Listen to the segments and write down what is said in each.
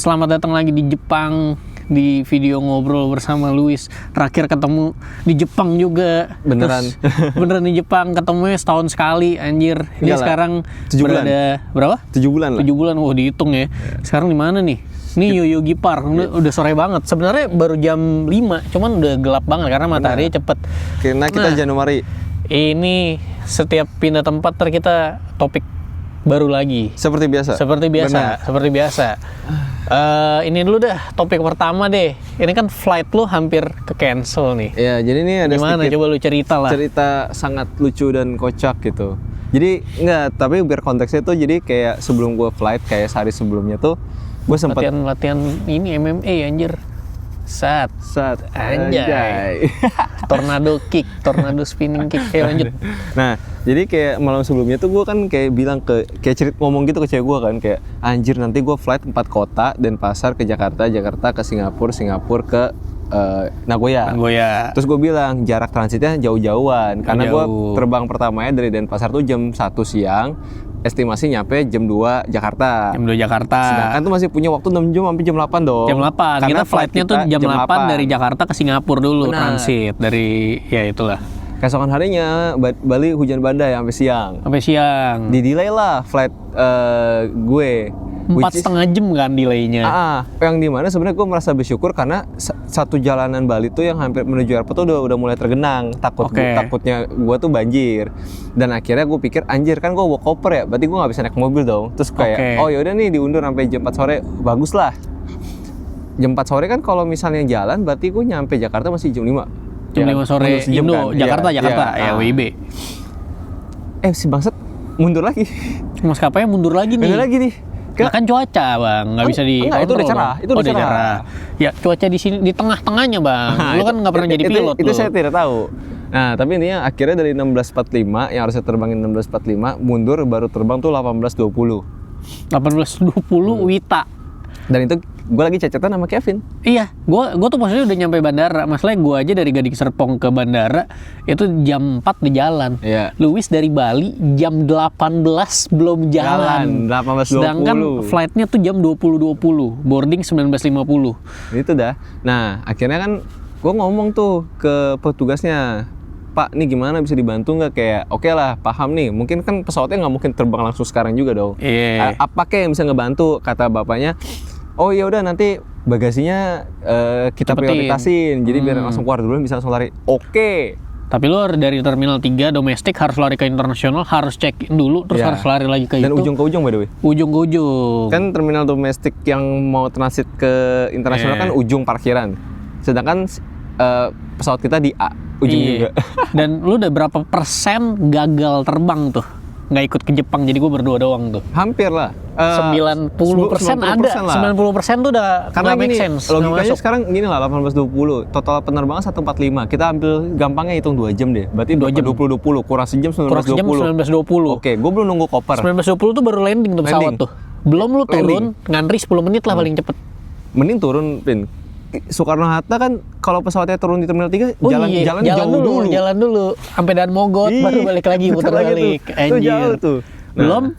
Selamat datang lagi di Jepang, di video ngobrol bersama Luis. Terakhir ketemu di Jepang juga. Beneran. Beneran di Jepang, ketemunya setahun sekali, anjir. Ini Iyalah, sekarang 7 bulan. berada, berapa? 7 bulan lah. 7 bulan, wah dihitung ya. Sekarang di mana nih? Ini Yoyogi Park, udah sore banget. Sebenarnya baru jam 5, cuman udah gelap banget karena matahari cepet. Karena kita Januari. Ini setiap pindah tempat kita topik baru lagi. Seperti biasa. Seperti biasa. Ini dulu dah topik pertama deh. Ini kan flight lu hampir ke cancel nih. Ya, jadi ini ada Gimana? Coba lu cerita lah. cerita sangat lucu dan kocak gitu. Jadi tapi biar konteksnya tuh jadi kayak sebelum gue flight kayak sehari sebelumnya tuh gue sempat latihan ini MMA anjir. Saat anjay. Tornado kick, tornado spinning kick. Ayo lanjut. Nah, jadi kayak malam sebelumnya tuh gue kan kayak bilang ngomong gitu ke cewek gue kan kayak anjir nanti gue flight 4 kota, Denpasar ke Jakarta, Jakarta ke Singapura, Singapura ke Nagoya. Terus gue bilang jarak transitnya jauh-jauhan karena gue terbang pertamanya dari Denpasar tuh jam 1 siang. Estimasi nyampe jam 2 Jakarta. Jam 2 Jakarta. Sedangkan tuh masih punya waktu 6 jam sampai jam 8 dong. Jam 8. Kita flightnya tuh jam 8 dari Jakarta ke Singapura dulu. Benar. Transit dari ya itulah. Keesokan harinya Bali hujan badai sampai siang. Di delay lah flight gue. 4,5 jam kan delaynya. Yang dimana sebenarnya gue merasa bersyukur karena satu jalanan Bali tuh yang hampir menuju airport tuh udah mulai tergenang. Takutnya gue tuh banjir. Dan akhirnya gue pikir anjir kan gue bawa koper ya, berarti gue nggak bisa naik mobil dong. Terus kayak oh yaudah nih diundur sampai jam 4 sore, bagus lah. Jam 4 sore kan kalau misalnya jalan berarti gue nyampe Jakarta masih jam 5. Jam 5 sore Indo, kan? Jakarta ya WIB. Si bangsat mundur lagi. Maskapainya mundur lagi nih. Nah, kan cuaca bang, nggak bisa di enggak, itu udah cerah. Itu udah cerah. Ya cuaca di sini di tengah-tengahnya bang. Lu kan nggak pernah jadi pilot. Itu saya tidak tahu. Nah tapi intinya akhirnya dari 16.45 yang harusnya terbangin 16.45 mundur baru terbang tuh 18.20. 18.20 Wita. Dan itu gue lagi cecetan sama Kevin. Iya, gue tuh posisinya udah nyampe bandara. Masalahnya gue aja dari Gading Serpong ke bandara itu jam 4 di jalan. Iya. Luis dari Bali jam 18 belum jalan. 18.20. Sedangkan flightnya tuh jam 20.20, boarding 19.50. Itu dah. Nah akhirnya kan gue ngomong tuh ke petugasnya, Pak, nih gimana bisa dibantu nggak? Kayak oke lah, paham nih. Mungkin kan pesawatnya nggak mungkin terbang langsung sekarang juga dong. Iya. Apa kayak yang bisa ngebantu? Kata bapaknya, oh ya udah nanti bagasinya kita prioritasin. Jadi biar langsung keluar dulu bisa langsung lari. Oke. Tapi lu dari Terminal 3 domestik harus lari ke internasional, harus check in dulu, terus harus lari lagi ke Dan itu. ujung ke ujung by the way. Ujung ke ujung. Kan terminal domestik yang mau transit ke internasional kan ujung parkiran. Sedangkan pesawat kita di A, ujung juga. Dan lu udah berapa persen gagal terbang tuh? Nggak ikut ke Jepang, jadi gue berdua doang tuh. Hampir lah. 90% ada. 90% tuh udah karena make gini, sense. logikanya sekarang gini lah, 18.20. Total penerbangan 145. Kita ambil gampangnya hitung 2 jam deh. Berarti 2 jam. 20.20 kurang sejam 19.20. Oke, gue belum nunggu koper. 19.20 tuh baru landing tuh pesawat tuh. Belum lu turun, ngantri 10 menit lah paling cepet. Mending turun, Pin. Soekarno-Hatta kan kalau pesawatnya turun di Terminal 3 jalan dulu sampai Dan Mogot baru balik lagi putar balik. Itu jauh tuh. Belum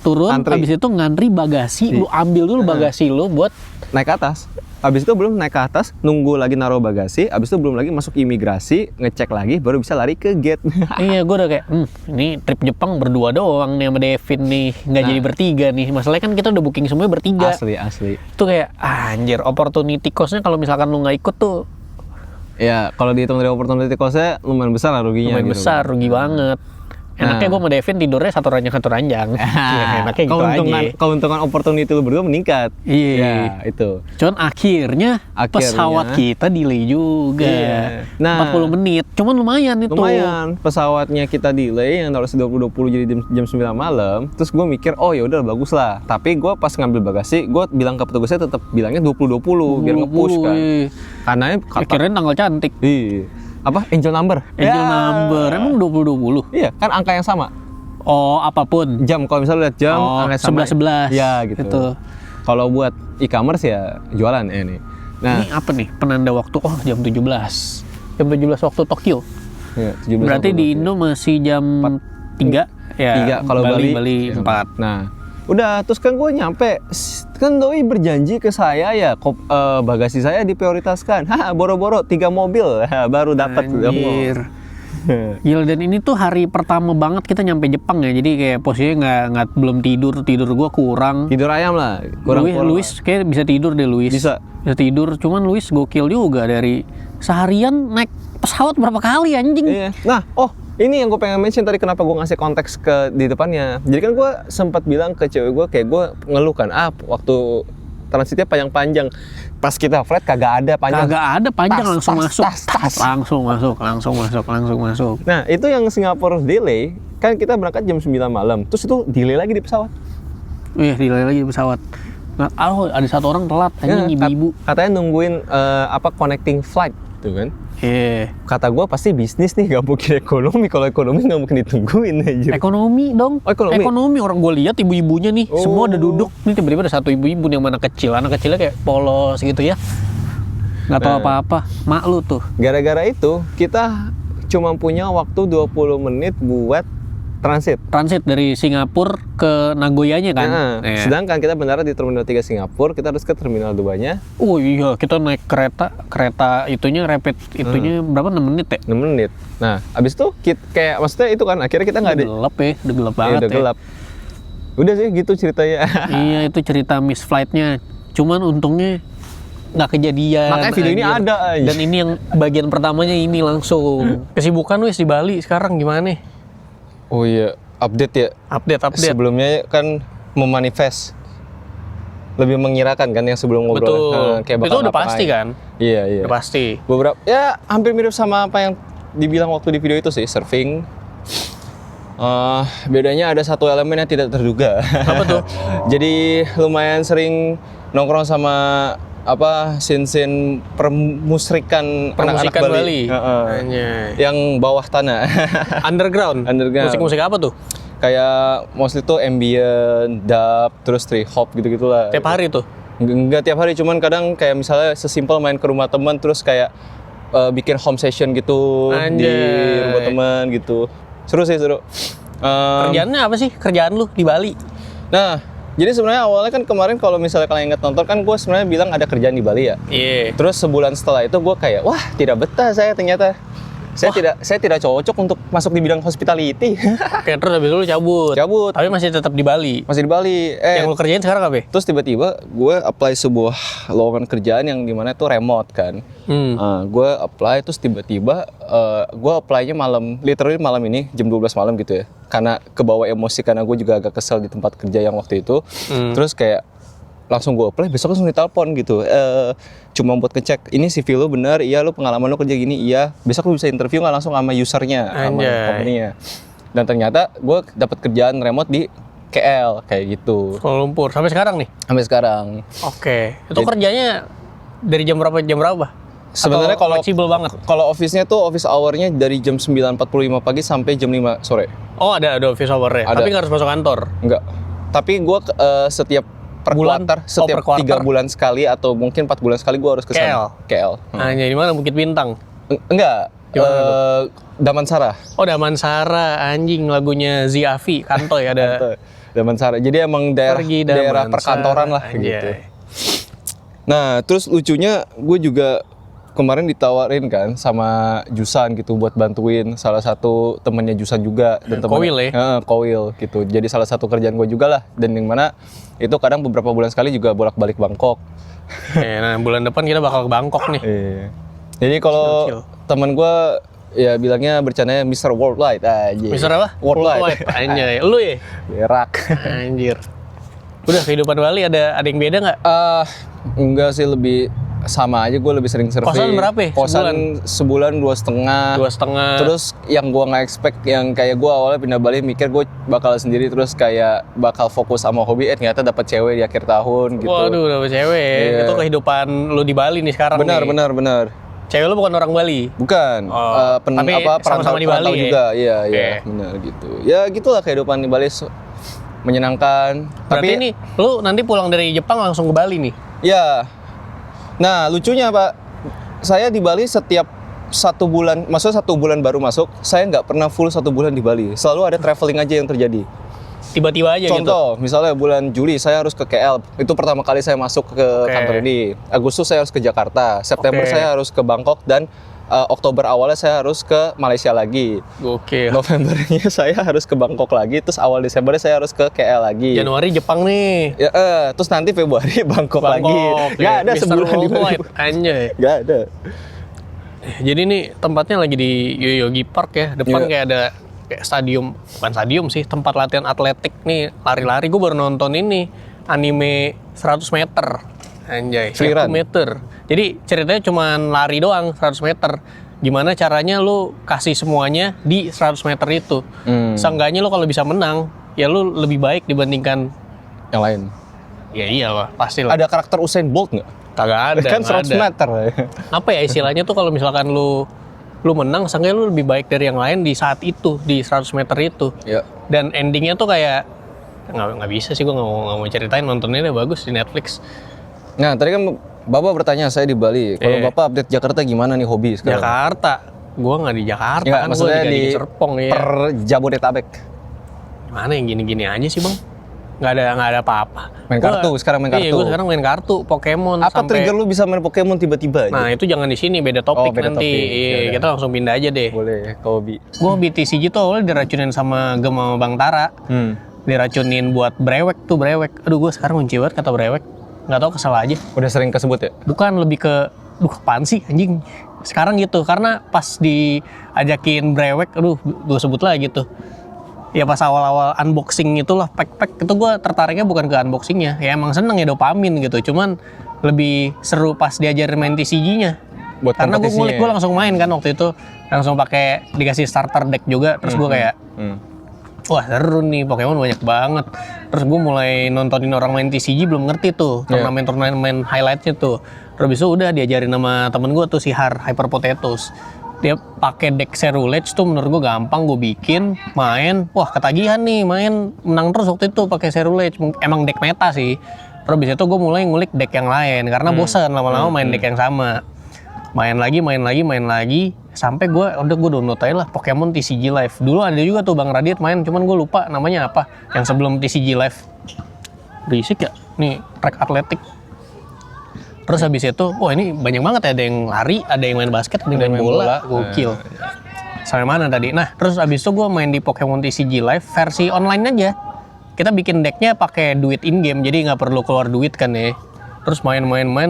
turun habis itu ngantri bagasi, lu ambil dulu bagasi lu buat naik ke atas. Habis itu belum naik ke atas, nunggu lagi naruh bagasi, habis itu belum lagi masuk imigrasi, ngecek lagi baru bisa lari ke gate. Iya, gue udah kayak ini trip Jepang berdua doang nih sama Devin nih, nggak jadi bertiga nih. Masalahnya kan kita udah booking semuanya bertiga. Asli. Itu kayak anjir, opportunity cost-nya kalau misalkan lu nggak ikut tuh. Ya, kalau dihitung dari opportunity cost-nya lumayan besar lah ruginya. Lumayan besar, rugi banget. Enaknya gue sama Devin tidurnya satu ranjang. Enaknya gitu aja. Keuntungan opportunity lu berdua meningkat. Iya. Ya, itu. Cuman akhirnya pesawat kita delay juga. Iya. Nah, 40 menit. Cuman lumayan itu. Lumayan. Pesawatnya kita delay yang harusnya 20.20 jadi jam 9 malam. Terus gue mikir, oh ya udah bagus lah. Tapi gue pas ngambil bagasi, gue bilang ke petugasnya tetap bilangnya 20.20 biar nge-push kan. Karena kirain tanggal cantik. Iya. Apa? Angel number? Number. Emang 20.20? Iya, kan angka yang sama. Oh, apapun. Jam, kalau misalnya lihat jam, angka sama. 11. Ya, gitu. Itu. Kalau buat e-commerce ya jualan nih. Nah, ini apa nih? Penanda waktu. Oh, jam 17. Jam 17 waktu Tokyo. Iya, 17 berarti di Indo masih jam 3. Ya, 3. Kalau Bali 4. Nah, Udah, terus kan gue nyampe, kan doi berjanji ke saya ya, bagasi saya diprioritaskan. Boro-boro 3 mobil baru dapat. Anjir. Gila, dan ini tuh hari pertama banget kita nyampe Jepang ya, jadi kayak posisinya nggak belum tidur gua kurang. Tidur ayam lah, kurang. Luis kayak bisa tidur deh, Luis. Bisa tidur, cuman Luis gokil juga, dari seharian naik pesawat berapa kali anjing. Iya. Nah, ini yang gue pengen mention tadi, kenapa gue ngasih konteks di depannya. Jadi kan gue sempat bilang ke cewek gue, kayak gue ngeluh kan, waktu transitnya panjang-panjang. Pas kita flight kagak ada panjang. Kagak ada panjang, langsung masuk. Langsung masuk. Nah, itu yang Singapura delay, kan kita berangkat jam 9 malam. Terus itu delay lagi di pesawat. Iya, delay lagi di pesawat. Nggak tahu, ada satu orang telat, anjing, ibu-ibu. Katanya nungguin connecting flight, tuh kan. Iya. Kata gue pasti bisnis nih, gak mungkin ekonomi. Kalau ekonomi gak mungkin ditungguin aja. Ekonomi dong. Ekonomi orang gue lihat ibu-ibunya nih, semua udah duduk. Ini tiba-tiba ada satu ibu-ibu yang mana kecil. Anak kecilnya kayak polos gitu ya. Nggak tahu apa-apa. Mak lu tuh. Gara-gara itu kita cuma punya waktu 20 menit buat transit dari Singapura ke Nagoyanya kan. Sedangkan kita mendarat di Terminal 3 Singapura, kita harus ke Terminal 2-nya. Oh iya, kita naik kereta itunya rapid itunya berapa, 6 menit ya? 6 menit. Nah, abis itu kayak maksudnya itu kan akhirnya kita nggak ada. Udah gelap banget udah gelap. Udah sih gitu ceritanya. Iya, itu cerita miss flight-nya. Cuman untungnya nggak kejadian. Makanya video ini ada aja. Dan ini yang bagian pertamanya ini langsung. Kesibukan wis di Bali sekarang gimana? Oh iya, update ya. Update. Sebelumnya kan memanifest, lebih mengirakan kan yang sebelum ngobrol. Betul. Kayak itu udah pasti kan? Iya. Udah pasti. Beberapa ya hampir mirip sama apa yang dibilang waktu di video itu sih, surfing. Bedanya ada satu elemen yang tidak terduga. Apa tuh? Jadi lumayan sering nongkrong sama scene permusikan anak-anak Bali. Yang bawah tanah. Underground. Musik-musik apa tuh? Kayak mostly tuh ambient, dub, terus trip hop gitu-gitulah. Tiap hari tuh? Enggak tiap hari, cuman kadang kayak misalnya sesimpel main ke rumah teman, terus kayak bikin home session gitu. Di rumah teman gitu. Seru. Kerjaannya apa sih? Kerjaan lu di Bali? Nah, jadi sebenarnya awalnya kan kemarin kalau misalnya kalian ingat nonton kan gue sebenarnya bilang ada kerjaan di Bali ya. Iya. Terus sebulan setelah itu gue kayak, wah tidak betah saya ternyata. Saya tidak cocok untuk masuk di bidang hospitality. Oke, terus habis itu lu cabut. Tapi masih tetap di Bali. Masih di Bali. Yang lu kerjain sekarang apa? Terus tiba-tiba gue apply sebuah lowongan kerjaan yang dimana itu remote kan. Gue apply, terus tiba-tiba gue apply-nya literally malam ini jam 12 malam gitu ya. Karena kebawa emosi, karena gue juga agak kesel di tempat kerja yang waktu itu. Terus kayak langsung gue apply, besok langsung ditelepon gitu. Cuma buat ngecek, ini CV lu bener, iya lu pengalaman lu kerja gini, iya. Besok lu bisa interview nggak langsung sama usernya, sama company-nya. Dan ternyata gue dapat kerjaan remote di KL kayak gitu. Kuala Lumpur sampai sekarang nih? Sampai sekarang. Oke. Itu kerjanya dari jam berapa jam berapa? Sebenarnya kalau fleksibel banget. Kalau office-nya tuh office hour-nya dari jam 9.45 pagi sampai jam 5 sore. Oh, ada office hour-nya. Tapi nggak harus masuk kantor. Enggak. Tapi gue setiap per kuartal, setiap 3 bulan sekali atau mungkin 4 bulan sekali gue harus ke sana. KL. Hanya di mana? Bukit Bintang? Enggak. Damansara. Oh, Damansara, anjing, lagunya Ziafi, Kantoy ada. Damansara. Jadi emang daerah perkantoran lah gitu. Nah, terus lucunya gue juga kemarin ditawarin kan sama Jusan gitu buat bantuin salah satu temennya Jusan juga dan Kowil ya? Kowil gitu. Jadi salah satu kerjaan gue juga lah, dan yang mana itu kadang beberapa bulan sekali juga bolak-balik Bangkok. Nah, bulan depan kita bakal ke Bangkok nih. Jadi kalau teman gue ya bilangnya bercandanya Mr. Worldwide aja. Mr. apa? Worldwide. Anjay, lu ya? Berak. Anjir. Udah, kehidupan Bali ada yang beda nggak? Enggak sih, lebih sama aja, gue lebih sering survei. Kosan berapa ya? Kosan sebulan 2,5. Terus yang gue nggak expect, yang kayak gue awalnya pindah Bali mikir gue bakal sendiri, terus kayak bakal fokus sama hobi, ternyata dapat cewek di akhir tahun gitu. Waduh, dapet cewek. Yeah. Itu kehidupan lu di Bali nih sekarang. Benar. Cewek lu bukan orang Bali? Bukan. Tapi sama-sama di Bali juga. Iya, benar gitu. Ya gitulah kehidupan di Bali, menyenangkan. Berarti ini lu nanti pulang dari Jepang langsung ke Bali nih? Iya. Nah, lucunya Pak, saya di Bali setiap 1 bulan, maksudnya 1 bulan baru masuk, saya nggak pernah full 1 bulan di Bali. Selalu ada traveling aja yang terjadi. tiba-tiba aja gitu. Contoh, misalnya bulan Juli saya harus ke KL. Itu pertama kali saya masuk ke kantor ini. Agustus saya harus ke Jakarta. September saya harus ke Bangkok dan Oktober awalnya saya harus ke Malaysia lagi. Oke. Novembernya saya harus ke Bangkok lagi. Terus awal Desembernya saya harus ke KL lagi. Januari Jepang nih. Ya, terus nanti Februari Bangkok lagi. Gak ada Mr. sebulan di Worldwide, anjay. Gak ada. Jadi nih tempatnya lagi di Yoyogi Park ya. Depan kayak ada kayak stadium, bukan stadium sih, tempat latihan atletik nih, lari-lari. Gue baru nonton ini anime 100 meter. Anjay, 1 meter. Jadi ceritanya cuman lari doang 100 meter. Gimana caranya lu kasih semuanya di 100 meter itu. Seenggaknya lu kalau bisa menang, ya lu lebih baik dibandingkan yang lain. Ya iyalah, pasti lah. Ada karakter Usain Bolt nggak? Kagak ada. Kan 100 meter. Apa ya istilahnya tuh kalau misalkan lu menang, seenggaknya lu lebih baik dari yang lain di saat itu, di 100 meter itu. Ya. Dan endingnya tuh kayak nggak bisa sih, gue nggak mau ceritain, nontonnya udah bagus di Netflix. Nah, tadi kan Bapak bertanya saya di Bali. Kalau Bapak update Jakarta gimana nih hobi sekarang? Jakarta, gue nggak di Jakarta ya, kan, gue di Serpong ya. Per Jabodetabek. Mana yang gini-gini aja sih bang? Nggak ada apa-apa. Sekarang main kartu. Iya, gue sekarang main kartu Pokemon. Apa trigger lu bisa main Pokemon tiba-tiba aja? Nah itu jangan di sini, beda topik beda nanti. Topik. Iya, kita langsung pindah aja deh. Boleh, kalau hobi. Gue hobi TCG tuh awalnya diracunin sama Gema Bang Tara. Diracunin buat brewek. Aduh gue sekarang benci banget kata brewek. Nggak tahu, kesel aja. Udah sering kesebut ya? Bukan, lebih ke apaan sih anjing sekarang gitu, karena pas diajakin brewek, gue sebut lah gitu ya, pas awal-awal unboxing itulah pack itu gue tertariknya bukan ke unboxingnya, ya emang seneng ya, dopamin gitu, cuman lebih seru pas diajarin main TCG-nya buat karena gue ngulik, gue langsung main kan waktu itu, langsung pakai dikasih starter deck juga, terus gue kayak wah seru nih, Pokemon banyak banget. Terus gue mulai nontonin orang main TCG, belum ngerti tuh turnamen highlightnya tuh. Terus itu udah diajarin sama temen gue tuh, si Hyper Potatoes. Dia pakai deck Cerulege tuh, menurut gue gampang, gue bikin, main, wah ketagihan nih, main menang terus waktu itu pakai Cerulege. Emang deck meta sih. Terus abis itu gue mulai ngulik deck yang lain karena bosan lama-lama main deck yang sama. Main lagi sampai gue download aja lah Pokemon TCG Live. Dulu ada juga tuh Bang Radit main, cuman gue lupa namanya apa yang sebelum TCG Live. Berisik ya nih, track atletik. Terus habis itu ini banyak banget ya, ada yang lari, ada yang main basket, ada yang main bola. Gokil. Sampai mana tadi? Nah terus habis itu gue main di Pokemon TCG Live versi online aja. Kita bikin decknya pakai duit in game, jadi nggak perlu keluar duit kan ya. Terus main,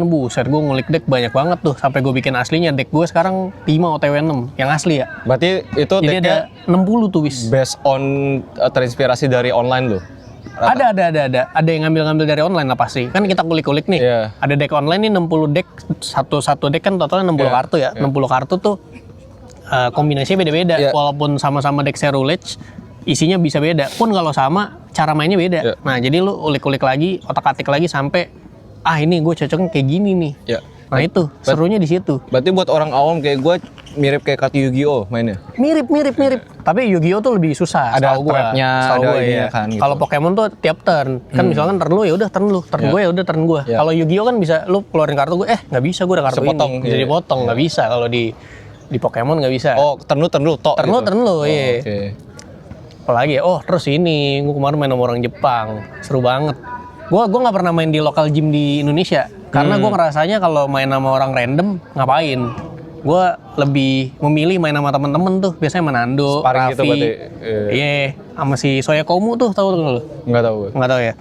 buset, gue ngulik deck banyak banget tuh, sampai gue bikin aslinya. Deck gue sekarang 5 OTW 6 yang asli ya. Berarti itu jadi ada 60 tuh wis. Based on terinspirasi dari online lo? Ada yang ngambil dari online lah pasti. Kan kita kulik-kulik nih. Ada deck online nih 60 deck, satu deck kan totalnya 60 kartu ya. 60 kartu tuh kombinasinya beda-beda. Walaupun sama-sama deck Cerulege, isinya bisa beda. Pun kalau sama, cara mainnya beda. Nah jadi lu ulik-ulik lagi, otak-atik lagi sampai ini gue cocoknya kayak gini nih. Nah itu serunya di situ. Berarti buat orang awam kayak gue mirip kayak kartu Yu-Gi-Oh mainnya. Mirip. Tapi Yu-Gi-Oh tuh lebih susah. Ada trapnya, ada ininya kan. Gitu. Kalau Pokemon tuh tiap turn. Kan misalkan turn lu ya udah turn lu, turn gue ya udah turn gue. Kalau Yu-Gi-Oh kan bisa lu keluarin kartu gue, nggak bisa, gue ada kartu ini. Bisa dipotong, nggak bisa. Kalau di Pokemon nggak bisa. Oh, turn lu tok. Turn lu, iya. Apalagi terus ini gue kemarin main sama orang Jepang, seru banget. Gue nggak pernah main di lokal gym di Indonesia karena gue ngerasanya kalau main sama orang random ngapain. Gue lebih memilih main sama temen-temen tuh, biasanya Manando, Raffi, gitu iya, sama si Soyakomu tuh, tahu lu? Nggak tahu ya.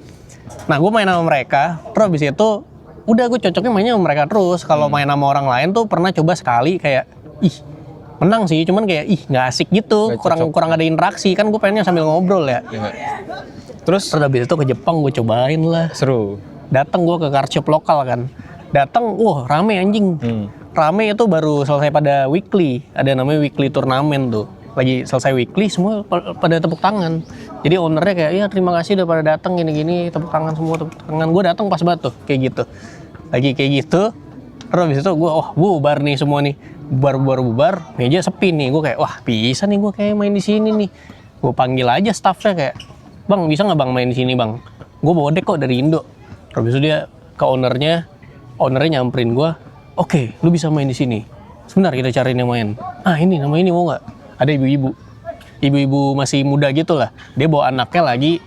Nah gue main sama mereka, terus abis itu udah gue cocoknya mainnya sama mereka terus. Kalau main sama orang lain tuh pernah coba sekali kayak menang sih, cuman kayak nggak asik gitu, kurang ada interaksi kan. Gue pengennya sambil ngobrol ya. Terus habis itu ke Jepang gue cobain lah. Seru. Datang gue ke card shop lokal kan. Datang, rame anjing. Rame itu baru selesai pada weekly. Ada namanya weekly turnamen tuh. Lagi selesai weekly semua pada tepuk tangan. Jadi ownernya kayak, terima kasih udah pada datang gini-gini, tepuk tangan semua, tepuk tangan. Gue datang pas banget tuh kayak gitu. Lagi kayak gitu. Terus habis itu gue, bubar nih semua nih. Bubar, meja sepi nih. Gue kayak, bisa nih gue kayak main di sini nih. Gue panggil aja staffnya kayak, Bang, bisa nggak Bang main di sini Bang? Gue bawa deck kok dari Indo. Terus itu dia ke ownernya nyamperin gue. Oke, lu bisa main di sini. Sebentar kita cariin yang main. Ini nama ini mau nggak? Ada ibu-ibu masih muda gitu lah. Dia bawa anaknya lagi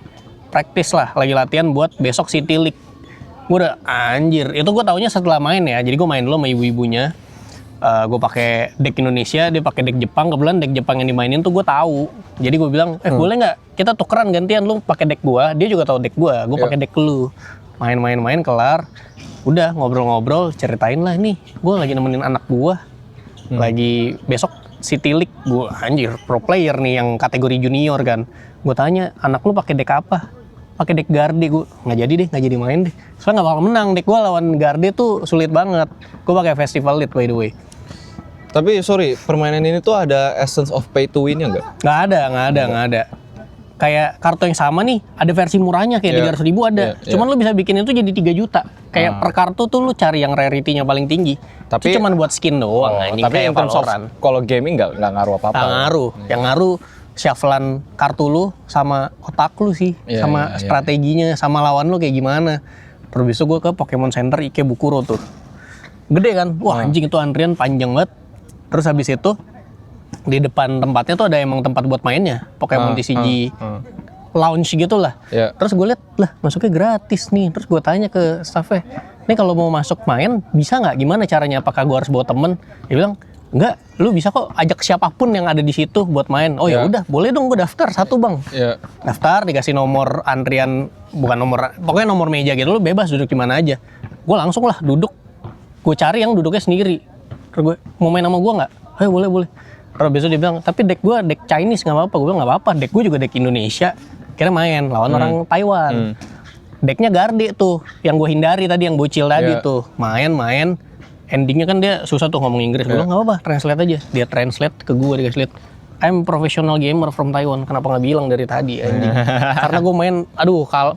practice lah, lagi latihan buat besok City League. Gue udah anjir, itu gue taunya setelah main ya. Jadi gue main dulu sama ibu-ibunya. Gue pakai deck Indonesia, dia pakai deck Jepang. Kebetulan deck Jepang yang dimainin tuh gue tahu. Jadi gue bilang, boleh nggak kita tukeran gantian, lu pakai deck gue, dia juga tahu deck gue pakai deck lu. Main kelar, udah ngobrol-ngobrol, ceritain lah nih, gue lagi nemenin anak gue, lagi besok City League. Gue anjir pro player nih yang kategori junior kan. Gue tanya, anak lu pakai deck apa? Pakai deck Garde. Gue nggak jadi main deh. Soalnya nggak bakal menang, deck gue lawan Garde tuh sulit banget. Gue pakai Festival Lead by the way. Tapi sorry, permainan ini tuh ada essence of pay to win-nya nggak? Nggak ada. Kayak kartu yang sama nih, ada versi murahnya kayak 300.000 ada. Cuman lu bisa bikin itu jadi 3 juta. Kayak per kartu tuh lu cari yang rarity-nya paling tinggi. Tapi itu cuman buat skin doang anjing, tapi kayak Valorant. Kalau gaming nggak ngaruh apa-apa. Nggak ngaruh. Yang ngaruh shufflean kartu lu sama otak lu sih, sama strateginya, sama lawan lu kayak gimana. Terus besok gue ke Pokemon Center Ikebukuro tuh. Gede kan? Wah anjing itu antrian panjang banget. Terus habis itu di depan tempatnya tuh ada emang tempat buat mainnya, Pokemon TCG lounge gitu lah. Terus gue liat, lah masuknya gratis nih. Terus gue tanya ke staffnya, nih kalau mau masuk main bisa nggak? Gimana caranya? Apakah gue harus bawa temen? Dia bilang, enggak, lu bisa kok ajak siapapun yang ada di situ buat main. Oh ya udah, boleh dong, gue daftar 1 bang. Daftar, dikasih nomor antrian, bukan nomor, pokoknya nomor meja gitu, lu bebas duduk di mana aja. Gue langsung lah duduk, gue cari yang duduknya sendiri. Terus gue, mau main sama gue nggak? Ayo boleh. Terus besok dia bilang, tapi deck gue deck Chinese nggak apa-apa. Gue bilang nggak apa-apa, deck gue juga deck Indonesia. Kira main lawan orang Taiwan. Decknya Garde tuh, yang gue hindari tadi, yang bocil tadi tuh. Main. Endingnya kan dia susah tuh ngomong Inggris. Gue bilang nggak apa-apa, translate aja. Dia translate ke gue, dikasih lihat, I'm professional gamer from Taiwan. Kenapa nggak bilang dari tadi anjing? Karena gue main,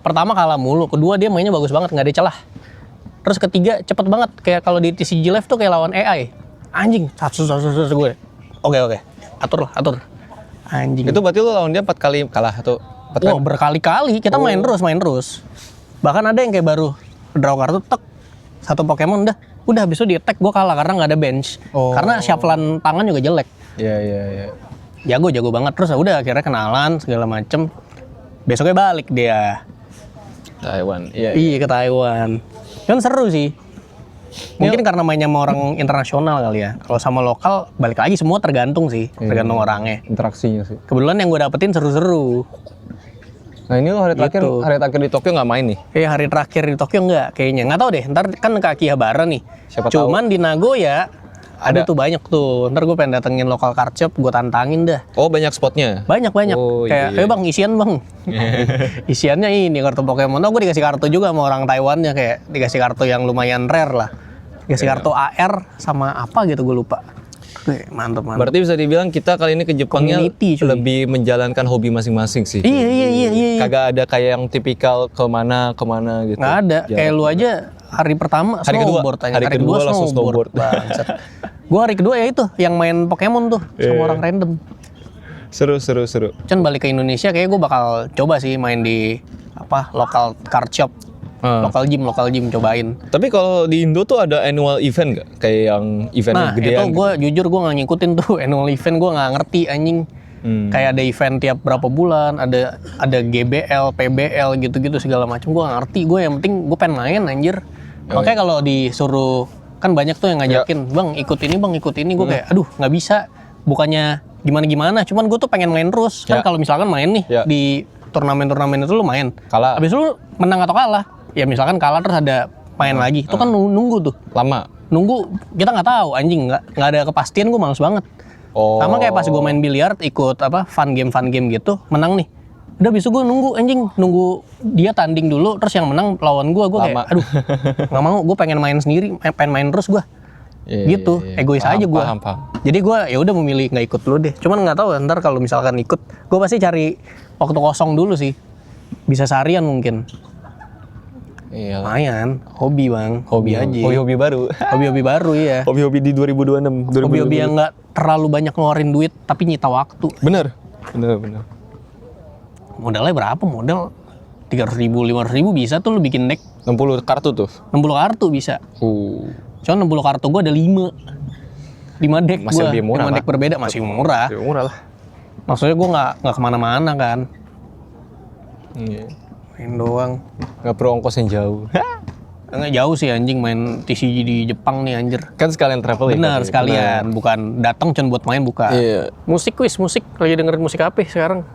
pertama kalah mulu. Kedua dia mainnya bagus banget, nggak ada celah. Terus ketiga cepet banget, kayak kalau di TCG Live tuh kayak lawan AI. Anjing, satu gue. Oke. Atur. Anjing. Itu berarti lu lawan dia 4 kali kalah atau 4 kali? Wah, berkali-kali kita main terus. Bahkan ada yang kayak baru draw kartu tek satu Pokemon udah habis itu di attack gue kalah karena nggak ada bench. Karena shufflean tangan juga jelek. Iya. Jago banget. Terus udah akhirnya kenalan segala macem. Besoknya balik dia. Taiwan. Iya ke Taiwan. Kan seru sih. Mungkin karena mainnya sama orang internasional kali ya. Kalau sama lokal balik lagi semua tergantung sih, tergantung orangnya. Interaksinya sih. Kebetulan yang gue dapetin seru-seru. Nah ini lo hari terakhir di Tokyo nggak main nih? Hari terakhir di Tokyo nggak kayaknya. Nggak tahu deh. Ntar kan ke Akihabara nih. Cuman di Nagoya ada tuh banyak tuh. Ntar gue pengen datengin lokal card shop, gue tantangin dah. Oh banyak spotnya? Banyak. Kayak, ayo bang isian bang. Isiannya ini kartu Pokemon. Gue dikasih kartu juga sama orang Taiwannya, kayak dikasih kartu yang lumayan rare lah. Dikasih kartu AR sama apa gitu gue lupa. Mantap. Berarti bisa dibilang kita kali ini ke Jepangnya lebih menjalankan hobi masing-masing sih. Iya. Kagak ada kayak yang tipikal kemana gitu. Nggak ada. Kayak lu aja hari pertama snowboard. Hari kedua langsung snowboard. Gue hari kedua ya itu yang main Pokemon tuh sama orang random. Seru. Cuman balik ke Indonesia kayak gue bakal coba sih main di lokal card shop. Lokal gym cobain. Tapi kalau di Indo tuh ada annual event nggak? Kayak yang event gedean? Nah itu gue jujur gue nggak ngikutin tuh annual event, gue nggak ngerti anjing. Kayak ada event tiap berapa bulan, ada GBL, PBL gitu-gitu segala macam, gue nggak ngerti. Gue yang penting gue pengen main anjir. Makanya kalau disuruh kan banyak tuh yang ngajakin, bang ikut ini, gue kayak aduh nggak bisa. Bukannya gimana, cuman gue tuh pengen main terus. Kan kalau misalkan main nih di turnamen itu lu main, kalah. Habis lu menang atau kalah. Ya misalkan kalah terus ada main lagi, itu kan nunggu tuh. Lama. Nunggu, kita nggak tahu anjing, nggak ada kepastian, gue males banget. Sama kayak pas gue main biliar ikut fun game gitu, menang nih. Udah besok gue nunggu dia tanding dulu, terus yang menang lawan gue kayak aduh nggak mau, gue pengen main sendiri, pengen main terus gue. Gitu, egois aja gue. Jadi gue ya udah memilih nggak ikut dulu deh. Cuman nggak tahu ntar kalau misalkan ikut, gue pasti cari waktu kosong dulu sih. Bisa seharian mungkin. Lumayan, hobi bang, hobi aja. Hobi baru. Hobi baru iya. Hobi di 2026. Hobi yang nggak terlalu banyak ngeluarin duit tapi nyita waktu. Bener. Modalnya berapa? Modal 300.000, 500.000 bisa tuh lu bikin deck. 60 kartu tuh. 60 kartu bisa. Cuman 60 kartu gue ada 5 deck. Masih lebih murah 5 deck berbeda masih murah. Masih murah lah. Maksudnya gue nggak kemana-mana kan. main doang. Nggak perlu ongkos yang jauh. Nggak jauh sih anjing main TCG di Jepang nih anjir. Kan sekalian traveling. Benar sekalian, bukan datang cuma buat main bukan. Iya. Musik lagi dengerin musik apa sekarang?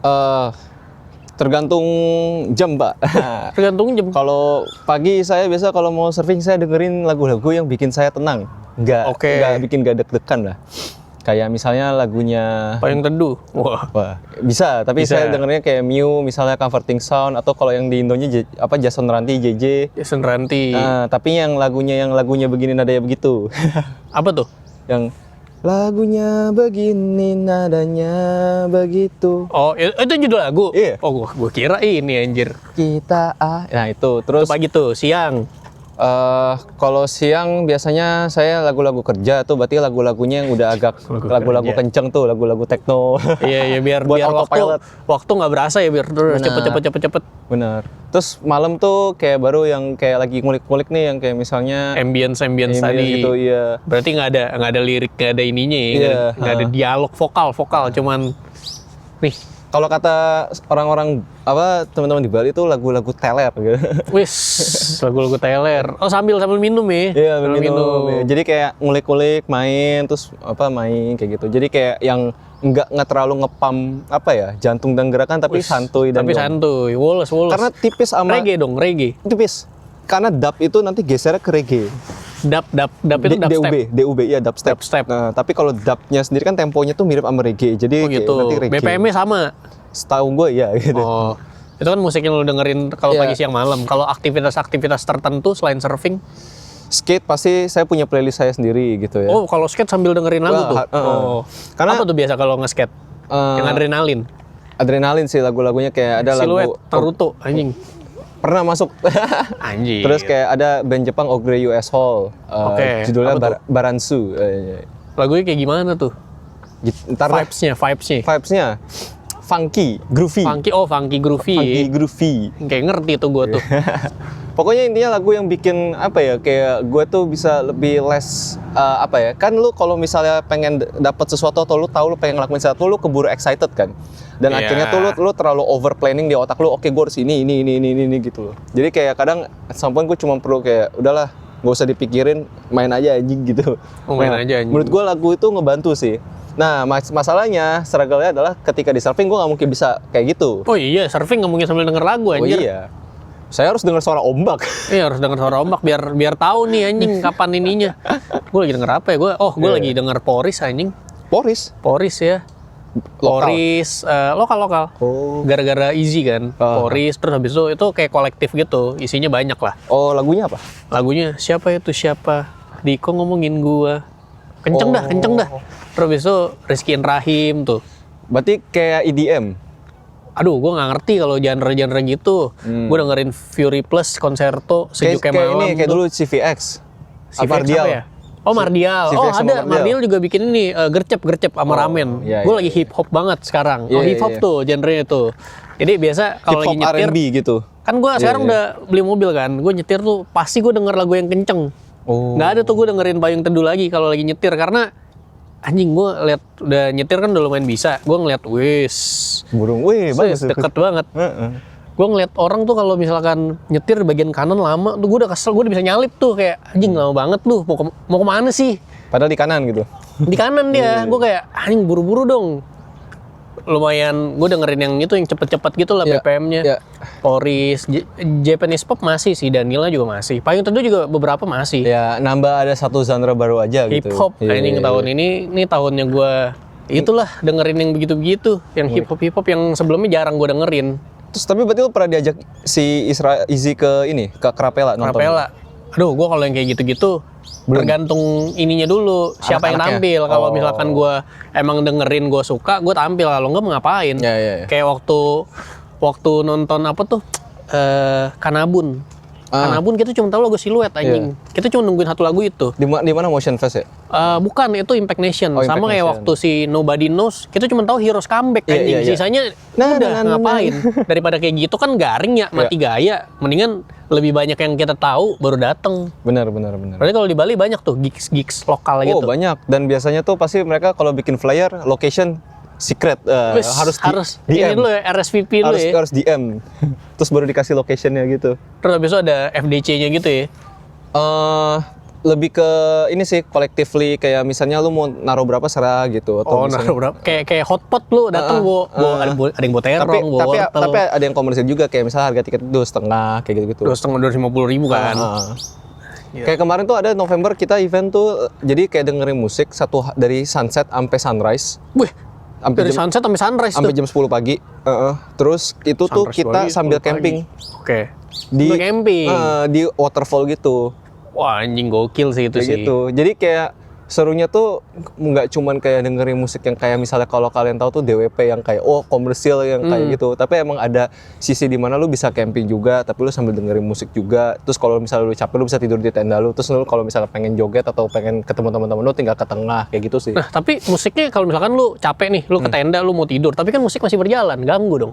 Tergantung jam, Pak. Tergantung jam. Kalau pagi saya biasa kalau mau surfing saya dengerin lagu-lagu yang bikin saya tenang. Nggak bikin gak deg-degan lah. Kayak misalnya lagunya Payung Teduh. Wah, bisa, tapi saya dengernya kayak Mew, misalnya Comforting Sound, atau kalau yang di Indonya Jason Ranti, JJ. Jason Ranti. Tapi yang lagunya begini nadanya begitu. Apa tuh? Yang lagunya begini nadanya begitu. Oh, itu judul lagu? Iya. Oh, gua kira ini anjir. Nah itu, terus Itu pagi tuh, siang. kalau siang biasanya saya lagu-lagu kerja tuh, berarti lagu-lagunya yang udah agak lagu-lagu kenceng tuh, lagu-lagu techno. Iya, biar Buat autopilot. waktu nggak berasa ya, biar terus cepet. Benar. Terus malam tuh kayak baru yang kayak lagi ngulik-ngulik nih, yang kayak misalnya ambience tadi. gitu, iya. Berarti nggak ada lirik, nggak ada ininya ya, Iya, nggak ada dialog vokal, cuman nih. Kalau kata orang-orang teman-teman di Bali itu lagu-lagu teler gitu. Wis, lagu-lagu teler. Oh, sambil minum ya? Iya, minum. Ya. Jadi kayak ngulik-ngulik, main, terus main kayak gitu. Jadi kayak yang nggak terlalu ngepam jantung dan gerakan, tapi santuy dan santuy, woles. Karena tipis sama reggae. Tipis. Karena dub itu nanti gesernya ke reggae. Dub itu dubstep. DUB, iya dubstep. Nah, tapi kalau dubnya sendiri kan temponya tuh mirip sama reggae. Jadi gitu. nanti reggae. BPM-nya sama. Setahu gue ya gitu. Oh. Itu kan musik yang lo dengerin kalau pagi siang malam. Kalau aktivitas tertentu selain surfing, skate pasti saya punya playlist saya sendiri gitu ya. Oh, kalau skate sambil dengerin lagu tuh. Karena apa tuh biasa kalau nge-skate? Yang adrenalin. Adrenalin sih lagu-lagunya, kayak ada Siluet, lagu Naruto, anjing. Pernah masuk. Anjing. Terus kayak ada band Jepang Ogre US Hall. Judulnya Baransu. Lagunya kayak gimana tuh? Ntar vibes-nya funky, groovy. Funky groovy. Kayak ngerti tuh gue tuh. Pokoknya intinya lagu yang bikin kayak gue tuh bisa lebih less kan lu kalau misalnya pengen dapat sesuatu atau lu tahu lu pengen ngelakuin sesuatu, lu keburu excited kan. Dan akhirnya tuh lu terlalu over planning di otak lu, oke gue harus ini gitu loh. Jadi kayak kadang sampai gue cuma perlu kayak udahlah, nggak usah dipikirin, main aja anjing gitu. Main aja anjing. Menurut gue lagu itu ngebantu sih. Nah, masalahnya, struggle-nya adalah ketika di surfing gue nggak mungkin bisa kayak gitu. Oh iya, surfing nggak mungkin sambil denger lagu anjir. Oh iya. Saya harus dengar suara ombak. Iya, harus denger suara ombak biar tahu nih anjing kapan ininya. Gue lagi denger apa ya? Gue lagi denger Poris anjing. Poris ya. Poris lokal. Oh. Gara-gara Easy kan. Poris, terus habis itu kayak kolektif gitu. Isinya banyak lah. Oh, lagunya apa? Lagunya siapa Diko ngomongin gua. Kenceng dah. Terus habis itu Rizky and Rahim tuh. Berarti kayak EDM. Aduh, gue nggak ngerti kalau genre gitu. Gue dengerin Fury Plus, Concerto, Sejuk Kayak Malam. Kayak dulu CVX. Mardial. Ya? Oh, Mardial. CVX Ada. Mardial juga bikin ini Gercep sama Ramen. Gue lagi hip hop banget sekarang. Hip hop tuh genrenya tuh. Jadi biasa kalau lagi nyetir R&B gitu. Kan gue sekarang udah beli mobil kan. Gue nyetir tuh pasti gue denger lagu yang kenceng. Nggak ada tuh gue dengerin Payung Teduh lagi kalau lagi nyetir, karena anjing gue lihat udah nyetir kan udah lumayan bisa. Gue ngeliat burung bagus deket banget. Gue ngeliat orang tuh kalau misalkan nyetir bagian kanan lama tuh gue udah kesel, gue udah bisa nyalip tuh kayak anjing lama banget lu mau kemana sih? Padahal di kanan gitu. Di kanan dia, gue kayak anjing buru-buru dong. Lumayan gue dengerin yang itu yang cepet-cepet gitu lah BPM-nya. Poris, Japanese pop masih sih, Danila juga masih. Payung Teduh juga beberapa masih. Ya nambah ada satu genre baru aja gitu. Hip hop. Tahun ini tahunnya gue itulah dengerin yang begitu-begitu, yang hip hop yang sebelumnya jarang gue dengerin. Terus tapi berarti lu pernah diajak si Izzy ke Krapela nonton? Krapela. Aduh, gue kalau yang kayak gitu-gitu tergantung ininya dulu, siapa yang tampil. Kalau misalkan gue emang dengerin, gue suka, gue tampil. Kalau enggak mau ngapain? Kayak waktu nonton apa tuh? Kanabun. Kanabun kita cuma tahu lagu Siluet anjing. Kita cuma nungguin satu lagu itu. Di mana Motion Fest ya? Bukan, itu Impact Nation. Sama kayak waktu si Nobody Knows, kita cuma tahu Heroes Comeback anjing. Sisanya udah ngapain? Daripada kayak gitu kan garing ya, mati gaya. Mendingan lebih banyak yang kita tahu baru datang. Benar. Berarti kalau di Bali banyak tuh gigs lokal gitu. Oh, banyak. Dan biasanya tuh pasti mereka kalau bikin flyer, location secret, Wis, harus ini dulu ya, RSVP dulu ya. harus DM, terus baru dikasih locationnya gitu. Terus habis itu ada FDC-nya gitu ya. Lebih ke ini sih collectively, kayak misalnya lu mau naruh berapa serah gitu, atau misalnya, naruh berapa? Kayak hotpot lu datang ada yang bawa terong, bawa wortel. tapi ada yang komersil juga, kayak misalnya harga tiket 2,5 kayak gitu-gitu. 250.000 kan. Kayak kemarin tuh ada November kita event tuh, jadi kayak dengerin musik dari sunset sampai sunrise. Wih, Sampai dari jam, sunset sampai sunrise sampai tuh. jam 10 pagi. Terus itu tuh Sunrise kita pagi, sambil 10 pagi. camping Oke. di Sambil camping. di waterfall gitu. Wah, anjing gokil sih itu Kayak sih. gitu. Jadi kayak serunya tuh nggak cuman kayak dengerin musik yang kayak misalnya kalau kalian tahu tuh DWP yang kayak komersil yang kayak gitu, tapi emang ada sisi di mana lu bisa camping juga tapi lu sambil dengerin musik juga. Terus kalau misalnya lu capek lu bisa tidur di tenda lu, terus lu kalau misalnya pengen joget atau pengen ketemu teman-teman lu tinggal ke tengah kayak gitu sih. Nah, tapi musiknya kalau misalkan lu capek nih, lu ke tenda, lu mau tidur, tapi kan musik masih berjalan, ganggu dong.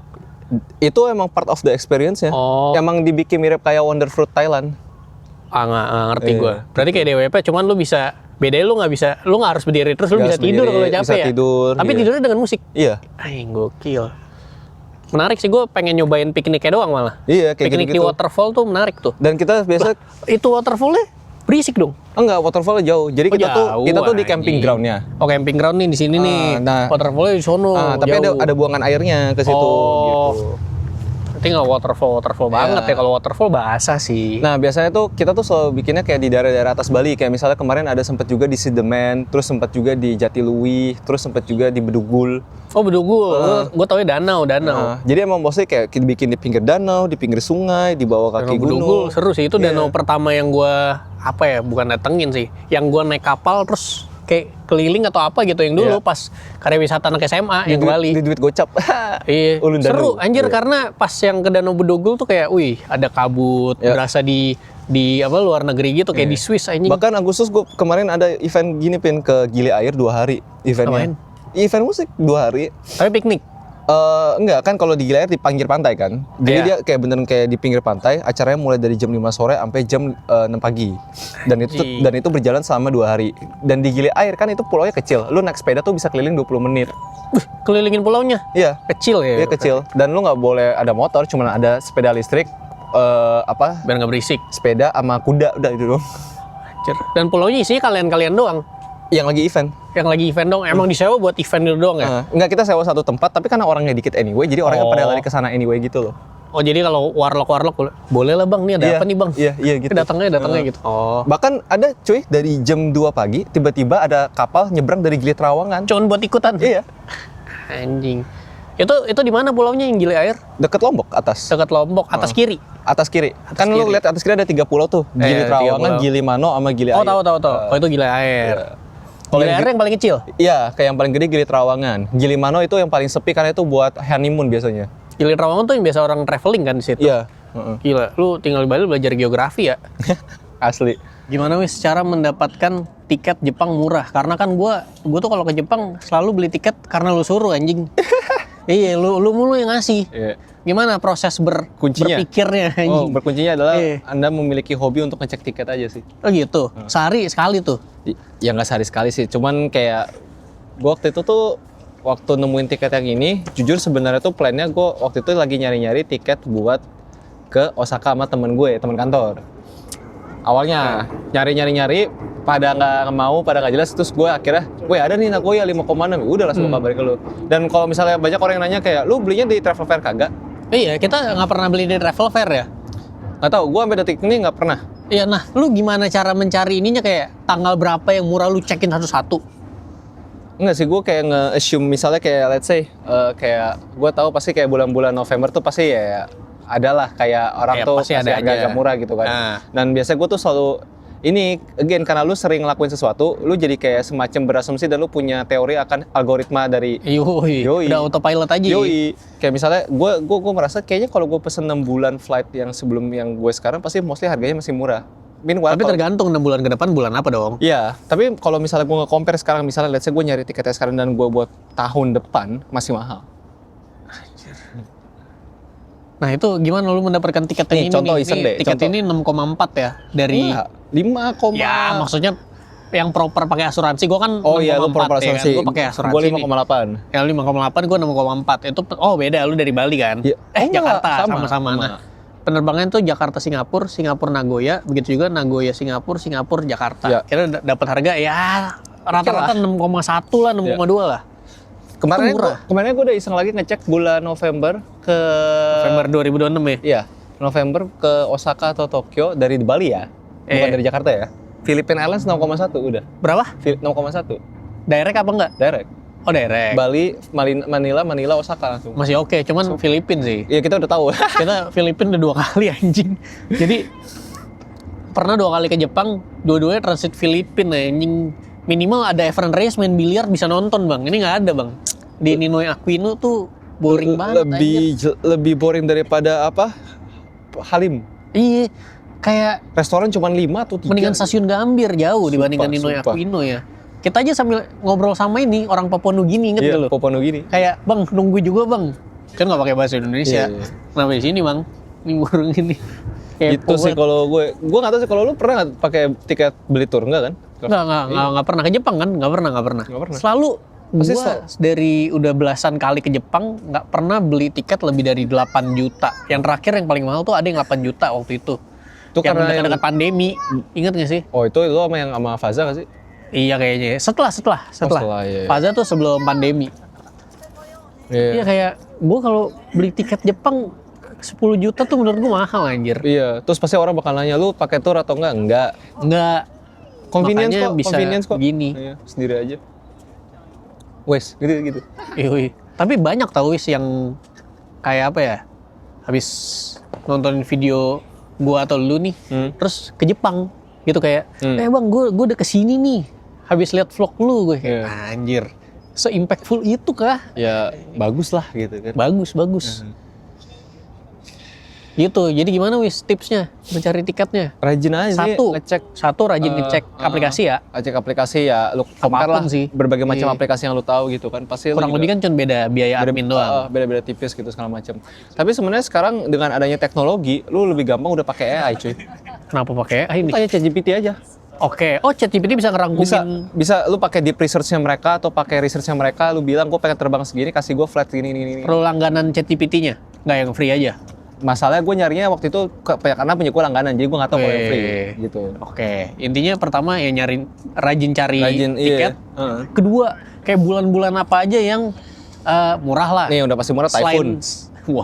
Itu emang part of the experience-nya. Oh. Emang dibikin mirip kayak Wonder Fruit Thailand. Nggak ngerti gue. Berarti kayak DWP, cuman lu bisa, bedanya lu nggak harus berdiri terus, lu Nggak bisa harus tidur berdiri, kalau capek bisa ya. tidur, Tapi iya. tidurnya dengan musik. Iya. Gokil. Menarik sih, gue pengen nyobain pikniknya doang malah. Iya, kayak Piknik di gitu-gitu. waterfall tuh menarik tuh. Dan kita biasa Itu waterfallnya berisik dong. enggak, waterfall jauh. Jadi kita tuh di camping ground-nya. Oh, camping ground nih di sini nih. nah. Waterfallnya di sono. Tapi jauh. ada buangan airnya ke situ gitu. Berarti nggak waterfall banget ya. Kalau waterfall basah sih. Nah, biasanya tuh kita tuh selalu bikinnya kayak di daerah-daerah atas Bali. Kayak misalnya kemarin ada sempat juga di Sidemen, terus sempat juga di Jatiluwih, terus sempat juga di Bedugul. Oh, Bedugul. Gue tau ya danau. Jadi emang mostly kayak kita bikin di pinggir danau, di pinggir sungai, di bawah kaki Danau Bedugul gunung. seru sih. Itu Iya. danau pertama yang gue bukan datengin sih. Yang gue naik kapal terus kayak keliling atau apa gitu yang dulu Iya. pas karya wisata anak SMA yang Di ke Bali. duit gocap. Iya, Ulun seru Danau. anjir Iya. karena pas yang ke Danau Bedugul tuh kayak, wih ada kabut, Iya. berasa di luar negeri gitu kayak di Swiss anjing. Bahkan Agustus gue kemarin ada event gini ke Gili Air 2 hari eventnya. Event musik 2 hari. Tapi piknik. Enggak kan, kalau di Gili Air di pinggir pantai kan. Jadi Iya. dia kayak beneran kayak di pinggir pantai, acaranya mulai dari jam 5 sore sampai jam 6 pagi. Dan itu berjalan selama 2 hari. Dan di Gili Air kan itu pulaunya kecil. Lu naik sepeda tuh bisa keliling 20 menit. Wih, kelilingin pulaunya. Iya. Kecil ya. Dia kecil. Dan lu nggak boleh ada motor, cuma ada sepeda listrik, Biar nggak berisik. sepeda sama kuda, udah itu doang. Anjir. Dan pulaunya isinya kalian doang. Yang lagi event. Yang lagi event dong. Emang disewa buat event itu doang ya? Enggak, kita sewa satu tempat, tapi karena orangnya dikit anyway, jadi orangnya pada lari ke sana anyway gitu loh. Oh, jadi kalau warlock boleh lah bang, nih ada Iya, apa nih bang? iya gitu. Datangnya gitu. Oh. Bahkan ada cuy dari jam 2 pagi tiba-tiba ada kapal nyebrang dari Gili Trawangan. Cuman buat ikutan? Iya, Anjing. Itu di mana pulaunya yang Gili Air? deket Lombok atas. Dekat Lombok, atas kiri. Atas kiri. Kan lu lihat atas kiri ada 3 pulau tuh. Gili 3 Trawangan, pulau. Gili Mano sama Gili Oh, Air. tahu. Oh, itu Gili Air. Kalau Gili yang Air yang paling kecil. Iya, kayak yang paling gede Gili Trawangan. Gili Mano itu yang paling sepi karena itu buat honeymoon biasanya. Gili Trawangan tuh yang biasa orang traveling kan di situ. Iya. Gila, lu tinggal di Bali belajar geografi ya. Asli. Gimana wis cara mendapatkan tiket Jepang murah? Karena kan gua tuh kalau ke Jepang selalu beli tiket karena lu suruh anjing. Iya, lu mulu yang ngasih. Iya. Gimana proses Kuncinya? berpikirnya Oh, anjing? berkuncinya adalah Iya. Anda memiliki hobi untuk ngecek tiket aja sih. Oh gitu. Sehari sekali tuh. Ya nggak sehari sekali sih, cuman kayak gue waktu itu tuh waktu nemuin tiket yang ini, jujur sebenarnya tuh plannya gue waktu itu lagi nyari-nyari tiket buat ke Osaka sama temen kantor. Awalnya nyari, pada nggak mau, pada nggak jelas, terus gue akhirnya, weh ada nih Nagoya 5,6, udah langsung kabarin ke lu. Dan kalau misalnya banyak orang yang nanya kayak, lu belinya di travel fair kagak? Iya, kita nggak pernah beli di travel fair ya. Nggak tahu, gue sampai detik ini nggak pernah. Iya, nah, lu gimana cara mencari ininya kayak tanggal berapa yang murah lu cekin satu-satu? Enggak sih, gue kayak nge-assume misalnya kayak let's say kayak gue tahu pasti kayak bulan-bulan November tuh pasti ya adalah kayak orang Ya, tuh pasti ada harga aja. murah gitu kan. Nah. Dan biasanya gue tuh selalu ini again karena lu sering ngelakuin sesuatu, lu jadi kayak semacam berasumsi dan lu punya teori akan algoritma dari Yoi. Udah autopilot aja. Yoi. Kayak misalnya gue merasa kayaknya kalau gue pesen 6 bulan flight yang sebelum yang gue sekarang pasti mostly harganya masih murah. Meanwhile, Tapi tergantung 6 bulan ke depan bulan apa dong? iya, tapi kalau misalnya gue nge-compare sekarang, misalnya let's say gue nyari tiketnya sekarang dan gue buat tahun depan, masih mahal. Nah itu gimana lu mendapatkan tiket Nih, ini? contoh nih? iseng Ini deh, tiket contoh. ini 6,4 ya dari. Enggak, 5, Ya maksudnya yang proper pakai asuransi. Gue kan Oh iya, lu 6,4 proper ya kan. asuransi. Gue pakai asuransi. Gue nih. 5,8. Yang 5,8, gue 6,4. Itu beda, lu dari Bali kan? Ya. Enggak, Jakarta sama. sama-sama. Nah, penerbangan tuh Jakarta Singapura, Singapura Nagoya, begitu juga Nagoya Singapura, Singapura Jakarta. Ya. Kira dapat harga ya rata-rata 6,1 lah, 6,2 lah. Kemarin gue udah iseng lagi ngecek bulan November ke November 2026 ya. Iya, November ke Osaka atau Tokyo dari Bali ya. Bukan dari Jakarta ya. Philippine Airlines 6,1 udah. Berapa? 6,1. Direct apa enggak? Direct. Oh, direct. Bali, Manila, Osaka langsung. Masih oke, cuman Filipina sih. Iya, kita udah tahu. Kita Filipina udah 2 kali anjing. Jadi pernah 2 kali ke Jepang, dua-duanya transit Filipina anjing. Minimal ada Evan Reyes main biliar bisa nonton, Bang. Ini nggak ada, Bang. Di Ninoy Aquino tuh boring banget Lebih boring daripada apa? Halim. Iya. Kayak Restoran cuma 5 atau 3. mendingan stasiun Gambir jauh dibandingkan Ninoy Aquino ya. Kita aja sambil ngobrol sama ini orang Papua Nugini, inget Iya, gak lu? Papua Nugini. Kayak, Bang, nunggu juga, Bang. Kan nggak pakai bahasa Indonesia. Iya. Kenapa di sini, Bang? Ini burung ini. Gitu sih kalau gue nggak tahu sih kalau lu pernah nggak pakai tiket beli tour enggak kan? Nggak pernah ke Jepang kan? Nggak pernah. Nggak pernah. Selalu Pasti gua dari udah belasan kali ke Jepang nggak pernah beli tiket lebih dari 8 juta. Yang terakhir yang paling mahal tuh ada yang 8 juta waktu itu. Itu yang karena dekat-dekat pandemi. Ingat nggak sih? Oh itu lu sama Faza nggak sih? Iya kayaknya. Setelah. Iya. Faza tuh sebelum pandemi. Iya kayak gua kalau beli tiket Jepang 10 juta tuh menurut gua mahal anjir. Iya. Terus pasti orang bakal nanya lu pakai tour atau enggak? Enggak. Makanya bisa Convenience kok. gini. Iya, sendiri aja. Wes, gitu. Iya. Tapi banyak tau wis yang kayak apa ya? Habis nonton video gua atau lu nih, terus ke Jepang gitu kayak, bang, gua udah kesini nih. Habis lihat vlog lu gue kayak, anjir, se-impactful itu kah? Ya bagus lah gitu kan. Bagus. Gitu. Jadi gimana wis tipsnya mencari tiketnya? Rajin aja sih ngecek. Satu rajin ngecek aplikasi ya. Ngecek aplikasi ya, lu compare lah sih. berbagai macam aplikasi yang lu tahu gitu kan. Pasti kurang lebih kan cuma beda biaya admin doang. Beda-beda tipis gitu segala macam. Tapi sebenarnya sekarang dengan adanya teknologi, lu lebih gampang udah pakai AI cuy. Kenapa pakai AI ini? Tanya ChatGPT aja. Oke. Oh, ChatGPT bisa ngerangkumin. Bisa lu pakai deep research-nya mereka atau pakai research-nya mereka, lu bilang gue pengen terbang segini, kasih gue flight gini. Perlu langganan ChatGPT-nya? Nggak yang free aja? Masalahnya gue nyarinya waktu itu karena punya gue langganan, jadi gue nggak tahu kalau yang free gitu. Oke, intinya pertama ya rajin cari tiket. Iya. Kedua, kayak bulan-bulan apa aja yang murah lah. Nih udah pasti murah Typhoon.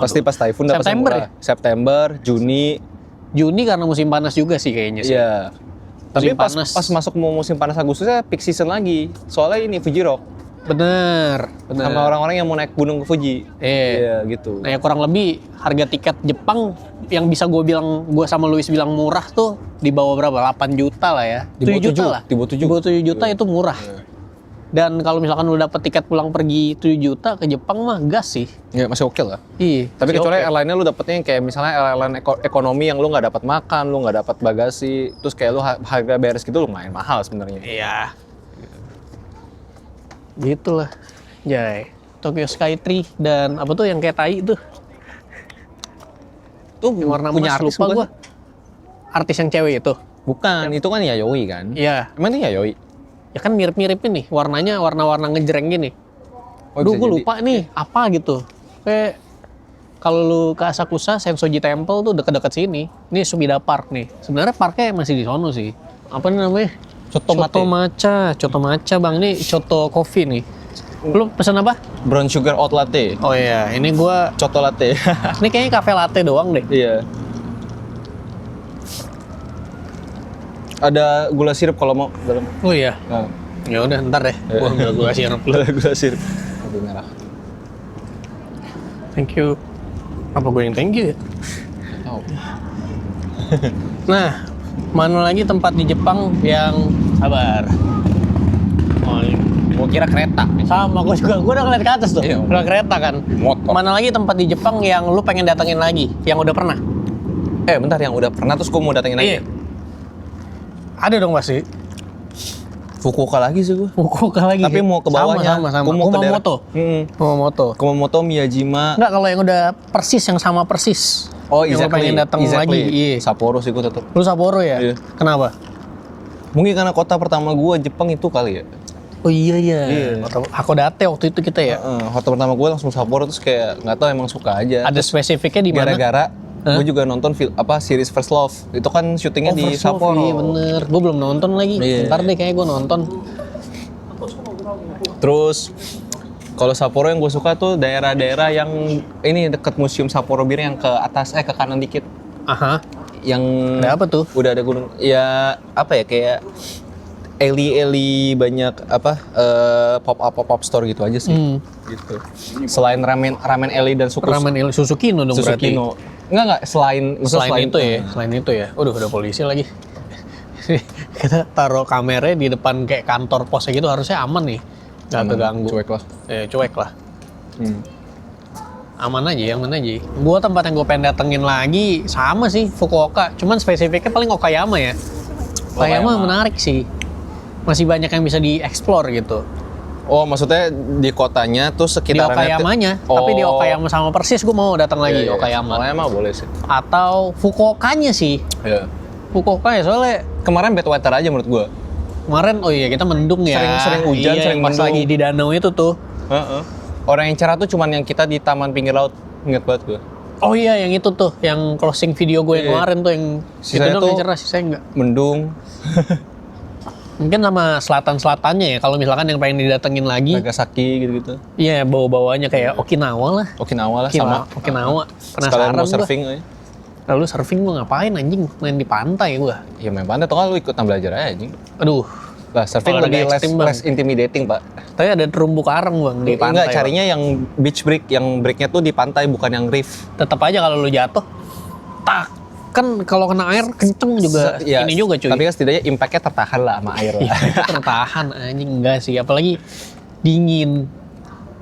Pasti pas Typhoon udah pasti murah. September, Juni karena musim panas juga sih kayaknya sih. Iya. Tapi pas masuk musim panas Agustusnya peak season lagi. Soalnya ini Fuji Rock. Bener. Sama orang-orang yang mau naik gunung ke Fuji. Iya gitu. Nah ya kurang lebih harga tiket Jepang yang bisa gue sama Luis bilang murah tuh di bawah berapa? 8 juta lah ya. 7 juta lah. Di bawah 7 juta itu murah. Dan kalau misalkan lu dapet tiket pulang pergi 7 juta ke Jepang mah gas sih. Ya masih oke lah. Iya. Tapi kecuali airline-nya lu dapetnya yang kayak misalnya airline ekonomi yang lu nggak dapat makan, lu nggak dapat bagasi, terus kayak lu harga beres gitu lumayan mahal sebenarnya. Iya. Gitulah. Jay. Tokyo Skytree dan apa tuh yang kayak tai tuh? Tuh yang warna punya emas, lupa gua. Artis yang cewek itu? Bukan, itu kan Yayoi kan? Iya. Emang itu Yayoi? Ya kan mirip-mirip ini, warnanya warna-warna ngejreng gini. Duh, gue lupa nih, apa gitu. Kayak kalau lu ke Asakusa, Sensoji Temple tuh deket-deket sini. Ini Sumida Park nih. Sebenarnya parknya masih di sono sih. Apa namanya? Coto Matcha bang, ini Coto Coffee nih. Lu pesan apa? Brown sugar oat latte. Oh iya, ini gua Coto latte. ini kayaknya cafe latte doang deh. Iya. Ada gula sirup kalau mau dalam. Oh iya. Nah. Ya udah ntar deh. Gua ambil gula sirup. Gula sirup. Lebih merah. Thank you. Apa gue yang thank you ya? Oh. Nah, mana lagi tempat di Jepang yang sabar? Oh, Gua kira kereta. sama gue juga. Gue udah ngeliat ke atas tuh. Iya. Udah kereta kan. Motor. Mana lagi tempat di Jepang yang lu pengen datengin lagi? Yang udah pernah? Bentar, yang udah pernah terus gua mau datengin lagi. Iya. Ada dong pasti. Fukuoka lagi sih gua. Fukuoka lagi. Tapi mau ke bawahnya. Sama. Gua mau ke daerah- Kumamoto. Kumamoto. Kumamoto, Miyajima. Enggak, kalau yang udah persis, yang sama persis. Oh, yang lu pengen datang lagi. Iya. Sapporo sih gua tetep. Lu Sapporo ya? Iya. Kenapa? Mungkin karena kota pertama gue Jepang itu kali ya. Oh iya. Hakodate waktu itu kita ya. Hotel pertama gue langsung Sapporo, terus kayak nggak tahu emang suka aja. Ada spesifiknya di mana? Gara-gara gue juga nonton series First Love. Itu kan syutingnya di First Love, Sapporo. iya bener. Gue belum nonton lagi. Iya. Ntar deh kayaknya gue nonton. Terus kalau Sapporo yang gue suka tuh daerah-daerah yang ini deket Museum Sapporo Bir yang ke atas ke kanan dikit. Aha. Yang Ada apa tuh? Udah ada gunung. Ya apa ya kayak banyak pop up store gitu aja sih. Gitu. Selain ramen alley dan Ramen Susukino dong berarti. Susukino. Enggak selain itu ya. Udah polisi lagi. Kita taruh kameranya di depan kayak kantor pos gitu harusnya aman nih. Nggak keganggu. Cuek lah. Aman aja. Gua tempat yang gue pengen datengin lagi sama sih Fukuoka. Cuman spesifiknya paling Okayama ya. Okayama menarik sih. Masih banyak yang bisa dieksplor gitu. Oh, maksudnya di kotanya tuh Di sekitarannya Okayamanya, tapi di Okayama sama persis gue mau datang lagi Okayama. Okayama boleh sih. Atau Fukuokanya sih. Iya. Fukuoka ya soalnya Kemarin bad weather aja menurut gua. kemarin kita mendung ya. Sering hujan, iya, sering pas mendung. lagi di danau itu tuh. Orang yang cerah tuh cuman yang kita di taman pinggir laut. Ingat banget gua. Oh iya yang itu tuh, yang closing video gue yang kemarin tuh yang Sisanya itu dong tuh yang cerah, sisanya enggak. Mendung. Mungkin sama selatan-selatannya ya kalau misalkan yang pengen didatengin lagi. Nagasaki gitu-gitu. Iya, bawa-bawanya kayak Okinawa lah. Okinawa lah sama. Okinawa. Sekalian Penasaran mau gua. surfing aja. Lalu surfing gue ngapain anjing? Main di pantai gue. Ya main pantai atau lu ikutan belajar aja anjing. Aduh. Lah surfing Olahraga lebih ekstrim, Bang. less intimidating, Pak. Tapi ada terumbu karang bang di pantai. Enggak, carinya yang beach break, yang breaknya tuh di pantai bukan yang reef. Tetap aja kalau lu jatuh, tak. Kan kalau kena air kenceng juga Ya, ini juga cuy. Tapi kan setidaknya impact-nya tertahan lah sama air lah. Iya, itu tertahan anjing enggak sih, apalagi dingin.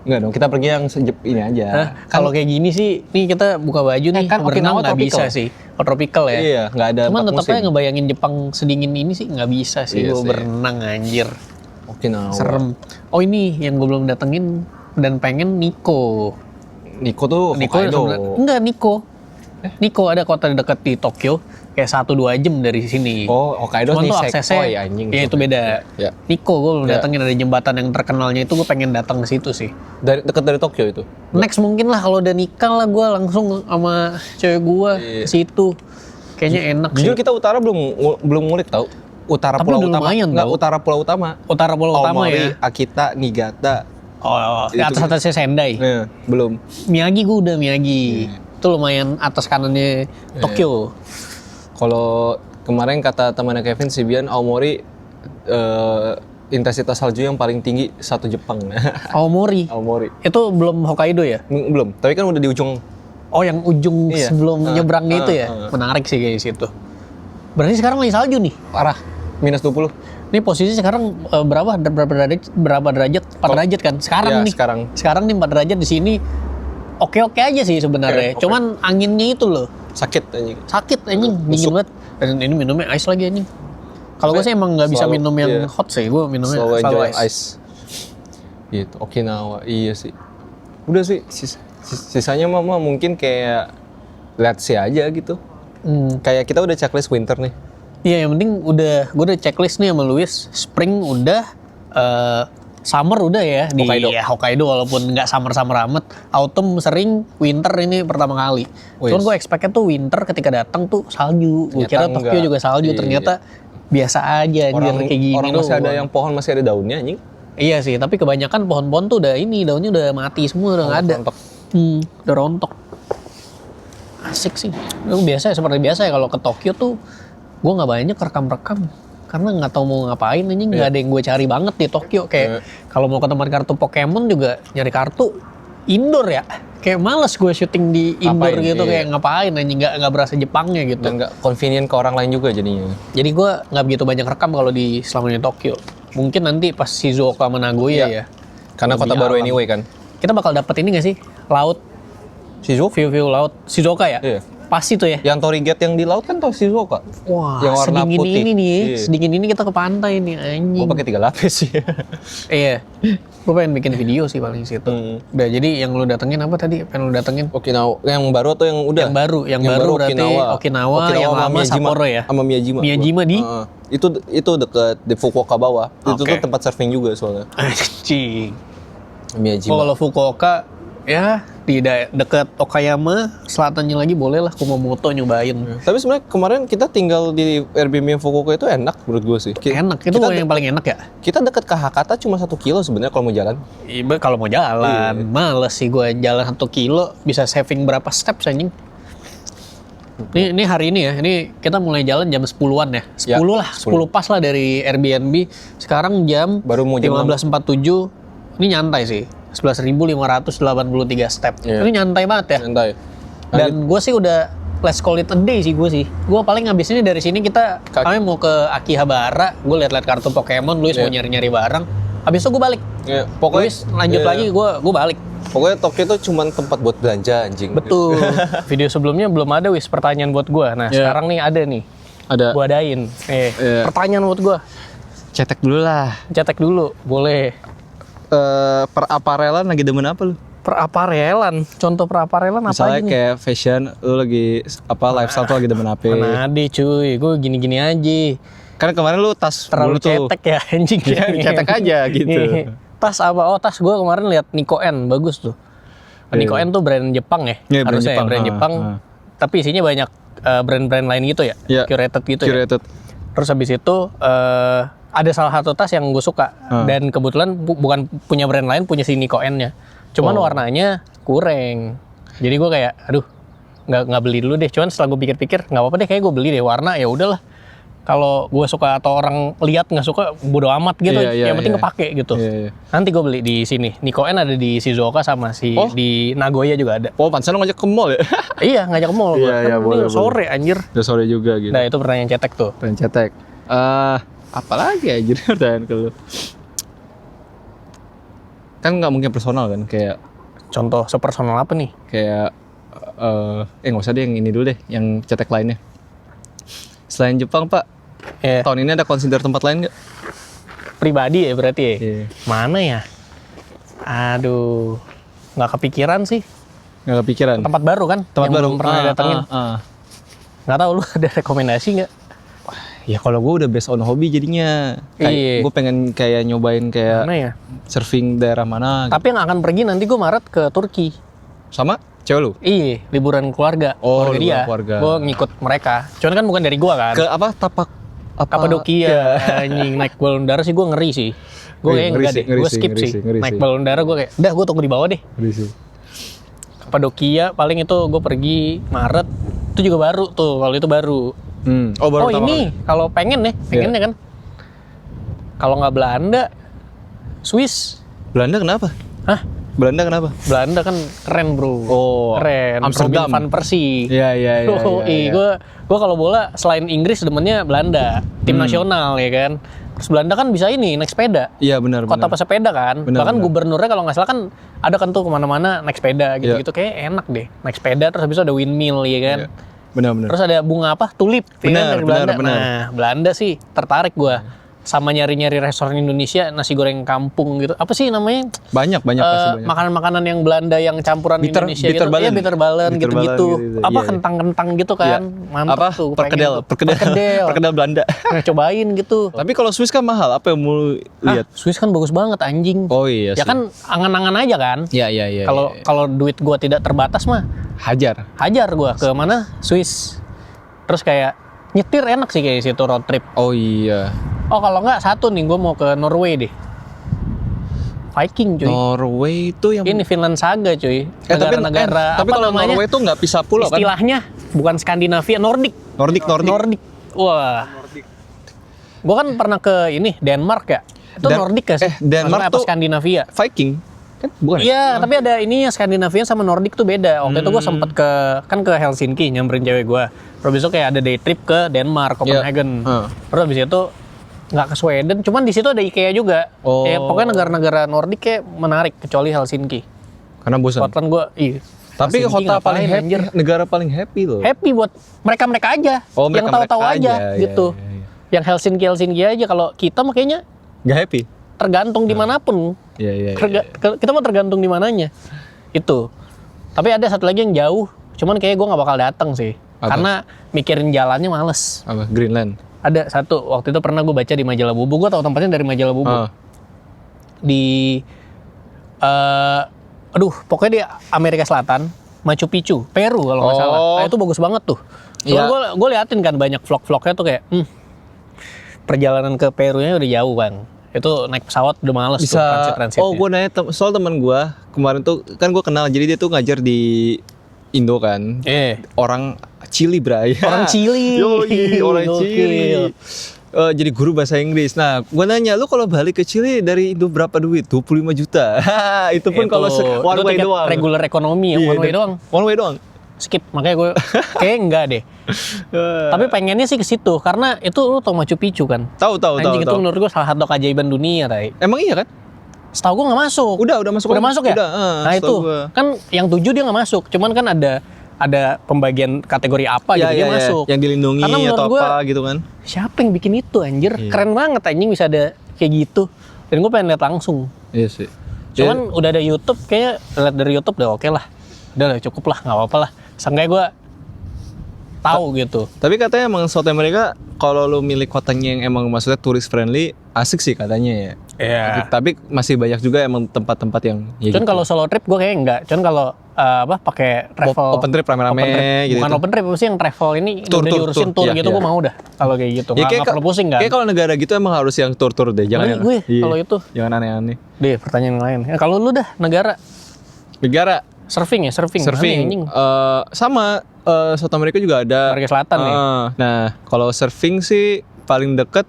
Enggak dong, kita pergi yang ini aja. Hah? Kalau kayak gini sih, nih kita buka baju nih, kan berenang Okinawa nggak tropical. bisa sih. Oh, tropical ya. Iya, nggak ada Cuman empat tetap musim. aja ngebayangin Jepang sedingin ini sih nggak bisa sih Iya gue sih. berenang anjir. Okinawa. Serem. Oh ini yang gue belum datengin dan pengen Nikko. Nikko tuh Nikko Hokkaido. enggak Nikko. Nikko ada kota dekat di Tokyo, kayak 1-2 jam dari sini. Oh, Hokkaido Cuman tuh Nisekoi aksesnya, anjing. ya itu beda. Ya. Nikko gue belum Ya. datengin, ada jembatan yang terkenalnya itu gue pengen datang ke situ sih. Dekat dari Tokyo itu. Next mungkin lah kalau udah nikah lah gue langsung sama cewek gue Iya. ke situ. Kayaknya enak sih. Jujur kita utara belum ngulik tau. Utara Tapi Pulau udah Utama. lumayan, Nggak, tau. utara Pulau Utama. Utara Pulau Utama Aomori, ya. Akita, Niigata. Oh, di Itu- atas-atasnya Sendai. Nah, belum. Miyagi gue udah Miyagi. Itu lumayan atas kanannya Tokyo. Kalau kemarin kata temannya Kevin si Bian Aomori intensitas salju yang paling tinggi satu Jepang. Aomori. Aomori. Itu belum Hokkaido ya? Belum, tapi kan udah di ujung. Oh yang ujung Iya. sebelum nyebrangnya itu ya? Menarik sih guys itu. Berarti sekarang lagi salju nih? Parah. -20. Ini posisi sekarang berapa derajat? 4 derajat kan? Sekarang Ya, nih. Sekarang nih 4 derajat di sini. Oke-oke aja sih sebenarnya. Oke. Cuman anginnya itu loh. Sakit anjing. Sakit anjing, dingin banget. Dan ini minumnya ice lagi anjing. Kalau gue sih emang nggak bisa Selalu, minum yang iya. hot sih. Gue minumnya Slow selalu enjoy ice. Gitu. Okinawa. Iya sih. Udah sih. Sisanya mah mungkin kayak let's see aja gitu. Kayak kita udah checklist winter nih. Iya, yang penting gue udah checklist nih sama Luis. Spring udah, summer udah ya di Hokkaido walaupun nggak summer amat. Autumn sering, winter ini pertama kali. Wih. Cuman gue expect-nya tuh winter ketika datang tuh salju. Gue Ternyata kira Tokyo enggak. juga salju, Iya. ternyata biasa aja anjir kayak gini orang masih doang. ada yang pohon masih ada daunnya anjing. Iya sih, tapi kebanyakan pohon-pohon tuh udah daunnya udah mati semua, udah nggak ada. Rontok. Udah rontok. Asik sih. Lu biasa seperti biasa ya kalau ke Tokyo tuh gue nggak banyak rekam karena nggak tahu mau ngapain anjing, nggak ada yang gue cari banget di Tokyo kayak kalau mau ke tempat kartu Pokemon juga nyari kartu indoor ya. Kayak males gue syuting di indoor Ngapain, gitu, iya. kayak ngapain anjing, nggak berasa Jepangnya gitu. Dan nggak convenient ke orang lain juga jadinya. Jadi gue nggak begitu banyak rekam kalau di selama di Tokyo. Mungkin nanti pas Shizuoka sama Nagoya ya. Karena Lebih kota baru alam. anyway kan. Kita bakal dapet ini nggak sih? Laut, Shizuoka. view laut. Shizuoka ya? Iya. Pas itu ya? Yang Torigate yang di laut kan tau Shizuoka. Wah, yang warna sedingin putih. ini nih, Iya. sedingin ini kita ke pantai nih anjing. Gue pakai 3 lapis sih. Iya. Gue pengen bikin video sih paling situ. Udah, jadi yang lu datengin apa tadi? Pengen lu datengin? Okinawa, yang baru atau yang udah? Yang baru berarti Okinawa yang sama lama Miyajima. Sapporo ya? Sama Miyajima. Miyajima di? Itu deket di Fukuoka bawah. Itu Oke. tuh tempat surfing juga soalnya. Anjing. Miyajima. Oh, kalau Fukuoka ya di dekat Okayama, selatannya lagi boleh lah Kumamoto nyobain. Tapi sebenarnya kemarin kita tinggal di Airbnb yang Fukuoka itu enak menurut gue sih. Enak, itu yang paling enak ya? Kita deket ke Hakata cuma 1 kilo sebenarnya kalau mau jalan. Iya, kalau mau jalan, males sih gue jalan 1 kilo bisa saving berapa steps anjing. Ini hari ini ya, ini kita mulai jalan jam 10-an ya. 10 lah, 10 pas lah dari Airbnb. Sekarang jam Baru mau jam 15.47, ini nyantai sih. 11.583 step. Iya. Ini nyantai banget ya. Santai. Dan gue sih udah let's call it a day sih gue sih. Gue paling habisnya dari sini kami mau ke Akihabara. Gue liat-liat kartu Pokemon, Luis mau nyari-nyari barang. Habis itu gue balik. Ya, pokoknya Luis lanjut lagi, gue balik. Pokoknya Tokyo itu cuma tempat buat belanja anjing. Betul. Video sebelumnya belum ada Wis pertanyaan buat gue. Nah sekarang nih ada nih. Ada. Gue adain. Pertanyaan buat gue. Cetek dulu lah. Cetek dulu, boleh. Peraparelan lagi demen apa lu? Peraparelan, contoh peraparelan apa Misalnya aja nih? kayak fashion, lu lagi lifestyle tuh lagi demen apa? Mana ada cuy, gue gini-gini aja. Kan kemarin lu tas Terlalu dulu tuh. cetek ya anjing. Iya, cetek aja gitu. Nih, tas apa? Oh tas gue kemarin lihat Nico N, bagus tuh. Nico N tuh brand Jepang ya, Iya, brand harusnya Jepang. brand Jepang. Tapi isinya banyak brand-brand lain gitu ya, Iya. curated gitu ya. Curated. Terus habis itu ada salah satu tas yang gue suka dan kebetulan bukan punya brand lain, punya si Nico N-nya. Cuman warnanya kurang. Jadi gue kayak, aduh, nggak beli dulu deh. Cuman setelah gue pikir-pikir, nggak apa-apa deh, kayak gue beli deh warna ya udahlah. Kalau gue suka atau orang lihat nggak suka, bodo amat gitu. Iya, yang penting kepake gitu. Iya. Nanti gue beli di sini. Nico N ada di Shizuoka sama di Nagoya juga ada. Oh, pantesan lu ngajak ke mall ya? Iya, ngajak ke mall. Iya, Kan boleh, ini sore anjir. Udah sore juga gitu. Nah itu pertanyaan cetek tuh. Pengen cetek. Apalagi aja pertanyaan ke lu? Kan nggak mungkin personal kan, kayak Contoh sepersonal apa nih? kayak nggak usah deh yang ini dulu deh, yang cetek lainnya. Selain Jepang Pak, tahun ini ada consider tempat lain nggak? Pribadi ya berarti ya? Iya. Mana ya? Aduh, nggak kepikiran sih. Nggak kepikiran. Tempat baru kan? Tempat yang baru belum pernah datengin. Nggak tahu lu ada rekomendasi nggak? Ya kalau gue udah based on hobi jadinya. Iya. Gue pengen kayak nyobain kayak Mana ya? surfing daerah mana. Tapi yang akan pergi nanti gue Maret ke Turki. Sama cewek lu? Iya, liburan keluarga. Oh, keluarga liburan dia. keluarga. Gue ngikut mereka. Cuman kan bukan dari gue kan. Ke apa? Kapadokia. Anjing, naik balon udara sih gue ngeri sih. Gue kayak Ngeri enggak sih, deh. ngeri Gue sih, skip ngeri sih. sih, ngeri Naik sih. balon udara gue kayak, dah gue tunggu di bawah deh. Kapadokia paling itu gue pergi Maret. Itu juga baru tuh. Kalau itu baru. Oh baru pertama ini kalau pengennya kan. Kalau nggak Belanda, Swiss. kali. Belanda kenapa? Hah? Belanda kenapa? Belanda kan keren bro. Oh, Keren. Amsterdam. Robin van Persie. Iya. Gue kalau bola selain Inggris demennya Belanda, tim nasional ya kan. Terus Belanda kan bisa ini naik sepeda. Iya benar. Kota pesepeda kan. Benar, Bahkan benar. gubernurnya kalau nggak salah kan ada kan tuh kemana-mana naik sepeda gitu-gitu. Kayak enak deh naik sepeda. Terus habis itu ada windmill ya kan. Iya. Benar. Terus ada bunga apa? Tulip ya kan, Benar, dari Belanda. benar. Nah, Belanda sih tertarik gua. Sama nyari-nyari restoran Indonesia, nasi goreng kampung gitu. Apa sih namanya? Banyak pasti banyak. Makanan-makanan yang Belanda yang campuran Indonesia gitu. Iya, bitterballen gitu-gitu. Apa Iya. kentang-kentang gitu kan. Mantap Apa? tuh. Perkedel Belanda. Nah, cobain gitu. Tapi kalau Swiss kan mahal. Apa yang mau lihat? Swiss kan bagus banget anjing. Oh iya Ya sih. kan angan-angan aja kan. Iya. Kalau duit gua tidak terbatas mah hajar. hajar gua ke mana? Swiss. Terus kayak nyetir enak sih kayak situ road trip. Oh iya. Oh kalau nggak satu nih gue mau ke Norway deh. Viking cuy. Norway itu yang Ini Finland Saga cuy. Negara-negara tapi apa kalau namanya? Norway itu nggak pisah pulau kan? Istilahnya bukan Skandinavia, Nordik. Nordik. Wah. Gue kan pernah ke ini Denmark ya. Itu Nordik gak sih? Denmark Maksudnya apa tuh Skandinavia? Viking kan bukan? Iya, tapi ada ini yang Skandinavia sama Nordik tuh beda. Waktu itu gue sempet ke Helsinki nyamperin cewek gue. Terus besok kayak ada day trip ke Denmark, Copenhagen. Terus habis itu nggak ke Sweden, cuman di situ ada IKEA juga. Kayak pokoknya negara-negara Nordik kayak menarik kecuali Helsinki. Karena bosan. Scotland gue, Tapi Helsinki kota paling ngapain, happy, anjir? negara paling happy loh. Happy buat mereka aja, Oh, yang mereka-mereka tahu-tahu aja aja, gitu. iya. Yang Helsinki aja, kalau kita mah kayaknya Gak happy. tergantung dimanapun. Iya. Kita mau tergantung di mananya. Itu. Tapi ada satu lagi yang jauh, cuman kayak gue nggak bakal datang sih. Apa? Karena mikirin jalannya males. Apa? Greenland. Ada satu, waktu itu pernah gue baca di majalah Bubu, gue tahu tempatnya dari majalah Bubu. Di, pokoknya di Amerika Selatan, Machu Picchu, Peru kalau nggak salah. Nah, itu bagus banget tuh. Soalnya gue liatin kan banyak vlog-vlognya tuh kayak, perjalanan ke Peru-nya udah jauh bang. Itu naik pesawat udah males tuh transit-transitnya. Oh, gue nanya soal teman gue kemarin tuh kan gue kenal, jadi dia tuh ngajar di Indo kan. Orang Chili, Bray. Orang Chili. Yoi, orang Chili. Jadi guru bahasa Inggris. Nah, gue nanya, lu kalau balik ke Chili dari Indo berapa duit? 25 juta. Itu pun kalau one way doang. Regular ekonomi ya, one way doang. One way doang. Skip, makanya gue kayak enggak deh. Tapi pengennya sih ke situ karena itu lu tau Machu Picchu kan. Tahu. Anjing itu menurut gue salah satu keajaiban dunia, Ray. Emang iya kan? Setahu gue nggak masuk. Udah masuk. Udah masuk ya? Udah, nah itu gua. kan yang 7 dia nggak masuk. Cuman kan ada pembagian kategori apa gitu dia masuk. Yang dilindungi atau apa gitu kan? Siapa yang bikin itu anjir? Keren banget anjing bisa ada kayak gitu. Dan gue pengen lihat langsung. Iya sih. Cuman udah ada YouTube, kayaknya lihat dari YouTube udah oke lah. Udah lah cukup lah, nggak apa-apa lah. Seenggaknya gue tahu gitu. Tapi katanya emang South America kalau lu milih kotanya yang emang maksudnya tourist friendly asik sih katanya ya. Iya. Tapi masih banyak juga emang tempat-tempat yang ya Cuman gitu. kalau solo trip gue kayaknya enggak. Cuman kalau pakai travel Open trip rame-rame gitu. Bukan open trip, mesti yang travel ini Tour, udah diurusin tour iya, gitu iya. gue mau dah. Kalau kayak gitu Ya, nggak perlu pusing kan. Kayak kalau negara gitu emang harus yang tour-tour deh, jangan yang gue kalau itu. Jangan aneh-aneh. Deh, pertanyaan yang lain. Kalau lu dah negara surfing. Anjing. Sama South America juga ada. Amerika Selatan nih. Nah, kalau surfing sih paling deket